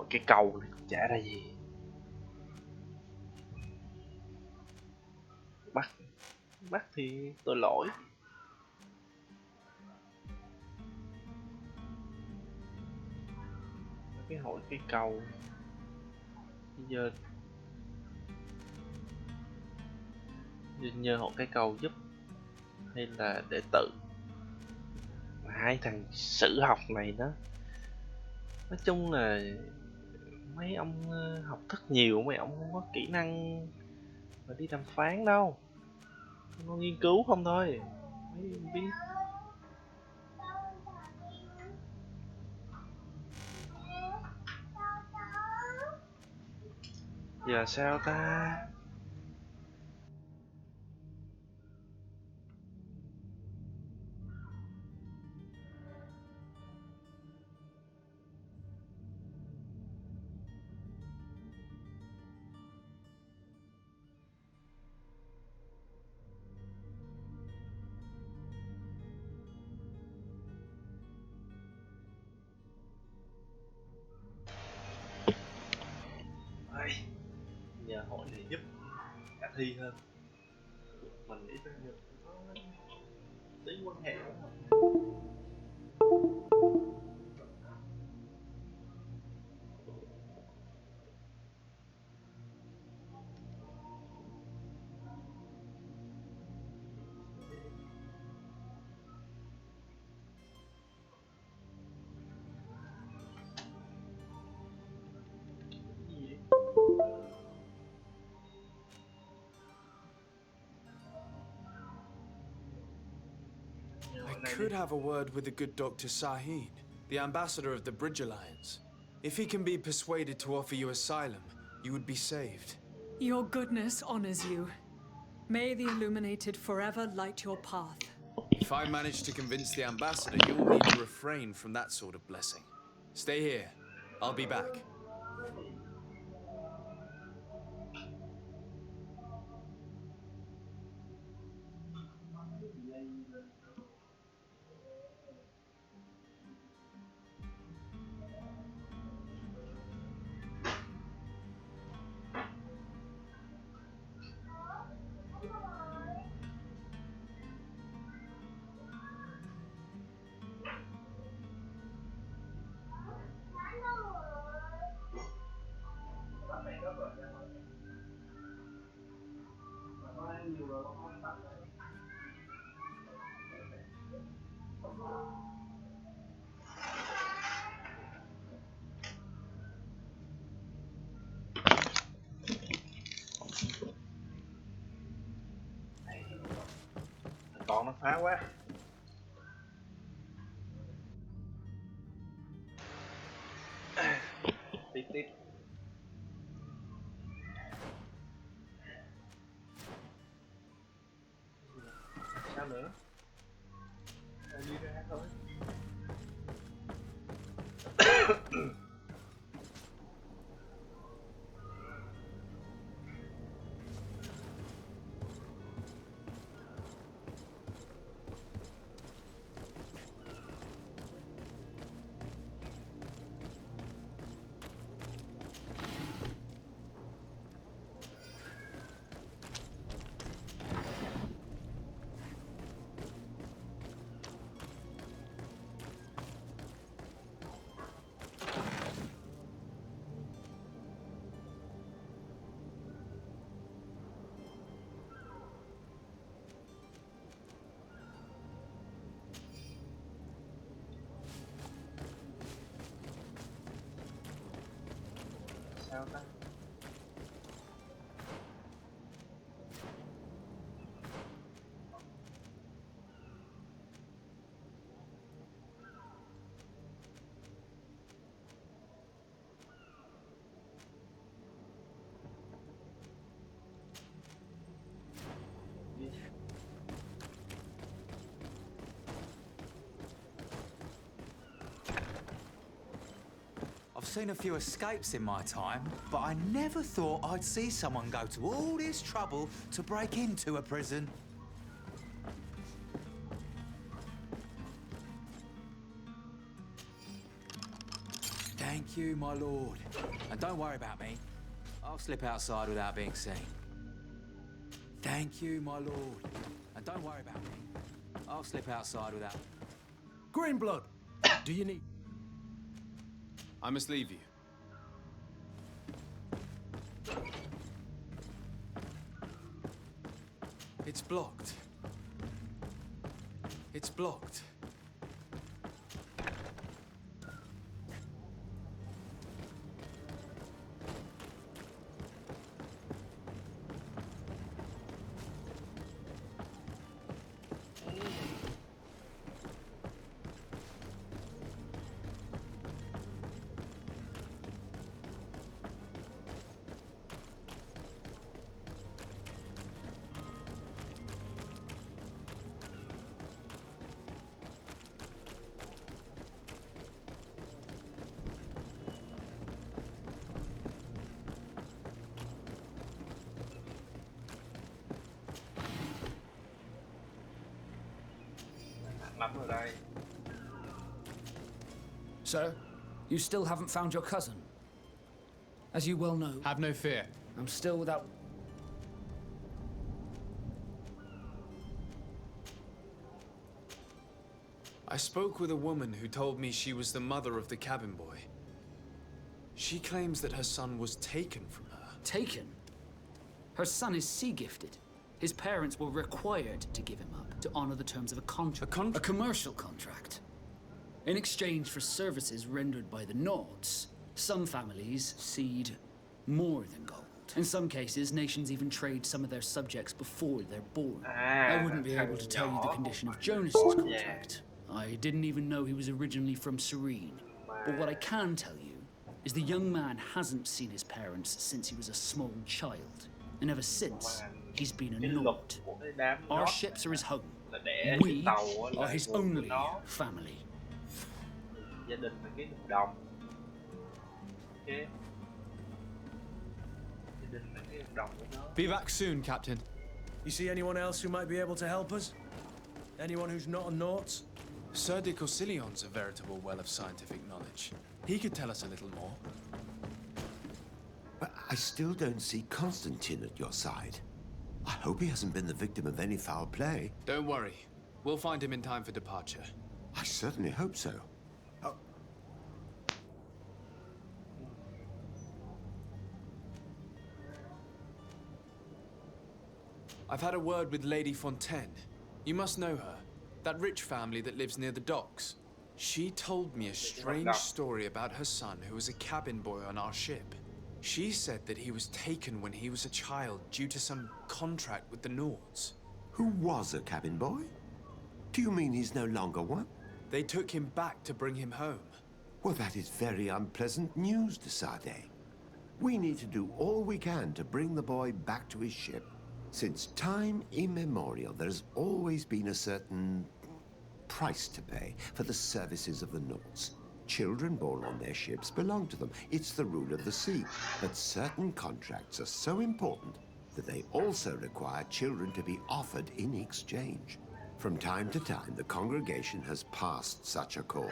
cái cầu này cũng chả ra gì. Bắt thì tội lỗi. Cái hội cái cầu bây giờ nhờ hội cái cầu giúp hay là đệ tử. Hai thằng sử học này đó, nói chung là mấy ông học rất nhiều, mấy ông không có kỹ năng mà đi đàm phán đâu, không có nghiên cứu không thôi, mấy ông biết. Giờ sao ta? Nhờ hội này giúp khả thi hơn. Mình nghĩ tới được có tí quan hệ không? I could have a word with the good Dr. Sahin, the ambassador of the Bridge Alliance. If he can be persuaded to offer you asylum, you would be saved. Your goodness honors you. May the Illuminated forever light your path. If I manage to convince the ambassador, you'll need to refrain from that sort of blessing. Stay here. I'll be back. Con nó phá quá. Tiếp. Sao nữa? Đi ra thôi. Sao ta? I've seen a few escapes in my time, but I never thought I'd see someone go to all this trouble to break into a prison. Thank you, my lord. And don't worry about me. I'll slip outside without being seen. Thank you, my lord. And don't worry about me. I'll slip outside without... Greenblood, do you need... I must leave you. It's blocked. It's blocked. Sir, you still haven't found your cousin. As you well know... Have no fear. I'm still without... I spoke with a woman who told me she was the mother of the cabin boy. She claims that her son was taken from her. Taken? Her son is sea-gifted. His parents were required to give him up to honor the terms of a contract. A commercial contract. In exchange for services rendered by the Nords, some families cede more than gold. In some cases, nations even trade some of their subjects before they're born. I wouldn't be able to tell you the condition of Jonas's contract. I didn't even know he was originally from Serene. But what I can tell you is the young man hasn't seen his parents since he was a small child. And ever since, he's been a naught. Our ships are his home. We are his only family. Gia đình là cái hợp đồng. Ok. Gia đình là cái hợp đồng của nó. Be back soon, Captain. You see anyone else who might be able to help us? Anyone who's not a Naut? Sir de Corsillion's a veritable well of scientific knowledge. He could tell us a little more. But I still don't see Constantine at your side. I hope he hasn't been the victim of any foul play. Don't worry. We'll find him in time for departure. I certainly hope so. I've had a word with Lady Fontaine. You must know her. That rich family that lives near the docks. She told me a strange story about her son who was a cabin boy on our ship. She said that he was taken when he was a child due to some contract with the Nords. Who was a cabin boy? Do you mean he's no longer one? They took him back to bring him home. Well, that is very unpleasant news, de Sade. We need to do all we can to bring the boy back to his ship. Since time immemorial, there's always been a certain price to pay for the services of the Nords. Children born on their ships belong to them. It's the rule of the sea. But certain contracts are so important that they also require children to be offered in exchange. From time to time, the congregation has passed such accord,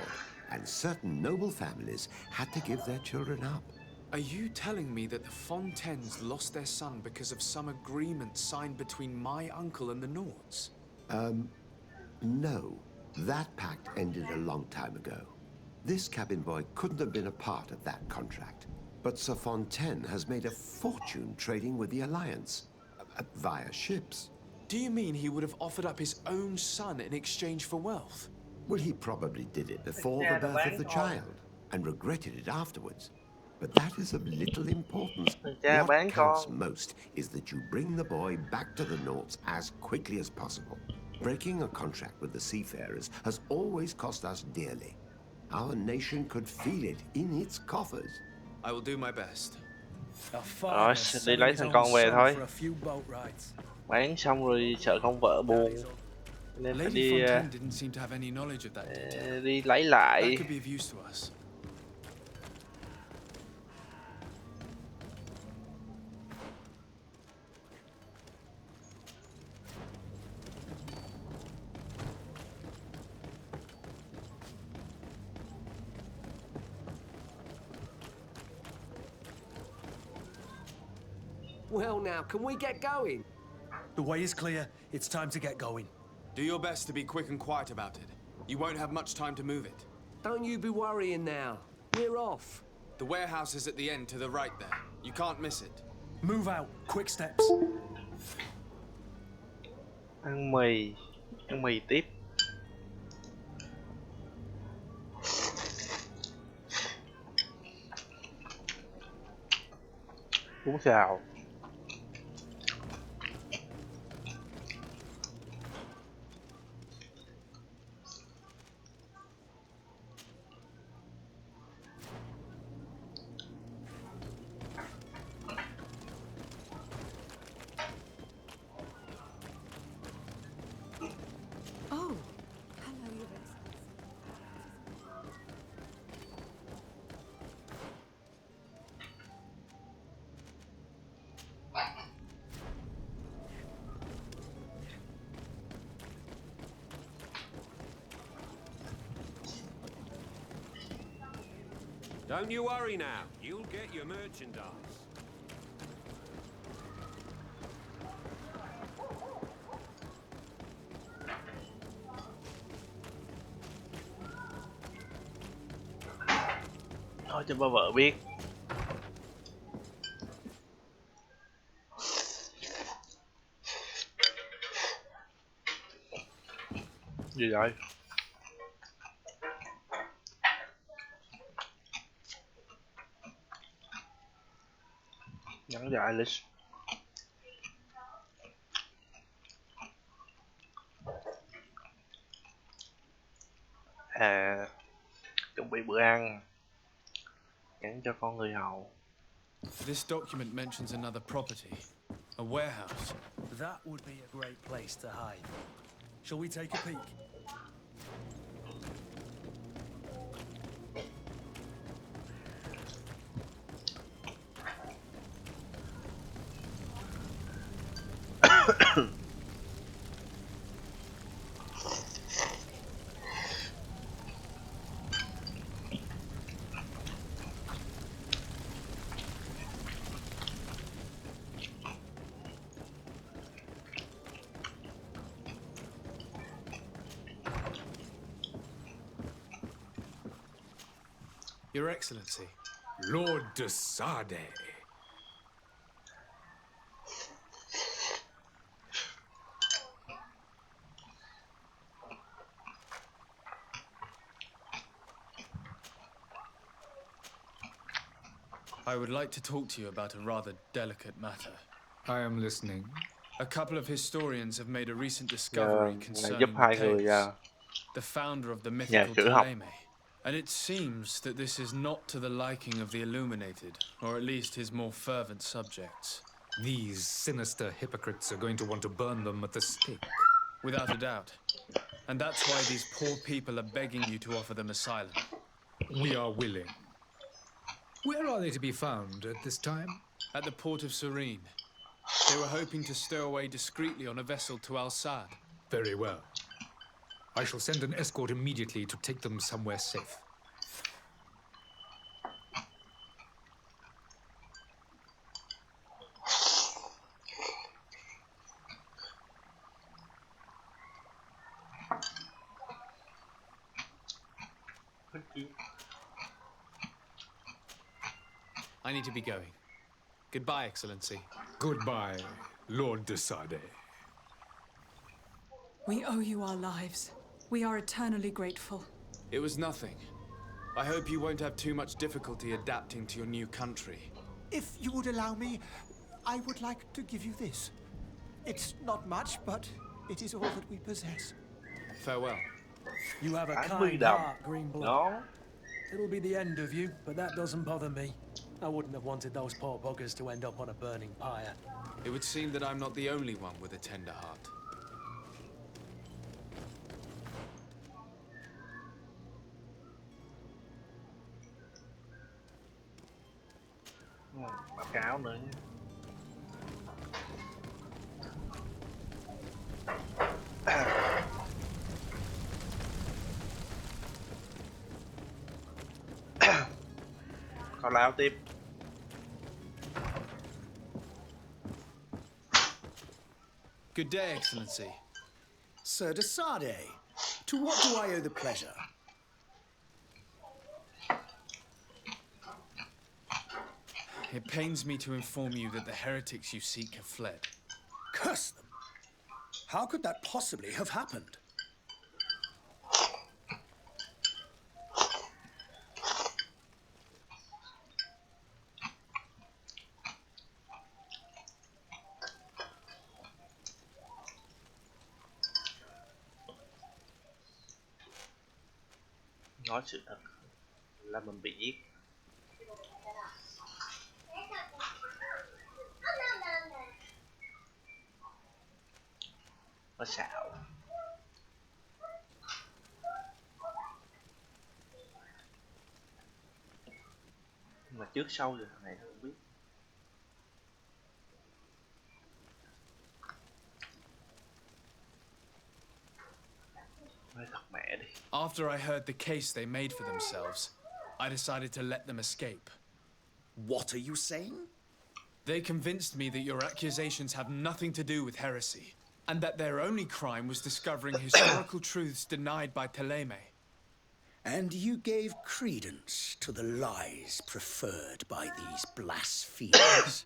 and certain noble families had to give their children up. Are you telling me that the Fontaines lost their son because of some agreement signed between my uncle and the Nords? No. That pact ended a long time ago. This cabin boy couldn't have been a part of that contract. But Sir Fontaine has made a fortune trading with the Alliance, via ships. Do you mean he would have offered up his own son in exchange for wealth? Well, he probably did it before the birth of the child, and regretted it afterwards. But that is of little importance. What counts most is that you bring the boy back to the Nords as quickly as possible. Breaking a contract with the seafarers has always cost us dearly. Our nation could feel it in its coffers. I will do my best. Rồi, đi lấy thằng con về thôi. Bán xong rồi sợ con vợ buồn. Nên phải đi đi lấy lại. Well now, can we get going? The way is clear. It's time to get going. Do your best to be quick and quiet about it. You won't have much time to move it. Don't you be worrying now. We're off. The warehouse is at the end to the right there. You can't miss it. Move out. Quick steps. Ăn mì tiếp. Bún xào. Don't you worry now. You'll get your merchandise. Thôi cho ba vợ biết. Gì vậy? Thắng cho Alice. Chuẩn bị bữa ăn, nhắn cho con người hầu. This document mentions another property, a warehouse. That would be a great place to hide. Shall we take a peek? Your Excellency. Lord de Sade. I would like to talk to you about a rather delicate matter. I am listening. A couple of historians have made a recent discovery concerning giúp hai the người Tails, the founder of the mythical Thélème. And it seems that this is not to the liking of the Illuminated, or at least his more fervent subjects. These sinister hypocrites are going to want to burn them at the stake. Without a doubt. And that's why these poor people are begging you to offer them asylum. We are willing. Where are they to be found at this time? At the port of Serene. They were hoping to stow away discreetly on a vessel to Al-Sad. Very well. I shall send an escort immediately to take them somewhere safe. I need to be going. Goodbye, Excellency. Goodbye, Lord de Sade. We owe you our lives. We are eternally grateful. It was nothing. I hope you won't have too much difficulty adapting to your new country. If you would allow me, I would like to give you this. It's not much, but it is all that we possess. Farewell. You have a kind heart, Greenblood. No? It'll be the end of you, but that doesn't bother me. I wouldn't have wanted those poor buggers to end up on a burning pyre. It would seem that I'm not the only one with a tender heart. Mặc cái áo nữa. Còn lao tiếp. Good day, Excellency. Sir de Sade, to what do I owe the pleasure? It pains me to inform you that the heretics you seek have fled. Curse them! How could that possibly have happened? Nói sự thật là mình bị giết. Nó xạo. Mà trước sau rồi thằng này không biết. Nói thật mẹ đi. After I heard the case they made for themselves, I decided to let them escape. What are you saying? They convinced me that your accusations have nothing to do with heresy, and that their only crime was discovering historical truths denied by Thélème. And you gave credence to the lies preferred by these blasphemers.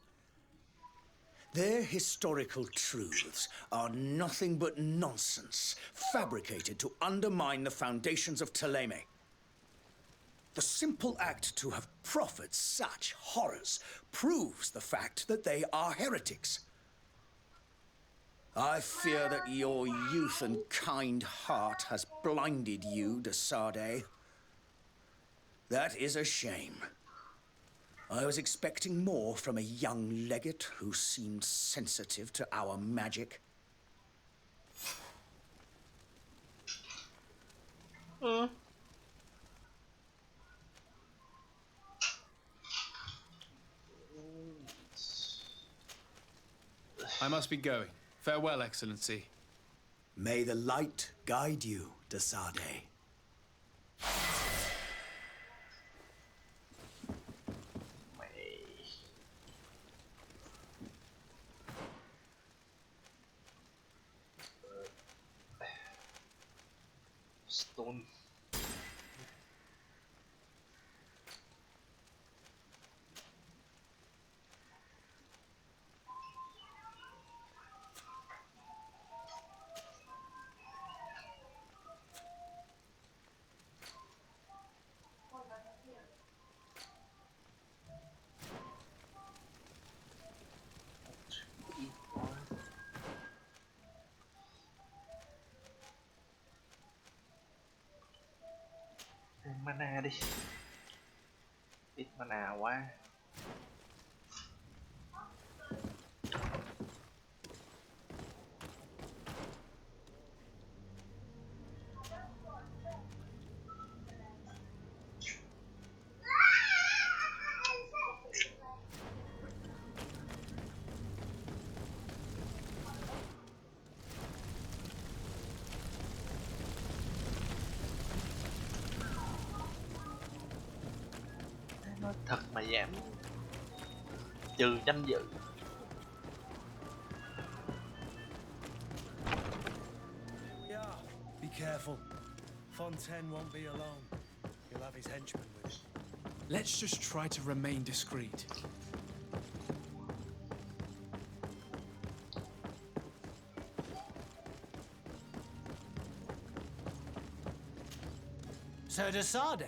Their historical truths are nothing but nonsense, fabricated to undermine the foundations of Thélème. The simple act to have proffered such horrors proves the fact that they are heretics. I fear that your youth and kind heart has blinded you, de Sardet. That is a shame. I was expecting more from a young legate who seemed sensitive to our magic. I must be going. Farewell, Excellency. May the light guide you, de Sardet. Stone. Mana đi, ít mana quá. Nói thật mà giảm trừ danh dự. Be careful. Fontaine won't be alone. He'll have his henchmen with him. Let's just try to remain discreet. Sir de Sardet,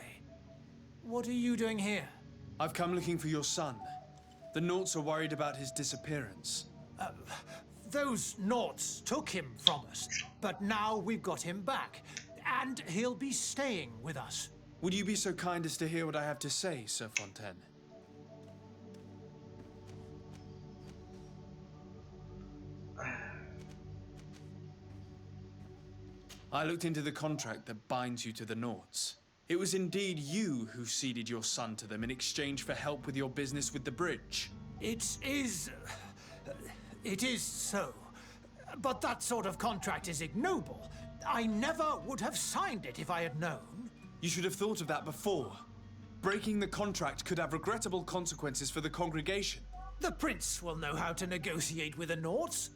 what are you doing here? I've come looking for your son. The Naughts are worried about his disappearance. Those Naughts took him from us, but now we've got him back, and he'll be staying with us. Would you be so kind as to hear what I have to say, Sir Fontaine? I looked into the contract that binds you to the Naughts. It was indeed you who ceded your son to them in exchange for help with your business with the bridge. It is so. But that sort of contract is ignoble. I never would have signed it if I had known. You should have thought of that before. Breaking the contract could have regrettable consequences for the congregation. The prince will know how to negotiate with the Naughts.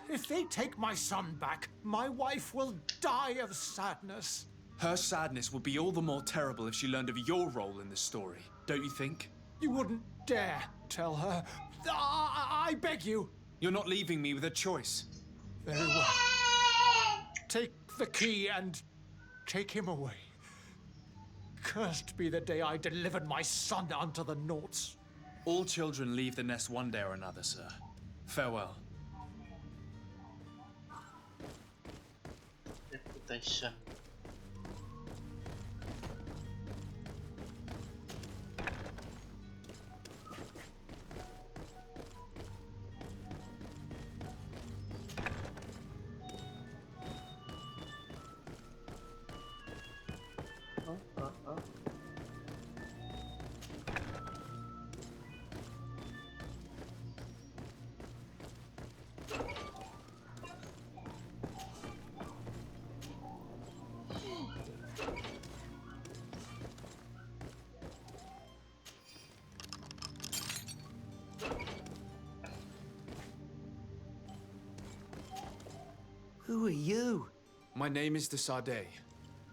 If they take my son back, my wife will die of sadness. Her sadness would be all the more terrible if she learned of your role in the story, don't you think? You wouldn't dare tell her. I beg you. You're not leaving me with a choice. Very well. Take the key and take him away. Cursed be the day I delivered my son unto the Naughts. All children leave the nest one day or another, sir. Farewell. Reputation. Who are you? My name is de Sardet.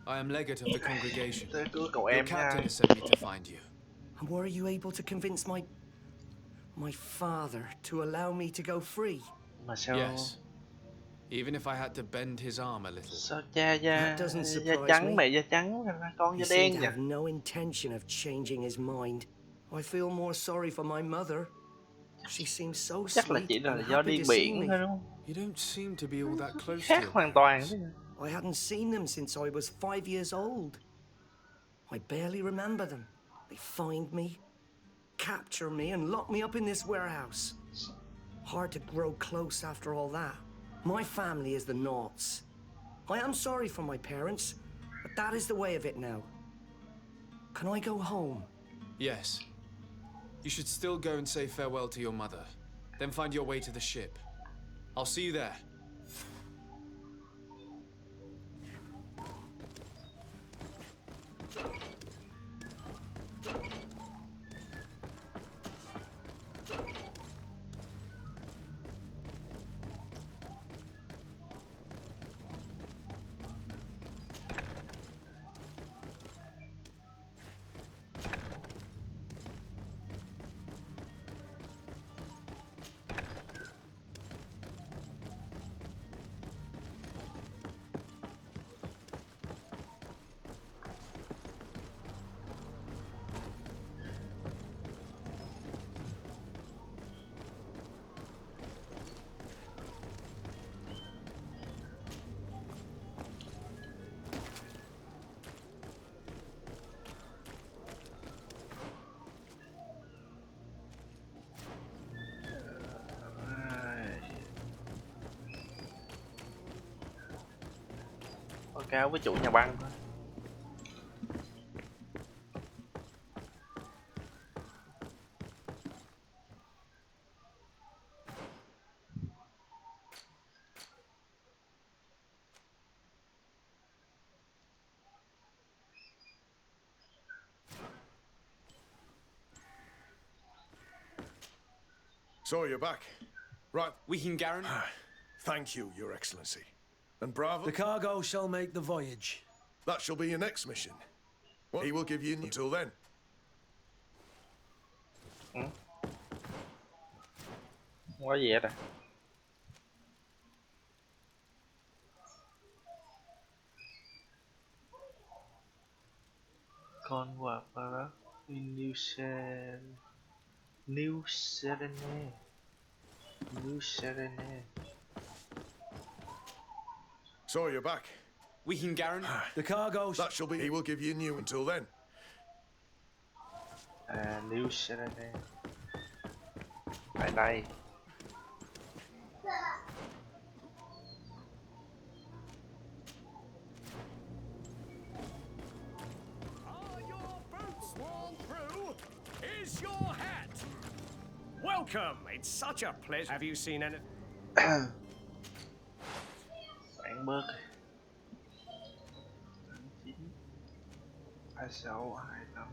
I am legate of the congregation. Your Your captain has sent me to find you. And were you able to convince my father to allow me to go free? Yes. Even if I had to bend his arm a little. Sao cha da That doesn't da surprise trắng me. mẹ da trắng là con He da seemed đen to nhỉ? have no intention of changing his mind. I feel more sorry for my mother. She seems so Chắc là sweet chỉ là and do happy đi to see biển me. thôi đúng không? You don't seem to be all that close to Khác your hoàn toàn parents. chứ. I hadn't seen them since I was 5 years old. I barely remember them. They find me, capture me, and lock me up in this warehouse. Hard to grow close after all that. My family is the Naughts. I am sorry for my parents, but that is the way of it now. Can I go home? Yes. You should still go and say farewell to your mother. Then find your way to the ship. I'll see you there. Báo cáo với chủ nhà băng thôi. So you're back. Right. We can guarantee. Thank you, Your Excellency. And bravo. The cargo shall make the voyage. That shall be your next mission. What he will give you until then. Không có gì hết à? Con quạt đó. New Serene. So you're back. We can guarantee. The cargo. That shall be. He will give you new until then. New Serene. Tại đây. Is your hat? Welcome. It's such a pleasure. Have you seen any? Bạn bớt. 26, 25.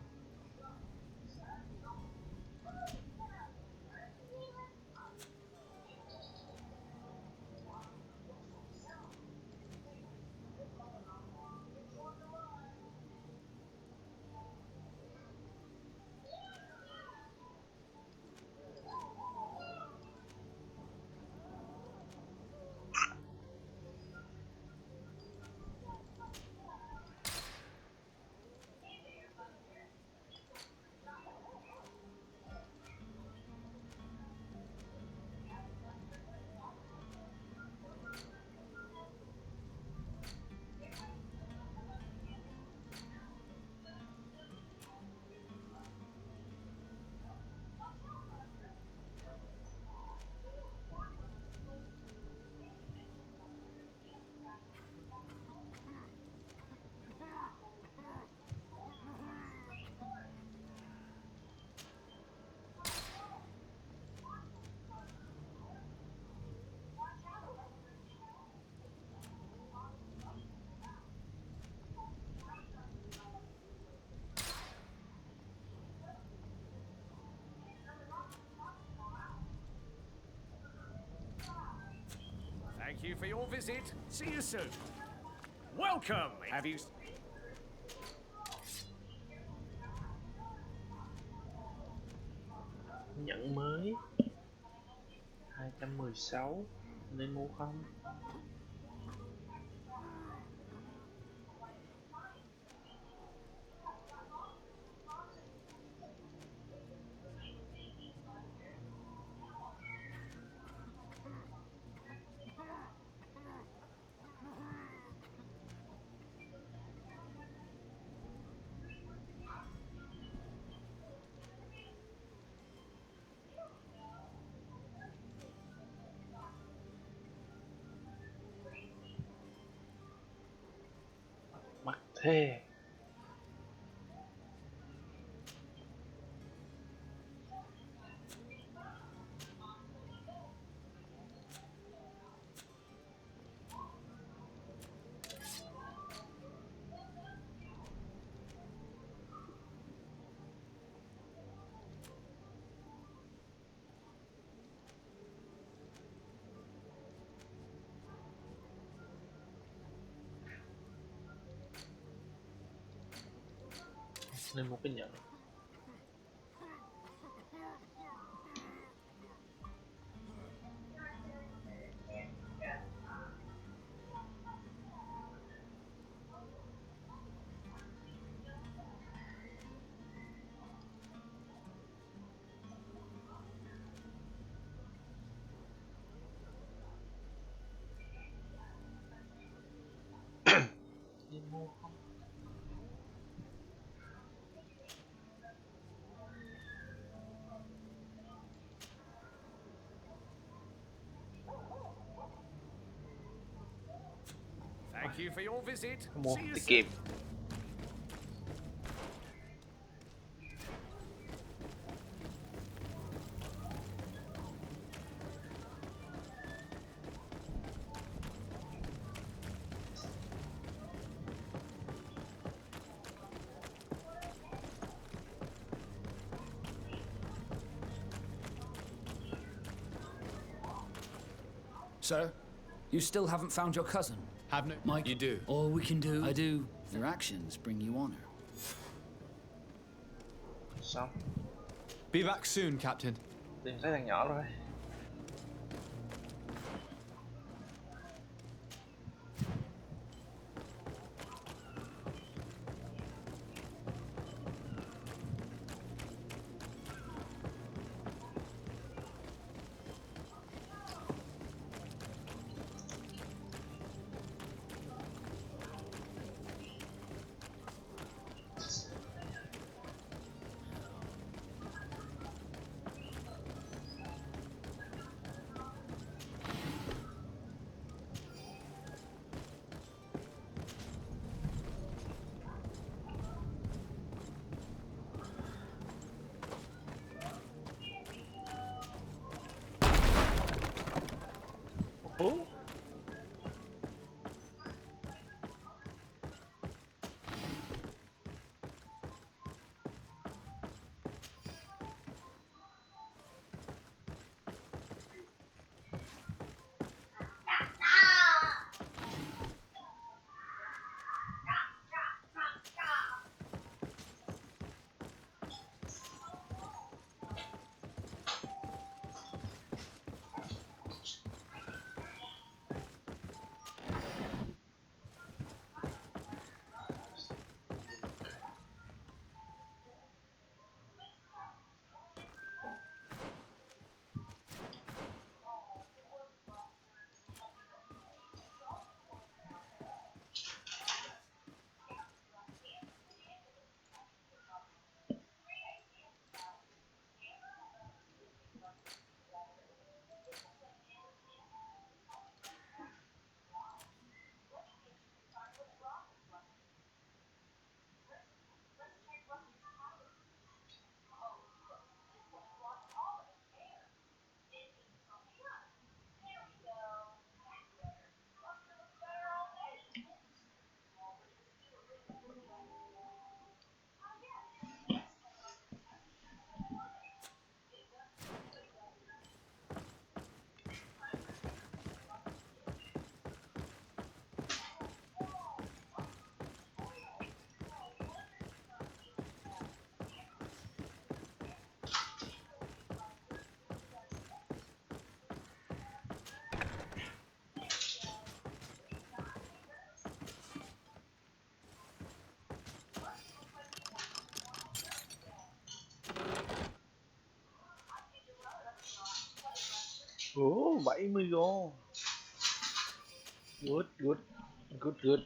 Thank you for your visit. See you soon. Welcome. Have you? Nhận mới 216 Nên mua không? Mắc thế. Nên mua cái nhẫn. Nên mua không? Thank you for your visit. Mua See you tiết soon. kiệm. Sir, you still haven't found your cousin. Have no. Mike, You do. all we can do, I do. Their actions bring you honor. Xong. Be back soon, Captain. Tìm thấy thằng nhỏ rồi. Ủa? Ồ, 70 gold. Good, good, good, good.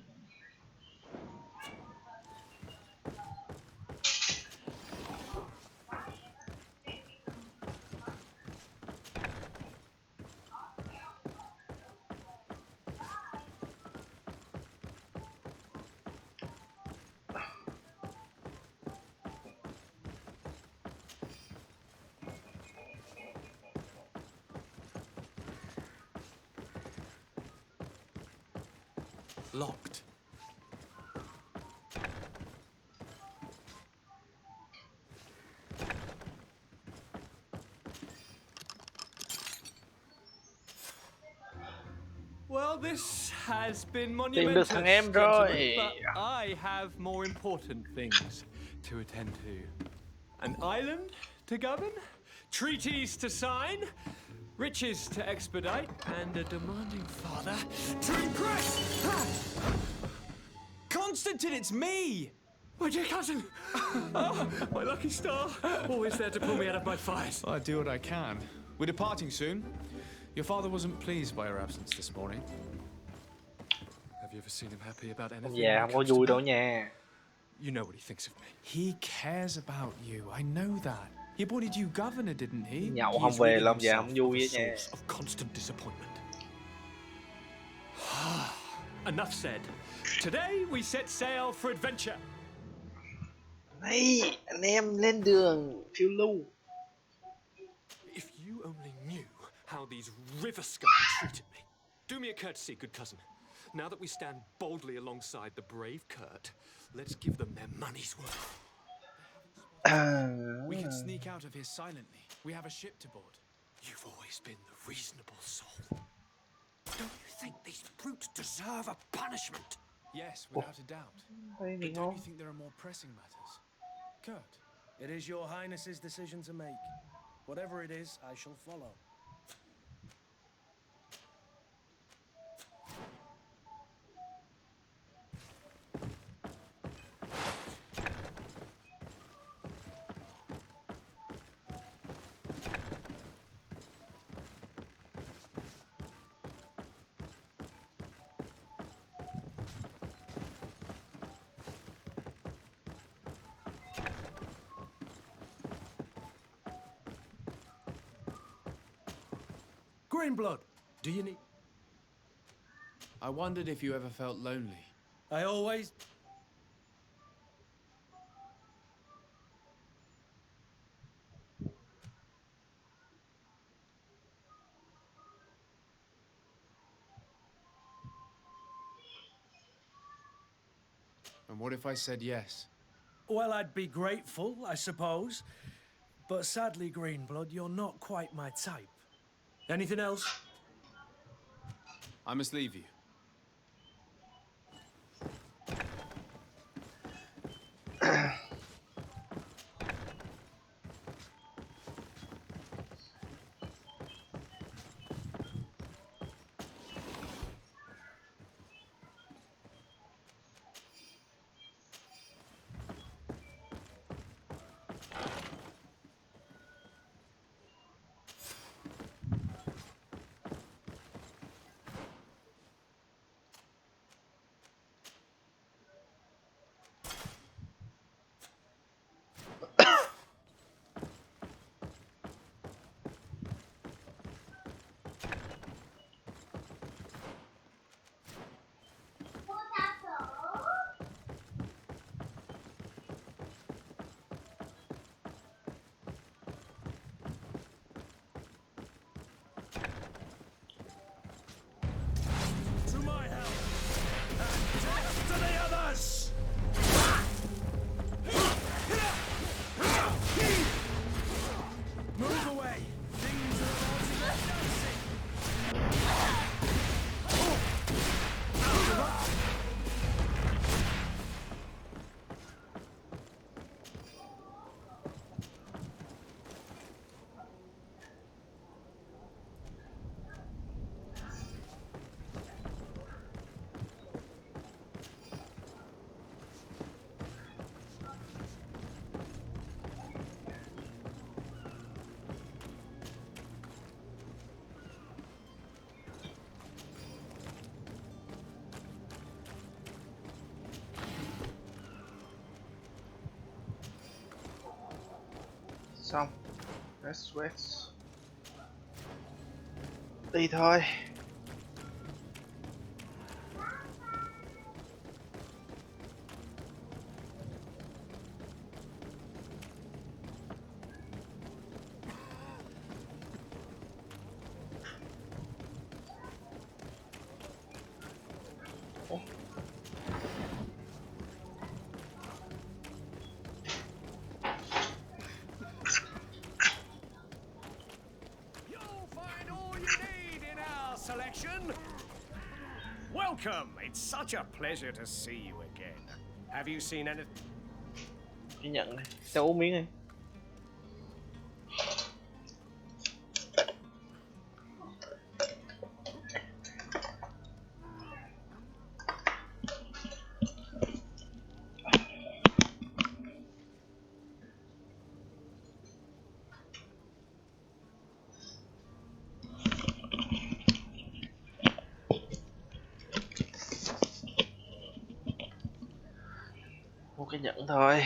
Locked. Well, this has been Tìm được monumentous, thằng em gentlemen, rồi. but I have more important things to attend to. An island to govern, treaties to sign, riches to expedite, and a demanding father to impress! Constantine, it's me! My dear cousin! Oh, my lucky star! Always there to pull me out of my fight. I do what I can. We're departing soon. Your father wasn't pleased by your absence this morning. Have you ever seen him happy about anything? Dạ không có vui đâu nha. You know what he thinks of me. He cares about you. I know that. He appointed you governor, didn't he? Nhậu không về làm dạ không vui á nha. Of constant disappointment. Enough said. Today we set sail for adventure. Này, anh em lên đường phiêu lưu. If you only knew how these river scum treated me. Do me a courtesy, good cousin. Now that we stand boldly alongside the brave Kurt, let's give them their money's worth. We can sneak out of here silently. We have a ship to board. You've always been the reasonable soul. Don't you think these brutes deserve a punishment? Yes, without a doubt. But don't you think there are more pressing matters? Kurt? It is your highness's decision to make. Whatever it is, I shall follow. Greenblood, do you need... I wondered if you ever felt lonely. I always... And what if I said yes? Well, I'd be grateful, I suppose. But sadly, Greenblood, you're not quite my type. Anything else? I must leave you. Xong. Rest rest. Đi thôi. Welcome! It's such a pleasure to see you again. Have you seen anything? Cái nhận này, cho uống miếng đi. Mua cái nhẫn thôi.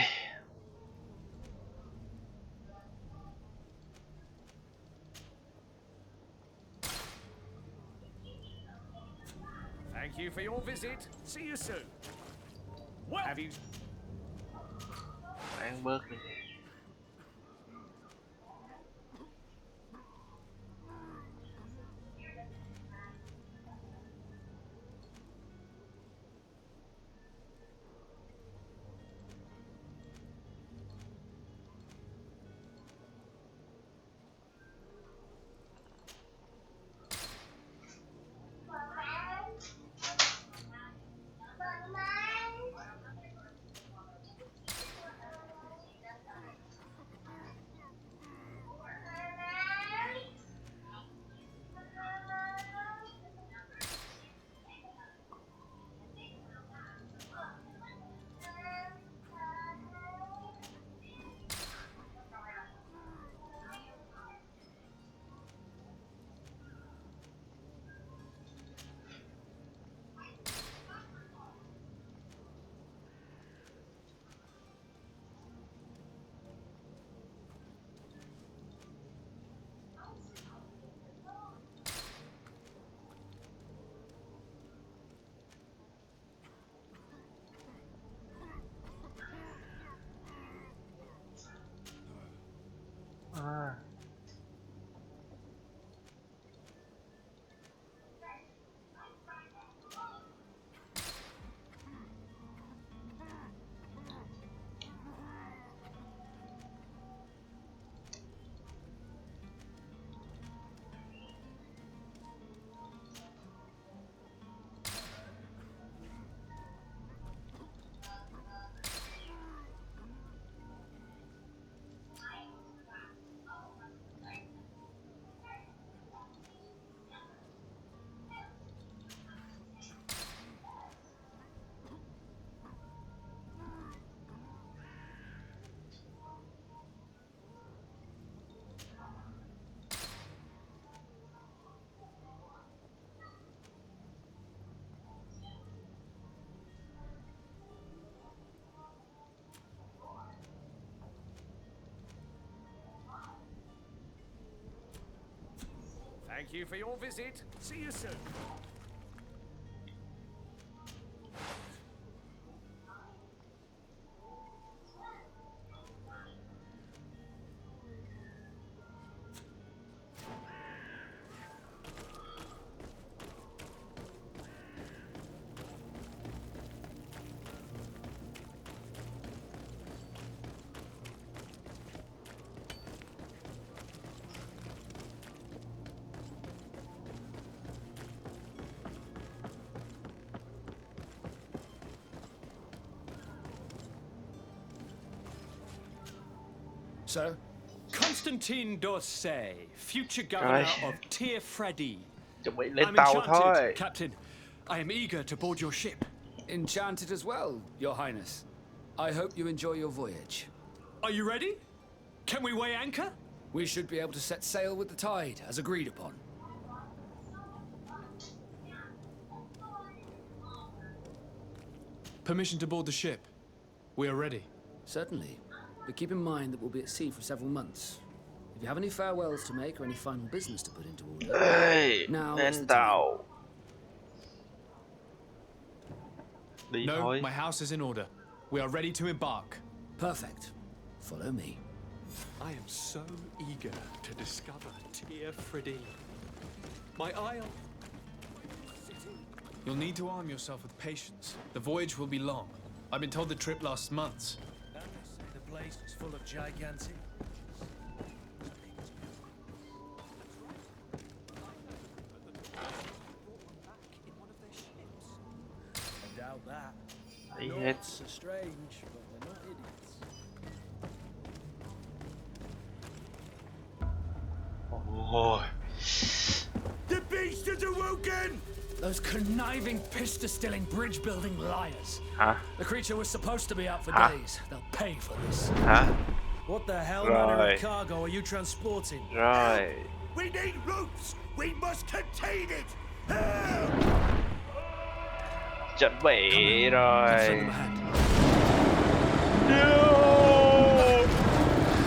Thank you for your visit. See you soon. Well, have you? Ăn bớt đi. À. Thank you for your visit. See you soon. Sir? Constantine d'Orsay, future governor of Tir Freddy. Chuẩn bị lên tàu thôi. Captain. I am eager to board your ship. Enchanted as well, Your Highness. I hope you enjoy your voyage. Are you ready? Can we weigh anchor? We should be able to set sail with the tide, as agreed upon. Permission to board the ship. We are ready. Certainly. but keep in mind that we'll be at sea for several months. If you have any farewells to make or any final business to put into order, now is the time. No, my house is in order. We are ready to embark. Perfect. Follow me. I am so eager to discover Tear Freddy. My isle. You'll need to arm yourself with patience. The voyage will be long. I've been told the trip lasts months. The place is full of gigantic. I doubt that. It's so strange, but they're not idiots. Oh. The beast is awoken! Those conniving, pista-stilling, bridge-building liars. Hả? The creature was supposed to be out for Hả? days. They'll pay for this. Hả? What the hell Rồi. manner of cargo are you transporting? Rồi. We need ropes! We must contain it! Chuẩn bị rồi. No!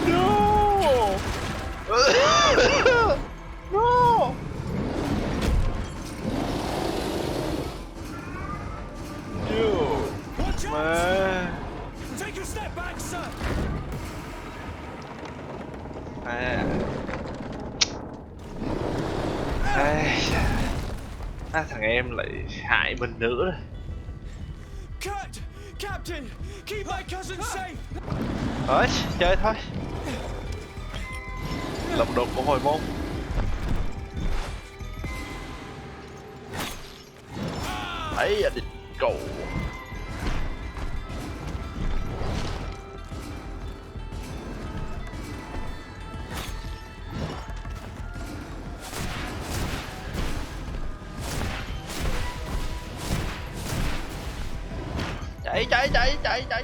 No! No! Watch Mà. out! Take a step back, sir! Thằng em lại hại mình nữa rồi. Cut! Captain! Keep my cousin safe! Thôi, chơi thôi. Lập đột của hồi môn. Ấy à, địch cầu. Chạy.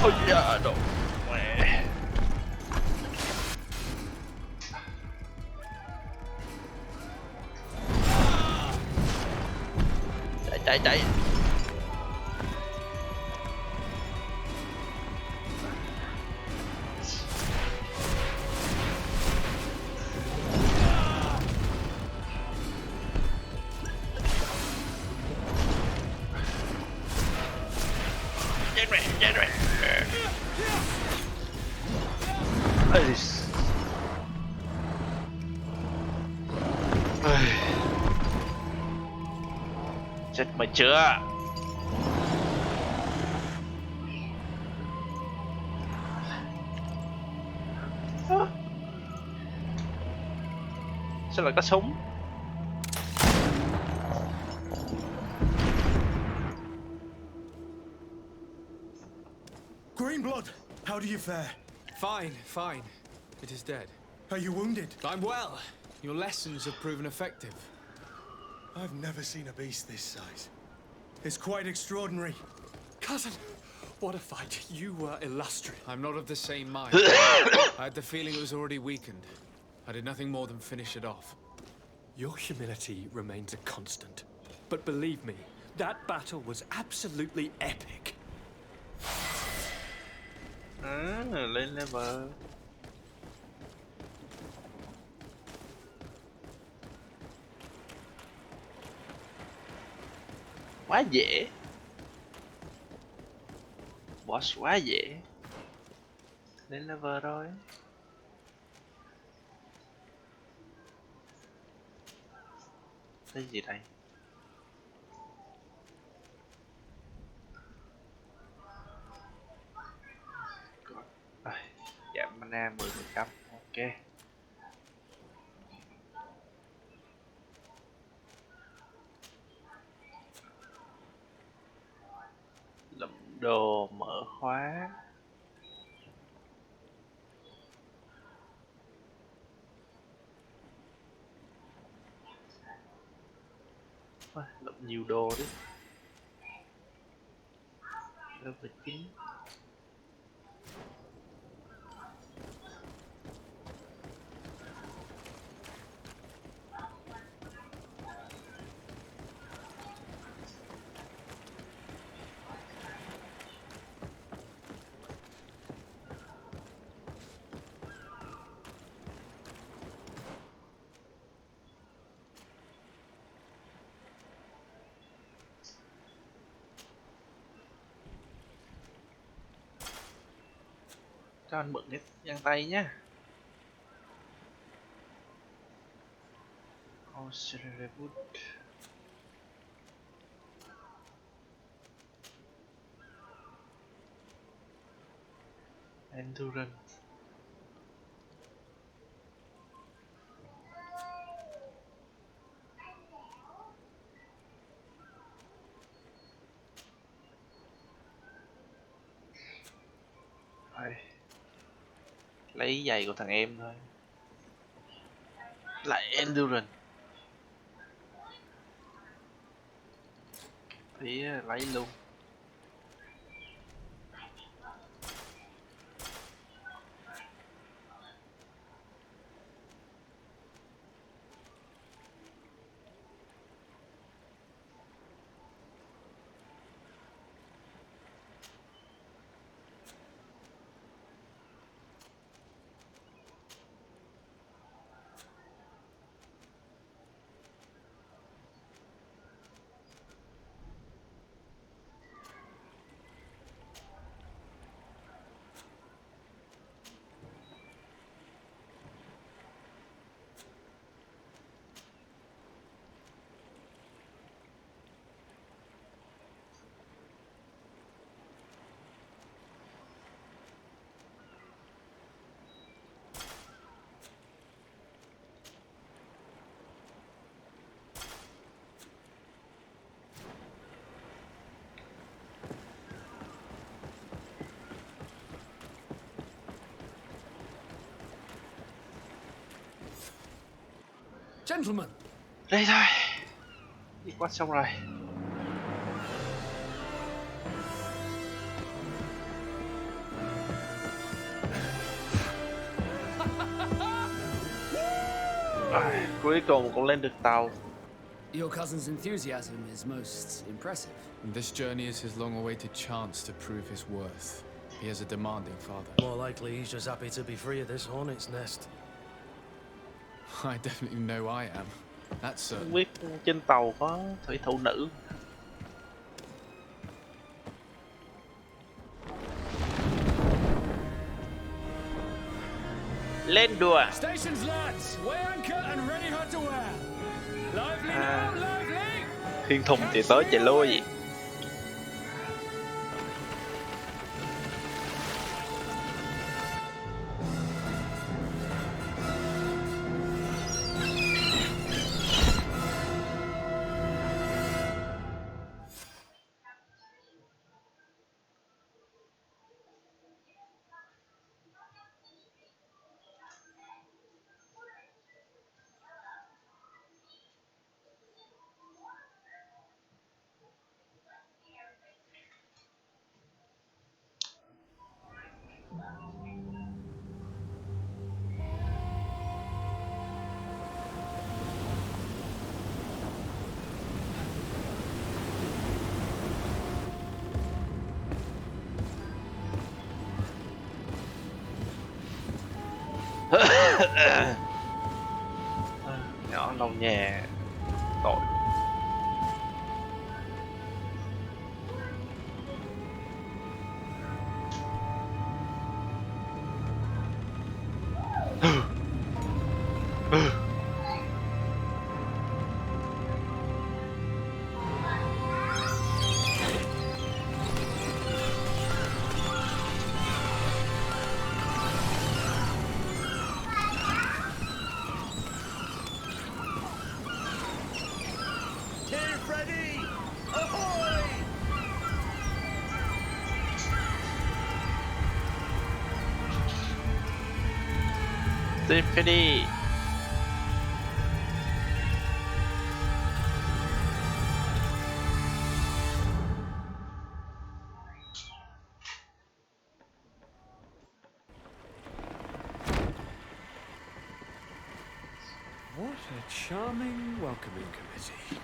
Ôi da, đồ mẹ. Chạy. Chết rồi. Chết mày chưa? Sao lại có súng? Greenblood, how do you fare? Fine. It is dead. Are you wounded? I'm well. Your lessons have proven effective. I've never seen a beast this size. It's quite extraordinary. Cousin, what a fight. You were illustrious. I'm not of the same mind. I had the feeling it was already weakened. I did nothing more than finish it off. Your humility remains a constant. But believe me, that battle was absolutely epic. Lên level. Quá dễ. Boss quá dễ. Lên level rồi. Cái gì đây? Giảm mana 10%. Ok. Lụm đồ mở khóa. Lụm nhiều đồ đi. Level 9. Cho anh mượn cái găng tay nhá. Auxiliary wood. Endurance. Rồi. Lấy giày của thằng em thôi. Lại Endurance. Thì lấy luôn. Gentlemen. Đây thôi. Đi qua xong rồi. Cuối cùng cũng lên được tàu. Your cousin's enthusiasm is most impressive. This journey is his long-awaited chance to prove his worth. He has a demanding father. More likely he's just happy to be free of this hornet's nest. I definitely know I am. That's certain. Không biết trên tàu có thủy thủ nữ. Lên đùa. Stations, lads. Weigh anchor and ready hard to wear. Lively now, lively. Thiên thùng chạy tới chạy lui gì. Nhỏ lau nhà tội. Symphony. What a charming welcoming committee.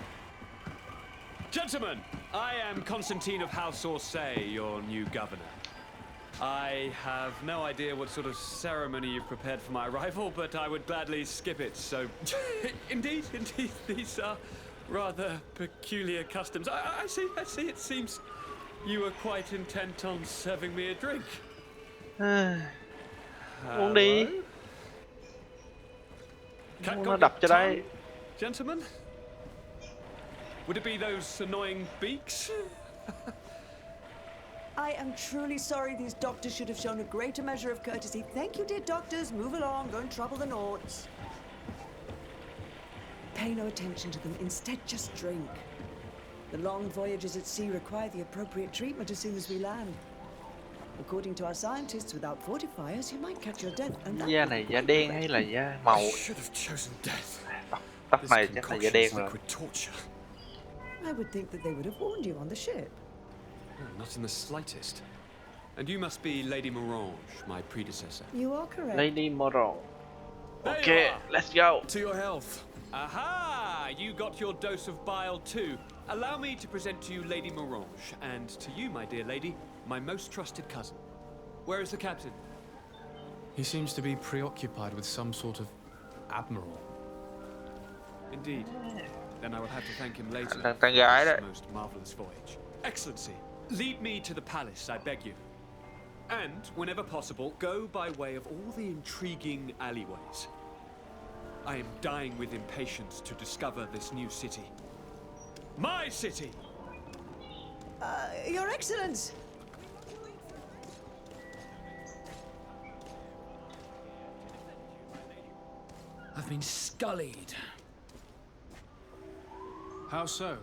Gentlemen, I am Constantine of House Orsay, your new governor. I have no idea what sort of ceremony you've prepared for my arrival, but I would gladly skip it, so... Indeed, these are rather peculiar customs. I see, it seems you were quite intent on serving me a drink. Uống đi. Uống nó đập cho đây. Gentlemen, would it be those annoying beaks? I am truly sorry. These doctors should have shown a greater measure of courtesy. Thank you, dear doctors. Move along. Don't trouble the Naughts. Pay no attention to them. Instead, just drink. The long voyages at sea require the appropriate treatment as soon as we land. According to our scientists, without fortifiers, you might catch your death. And that Da này da đen hay là da màu? Tóc này chắc là da đen rồi. I would think that they would have warned you on the ship. Not in the slightest. And you must be Lady Morange, my predecessor. You are correct. Lady Morange. Okay, let's go. To your health. Aha! You got your dose of bile too. Allow me to present to you Lady Morange, and to you, my dear lady, my most trusted cousin. Where is the captain? He seems to be preoccupied with some sort of admiral. Indeed. Then I will have to thank him later for this most marvelous voyage. Excellency, lead me to the palace, I beg you. And, whenever possible, go by way of all the intriguing alleyways. I am dying with impatience to discover this new city. My city! Your Excellence! I've been scullied. How so?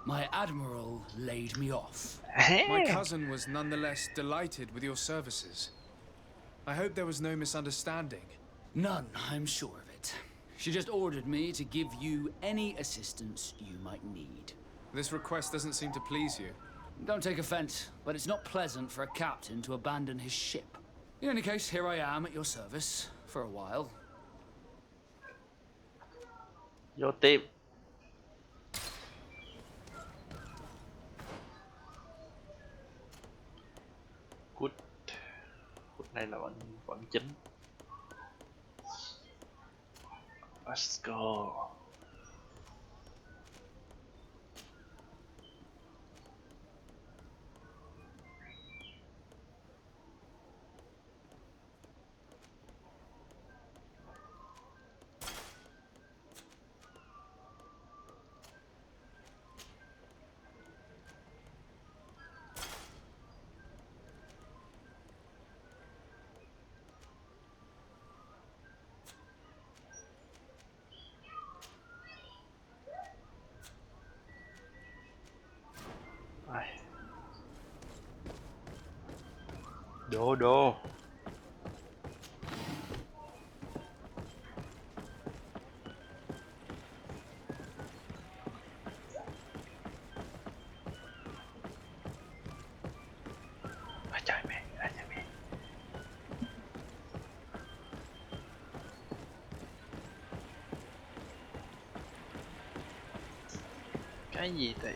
My admiral laid me off. My cousin was nonetheless delighted with your services. I hope there was no misunderstanding. None, I'm sure of it. She just ordered me to give you any assistance you might need. This request doesn't seem to please you. Don't take offense, but it's not pleasant for a captain to abandon his ship. In any case, here I am at your service for a while. Vô tim. Good. Good này là vẫn chính. Let's go. Đô. Trời mẹ. Cái gì vậy?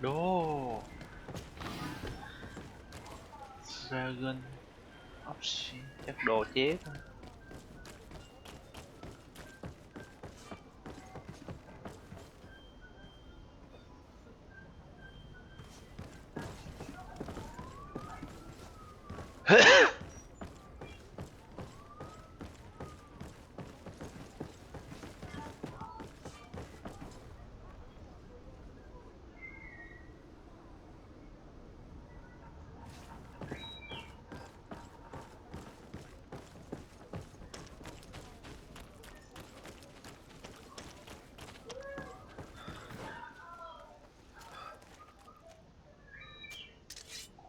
Đô. Dragon option chắc đồ chế thôi.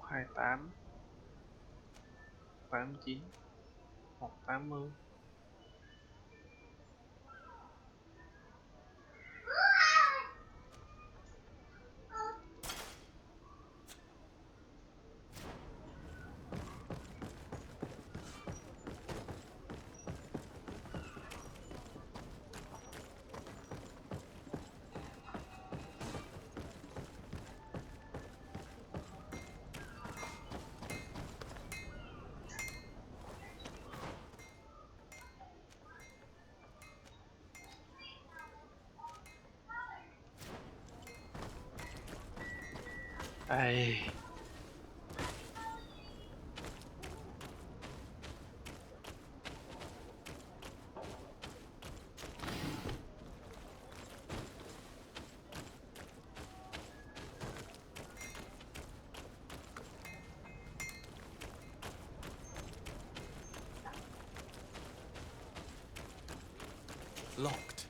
Hai 89 180. Ai. Locked.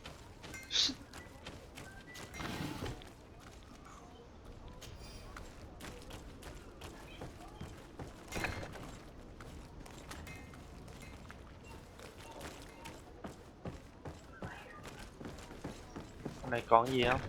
Hôm nay còn gì không?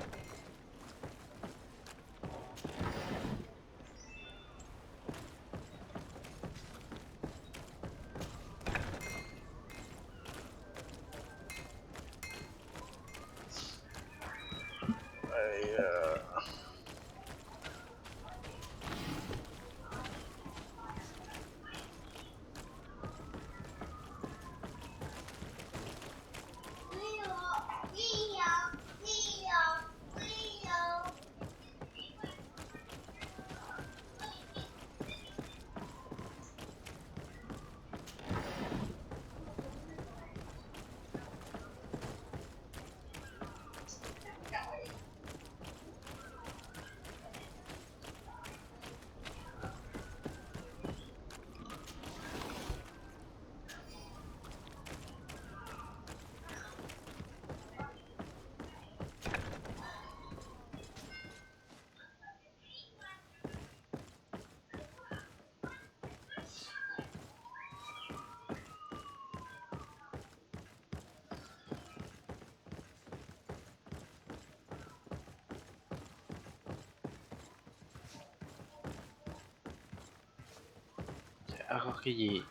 Chả có cái gì.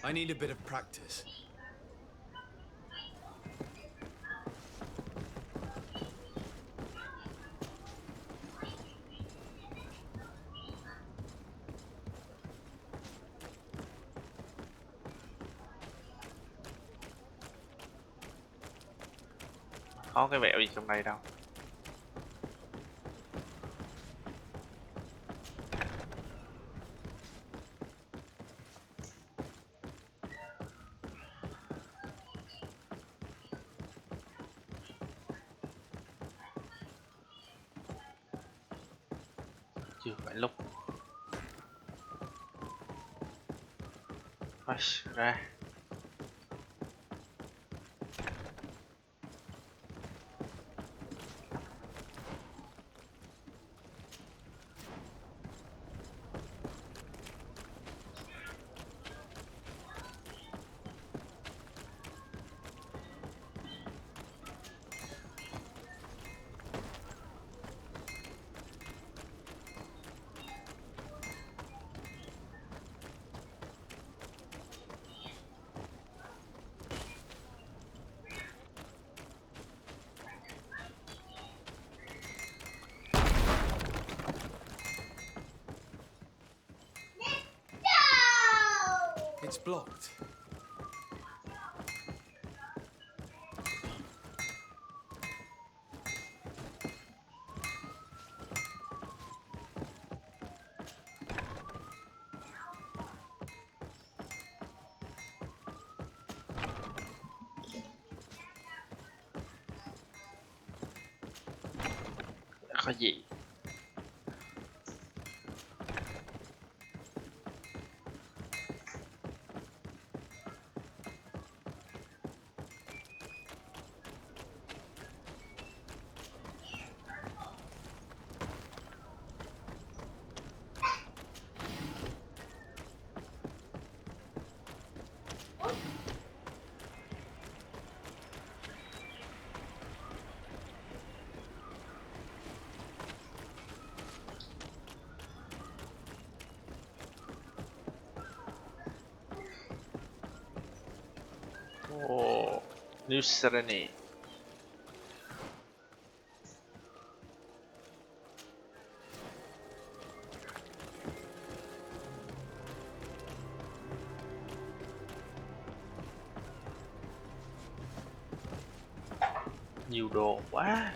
I need a bit of practice. Có cái vẹo gì trong đây đâu. Chưa phải lúc. Ra. It's blocked. Có gì? Oh, New Serenity. Nhiều đồ quá.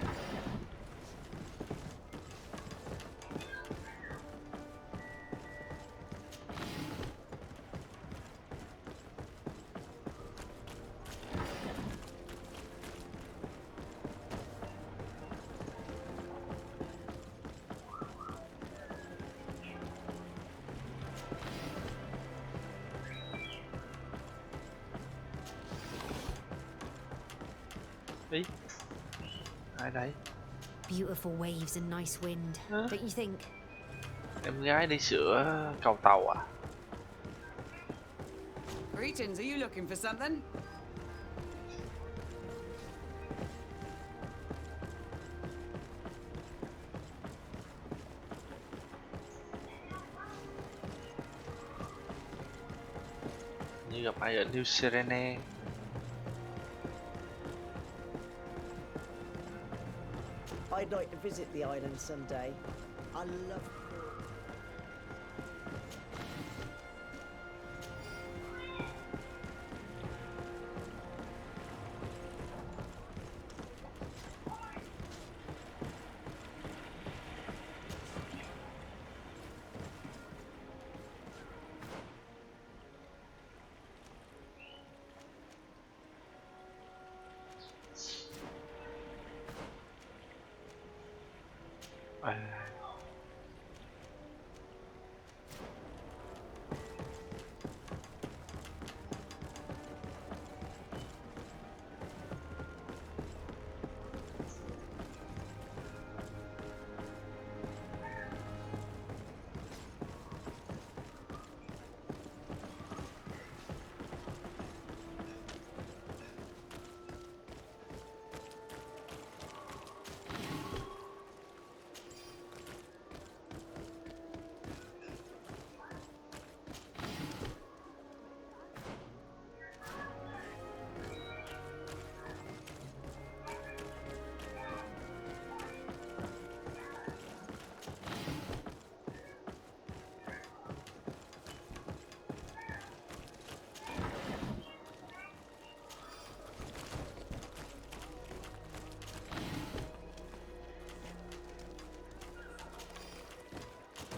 Ai đấy? Beautiful waves and nice wind, don't you think? Em gái đi sửa cầu tàu à? Greetings, are you looking for something? Như gặp ai ở New Serene. I'd like to visit the island someday. I love...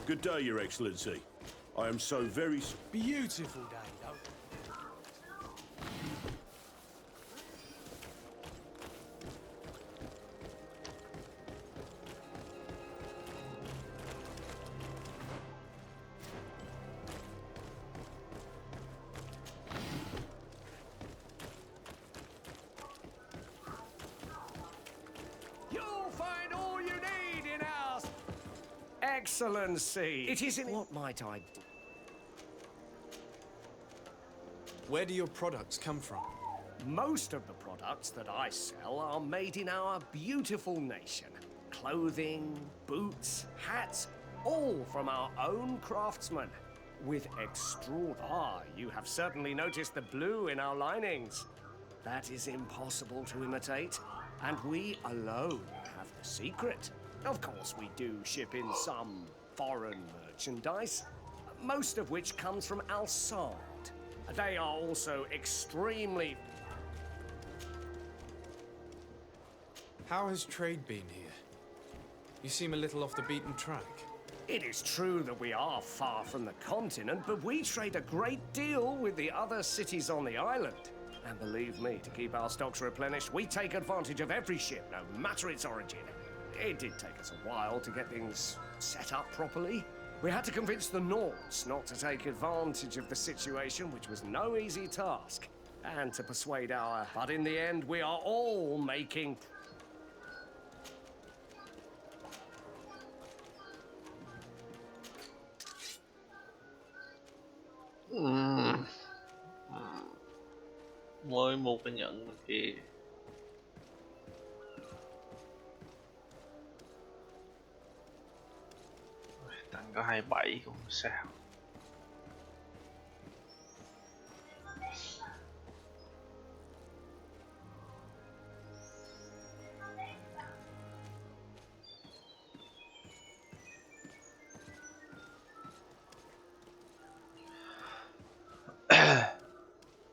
Good day, Your Excellency. I am so very... Beautiful day, though. You'll find all you need in our Excellency. It is in... What might I do? Where do your products come from? Most of the products that I sell are made in our beautiful nation. Clothing, boots, hats, all from our own craftsmen. With you have certainly noticed the blue in our linings. That is impossible to imitate, and we alone have the secret. Of course, we do ship in some foreign merchandise, most of which comes from Alsard. They are also extremely... How has trade been here? You seem a little off the beaten track. It is true that we are far from the continent, but we trade a great deal with the other cities on the island. And believe me, to keep our stocks replenished, we take advantage of every ship, no matter its origin. It did take us a while to get things set up properly. We had to convince the Nords not to take advantage of the situation, which was no easy task. And to persuade our... But in the end, we are all making... Mới mua cái nhẫn kia. Tăng có 27 cũng sao.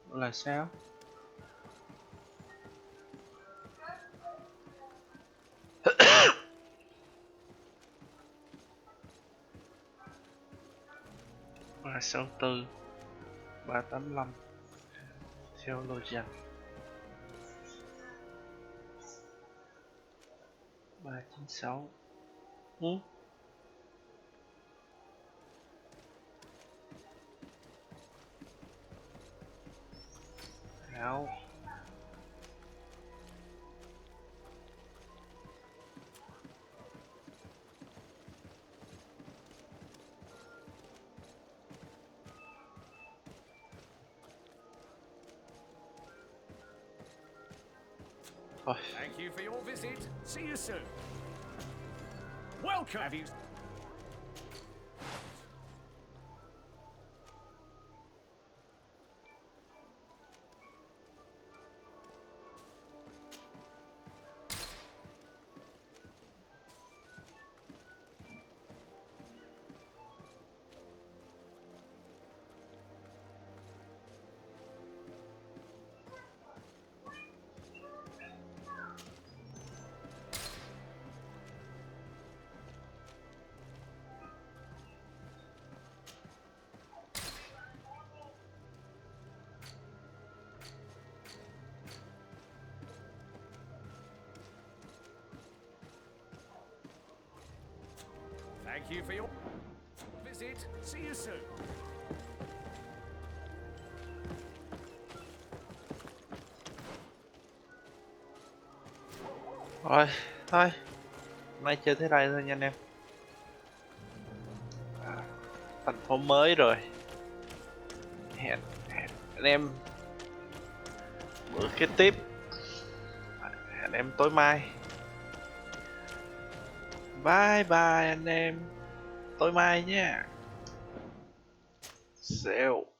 Là sao? Ba 64 385 theo lô dành 396. Áo Thank you for your visit. See you soon. Welcome. Have you... Thank you for your visit. See you soon. Rồi, thôi. Hôm nay chơi thế này thôi nha anh em. Thành phố mới rồi. Hẹn anh em bữa kế tiếp. Hẹn em tối mai. Bye bye anh em. Tối mai nha. Sale.